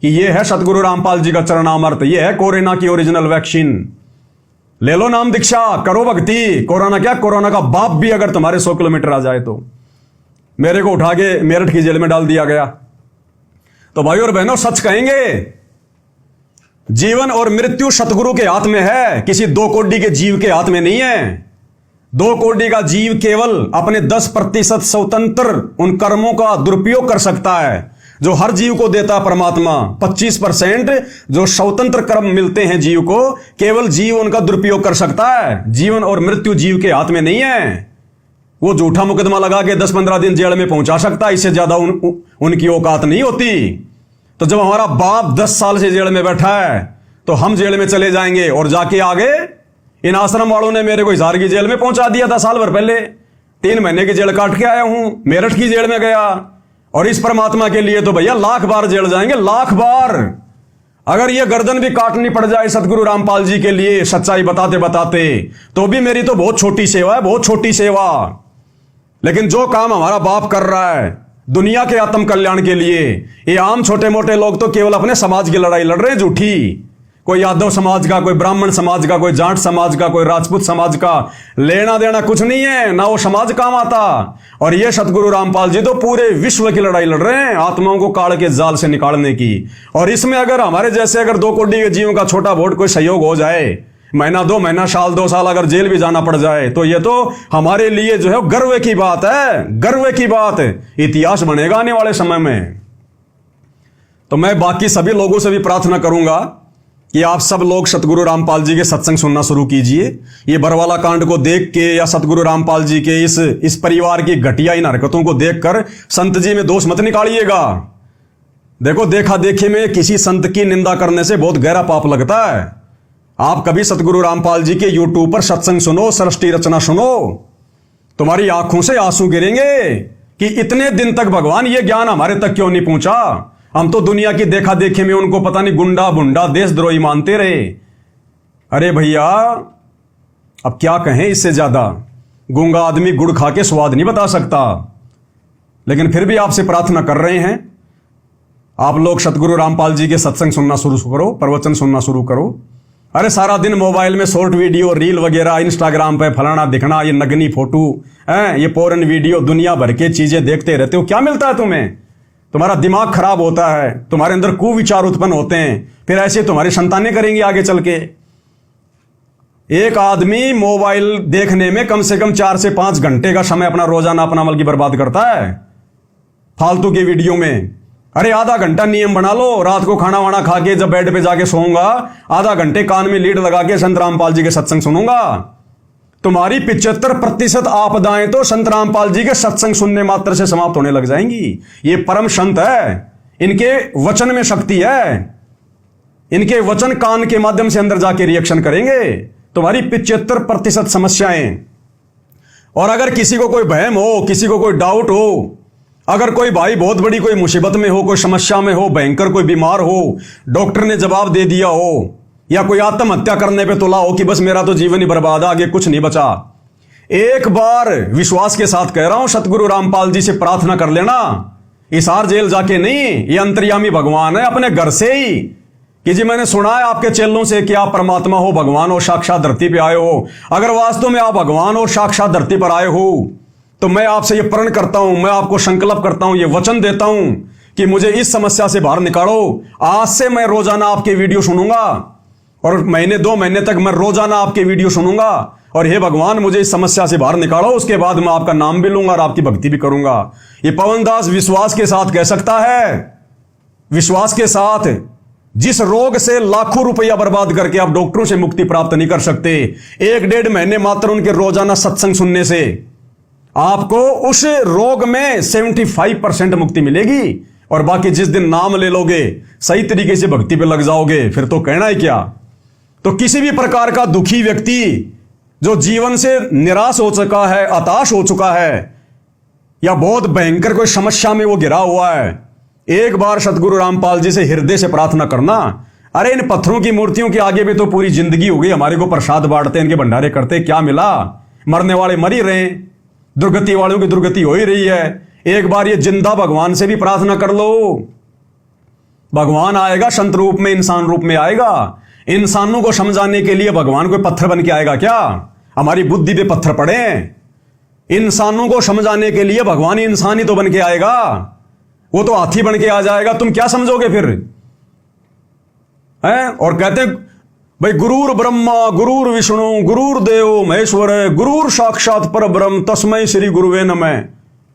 S1: कि ये है सतगुरु रामपाल जी का चरणामृत, ये है कोरोना की ओरिजिनल वैक्सीन। ले लो नाम दीक्षा, करो भक्ति। कोरोना क्या, कोरोना का बाप भी अगर तुम्हारे 100 किलोमीटर आ जाए तो। मेरे को उठा के मेरठ की जेल में डाल दिया गया। तो भाई और बहनों, सच कहेंगे, जीवन और मृत्यु सतगुरु के हाथ में है, किसी 2 कोड़ी के जीव के हाथ में नहीं है। 2 कोड़ी का जीव केवल अपने 10% स्वतंत्र उन कर्मों का दुरुपयोग कर सकता है जो हर जीव को देता परमात्मा। 25% जो स्वतंत्र कर्म मिलते हैं जीव को, केवल जीव उनका दुरुपयोग कर सकता है। जीवन और मृत्यु जीव के हाथ में नहीं है। वो झूठा मुकदमा लगा के 10-15 दिन जेल में पहुंचा सकता है, इससे ज्यादा उनकी औकात नहीं होती। तो जब हमारा बाप 10 साल से जेल में बैठा है तो हम जेल में चले जाएंगे। और जाके आगे इन आश्रम वालों ने मेरे को हिसार की जेल में पहुंचा दिया था साल भर पहले। 3 महीने की जेल काट के आया हूं, मेरठ की जेल में गया। और इस परमात्मा के लिए तो भैया लाख बार जेल जाएंगे, लाख बार। अगर ये गर्दन भी काटनी पड़ जाए सतगुरु रामपाल जी के लिए सच्चाई बताते बताते, तो भी मेरी तो बहुत छोटी सेवा है, बहुत छोटी सेवा। लेकिन जो काम हमारा बाप कर रहा है दुनिया के आत्म कल्याण के लिए, ये आम छोटे मोटे लोग तो केवल अपने समाज की लड़ाई लड़ रहे हैं झूठी। कोई यादव समाज का, कोई ब्राह्मण समाज का, कोई जाट समाज का, कोई राजपूत समाज का लेना देना कुछ नहीं है, ना वो समाज काम आता। और ये सतगुरु रामपाल जी तो पूरे विश्व की लड़ाई लड़ रहे हैं आत्माओं को काल के जाल से निकालने की। और इसमें अगर हमारे जैसे अगर 2 कोड़ी के जीवों का छोटा बहुत कोई सहयोग हो जाए, महीना 2 महीना, साल 2 साल अगर जेल भी जाना पड़ जाए, तो ये तो हमारे लिए जो है गर्व की बात है, गर्व की बात है। इतिहास बनेगा आने वाले समय में। तो मैं बाकी सभी लोगों से भी प्रार्थना करूंगा कि आप सब लोग सतगुरु रामपाल जी के सत्संग सुनना शुरू कीजिए। ये बरवाला कांड को देख के या सतगुरु रामपाल जी के इस परिवार की घटिया इन हरकतों को देखकर संत जी में दोष मत निकालिएगा। देखो, देखा देखी में किसी संत की निंदा करने से बहुत गहरा पाप लगता है। आप कभी सतगुरु रामपाल जी के यूट्यूब पर सत्संग सुनो, सृष्टि रचना सुनो, तुम्हारी आंखों से आंसू गिरेंगे कि इतने दिन तक भगवान ये ज्ञान हमारे तक क्यों नहीं पहुंचा। हम तो दुनिया की देखा देखी में उनको पता नहीं गुंडा बुंडा देशद्रोही मानते रहे। अरे भैया, अब क्या कहें इससे ज्यादा। गूंगा आदमी गुड़ खा के स्वाद नहीं बता सकता। लेकिन फिर भी आपसे प्रार्थना कर रहे हैं, आप लोग सतगुरु रामपाल जी के सत्संग सुनना शुरू करो, प्रवचन सुनना शुरू करो। अरे सारा दिन मोबाइल में शॉर्ट वीडियो, रील वगैरह, इंस्टाग्राम पे फलाना दिखना, ये नगनी फोटो है, ये पोरन वीडियो, दुनिया भर के चीजें देखते रहते हो। क्या मिलता है तुम्हें? तुम्हारा दिमाग खराब होता है, तुम्हारे अंदर कुविचार उत्पन्न होते हैं, फिर ऐसे तुम्हारी संतानें करेंगी आगे चल के। एक आदमी मोबाइल देखने में कम से कम 4 से 5 घंटे का समय अपना रोजाना अपना बल्कि बर्बाद करता है फालतू की वीडियो में। अरे आधा घंटा नियम बना लो, रात को खाना वाना खा के जब बेड पे जाके सोऊंगा, आधा घंटे कान में लीड लगा के संत रामपाल जी के सत्संग सुनूंगा। तुम्हारी 75% आपदाएं तो संत रामपाल जी के सत्संग सुनने मात्र से समाप्त होने लग जाएंगी। ये परम संत है, इनके वचन में शक्ति है। इनके वचन कान के माध्यम से अंदर जाके रिएक्शन करेंगे तुम्हारी 75% समस्याएं। और अगर किसी को कोई भयम हो, किसी को कोई डाउट हो, अगर कोई भाई बहुत बड़ी कोई मुसीबत में हो, कोई समस्या में हो, भयंकर कोई बीमार हो, डॉक्टर ने जवाब दे दिया हो, या कोई आत्महत्या करने पे तुला हो कि बस मेरा तो जीवन ही बर्बाद, आगे कुछ नहीं बचा, एक बार विश्वास के साथ कह रहा हूं, सतगुरु रामपाल जी से प्रार्थना कर लेना। हिसार जेल जाके नहीं, ये अंतर्यामी भगवान है अपने घर से ही कि जी मैंने सुना है आपके चेलों से कि आप परमात्मा हो, भगवान हो, साक्षात धरती पे आए हो। अगर वास्तव में आप भगवान हो, साक्षात धरती पर आए हो, तो मैं आपसे ये प्रण करता हूं, मैं आपको संकल्प करता हूं, ये वचन देता हूं कि मुझे इस समस्या से बाहर निकालो। आज से मैं रोजाना आपके वीडियो सुनूंगा और महीने 2 महीने तक मैं रोजाना आपके वीडियो सुनूंगा। और हे भगवान, मुझे इस समस्या से बाहर निकालो। उसके बाद मैं आपका नाम भी लूंगा और आपकी भक्ति भी करूंगा। ये पवन दास विश्वास के साथ कह सकता है, विश्वास के साथ। जिस रोग से लाखों रुपया बर्बाद करके आप डॉक्टरों से मुक्ति प्राप्त नहीं कर सकते, 1-1.5 महीने मात्र उनके रोजाना सत्संग सुनने से आपको उस रोग में 75% मुक्ति मिलेगी। और बाकी जिस दिन नाम ले लोगे, सही तरीके से भक्ति पे लग जाओगे, फिर तो कहना है क्या। तो किसी भी प्रकार का दुखी व्यक्ति जो जीवन से निराश हो चुका है, हताश हो चुका है, या बहुत भयंकर कोई समस्या में वो गिरा हुआ है, एक बार सतगुरु रामपाल जी से हृदय से प्रार्थना करना। अरे इन पत्थरों की मूर्तियों के आगे भी तो पूरी जिंदगी हो गई, हमारे को प्रसाद बांटते, इनके भंडारे करते, क्या मिला। मरने वाले मर ही रहे, दुर्गति वालों की दुर्गति हो ही रही है। एक बार ये जिंदा भगवान से भी प्रार्थना कर लो, भगवान आएगा संत रूप में, इंसान रूप में आएगा। इंसानों को समझाने के लिए भगवान कोई पत्थर बन के आएगा क्या? हमारी बुद्धि पे पत्थर पड़े। इंसानों को समझाने के लिए भगवान इंसान ही तो बन के आएगा, वो तो हाथी बन के आ जाएगा, तुम क्या समझोगे फिर है? और कहते हैं भाई गुरुर ब्रह्मा गुरुर विष्णु गुरुर देव महेश्वर गुरुर साक्षात पर ब्रह्म तस्मै श्री गुरुवे नमः।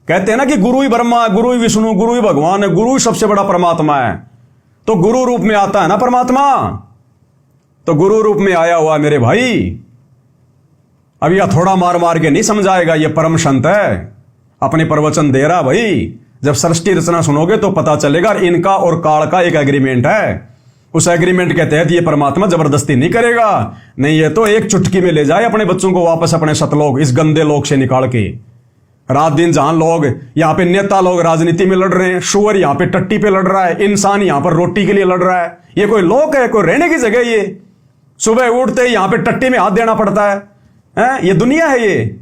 S1: कहते हैं ना कि गुरु ही ब्रह्मा है, गुरु ही विष्णु, गुरु ही भगवान है, गुरु ही सबसे बड़ा परमात्मा है। तो गुरु रूप में आता है ना परमात्मा, तो गुरु रूप में आया हुआ मेरे भाई। अब यह थोड़ा मार मार के नहीं समझाएगा, ये परम संत है, अपने प्रवचन दे रहा भाई। जब सृष्टि रचना सुनोगे तो पता चलेगा, इनका और काल का एक एग्रीमेंट है। उस एग्रीमेंट के तहत ये परमात्मा जबरदस्ती नहीं करेगा, नहीं ये तो एक चुटकी में ले जाए अपने बच्चों को वापस अपने सतलोक, इस गंदे लोक से निकाल के। रात दिन जहां लोग यहां पे नेता लोग राजनीति में लड़ रहे हैं, शुअर यहां पे टट्टी पे लड़ रहा है, इंसान यहां पर रोटी के लिए लड़ रहा है, ये कोई लोक है, कोई रहने की जगह? ये सुबह उठते ही यहां पे टट्टी में हाथ देना पड़ता है, ये दुनिया है? ये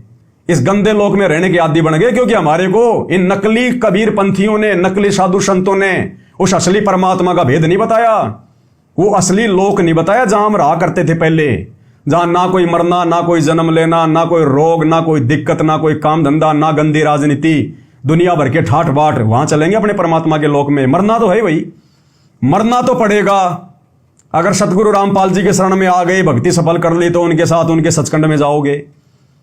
S1: इस गंदे लोक में रहने के आदी बन गए, क्योंकि हमारे को इन नकली कबीर पंथियों ने, नकली साधु संतों ने उस असली परमात्मा का भेद नहीं बताया, वो असली लोक नहीं बताया जहां हम रहा करते थे पहले, जहां ना कोई मरना, ना कोई जन्म लेना, ना कोई रोग, ना कोई दिक्कत, ना कोई काम धंधा, ना गंदी राजनीति, दुनिया भर के ठाठ बाट। वहां चलेंगे अपने परमात्मा के लोक में। मरना तो है भाई, मरना तो पड़ेगा। अगर सतगुरु रामपाल जी के शरण में आ गए, भक्ति सफल कर ली, तो उनके साथ उनके सचखंड में जाओगे।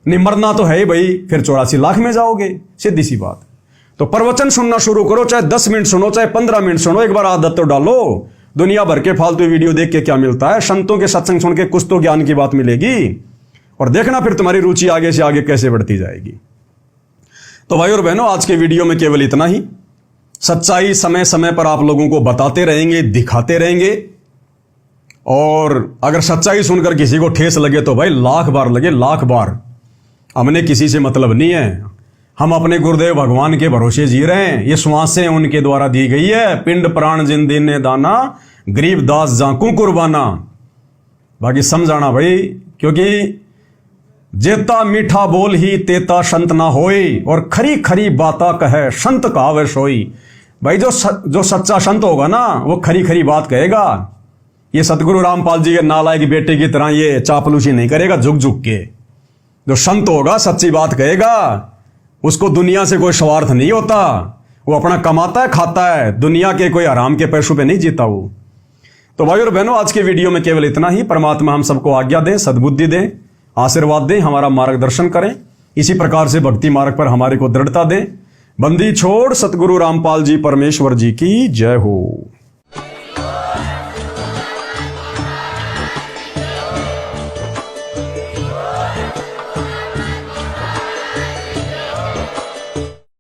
S1: नहीं मरना तो है भाई, फिर 84 लाख में जाओगे, सीधी सी बात। तो प्रवचन सुनना शुरू करो, चाहे 10 मिनट सुनो, चाहे 15 मिनट सुनो, एक बार आदत तो डालो। दुनिया भर के फालतू वीडियो देख के क्या मिलता है? संतों के सत्संग सुन के कुछ तो ज्ञान की बात मिलेगी, और देखना फिर तुम्हारी रुचि आगे से आगे कैसे बढ़ती जाएगी। तो भाई और बहनों, आज के वीडियो में केवल इतना ही। सच्चाई समय समय पर आप लोगों को बताते रहेंगे, दिखाते रहेंगे, और अगर सच्चाई सुनकर किसी को ठेस लगे तो भाई लाख बार लगे, लाख बार। हमने किसी से मतलब नहीं है, हम अपने गुरुदेव भगवान के भरोसे जी रहे हैं। ये श्वासें उनके द्वारा दी गई है, पिंड प्राण जिन दीने दाना गरीब दास जाकू कुर्बाना। बाकी समझाना भाई, क्योंकि जेता मीठा बोल ही तेता संत ना होई, और खरी खरी बाता कहे संत कहावे सोई। भाई जो सच्चा संत होगा ना, वो खरी खरी बात कहेगा। ये सतगुरु रामपाल जी के नालायक बेटे की तरह ये चापलूसी नहीं करेगा झुक झुक के। जो संत होगा सच्ची बात कहेगा, उसको दुनिया से कोई स्वार्थ नहीं होता, वो अपना कमाता है, खाता है, दुनिया के कोई आराम के पैसों पे नहीं जीता वो। तो भाई और बहनों, आज के वीडियो में केवल इतना ही। परमात्मा हम सबको आज्ञा दें, सद्बुद्धि दें, आशीर्वाद दें, हमारा मार्गदर्शन करें, इसी प्रकार से भक्ति मार्ग पर हमारे को दृढ़ता दें। बंदी छोड़ सतगुरु रामपाल जी परमेश्वर जी की जय हो।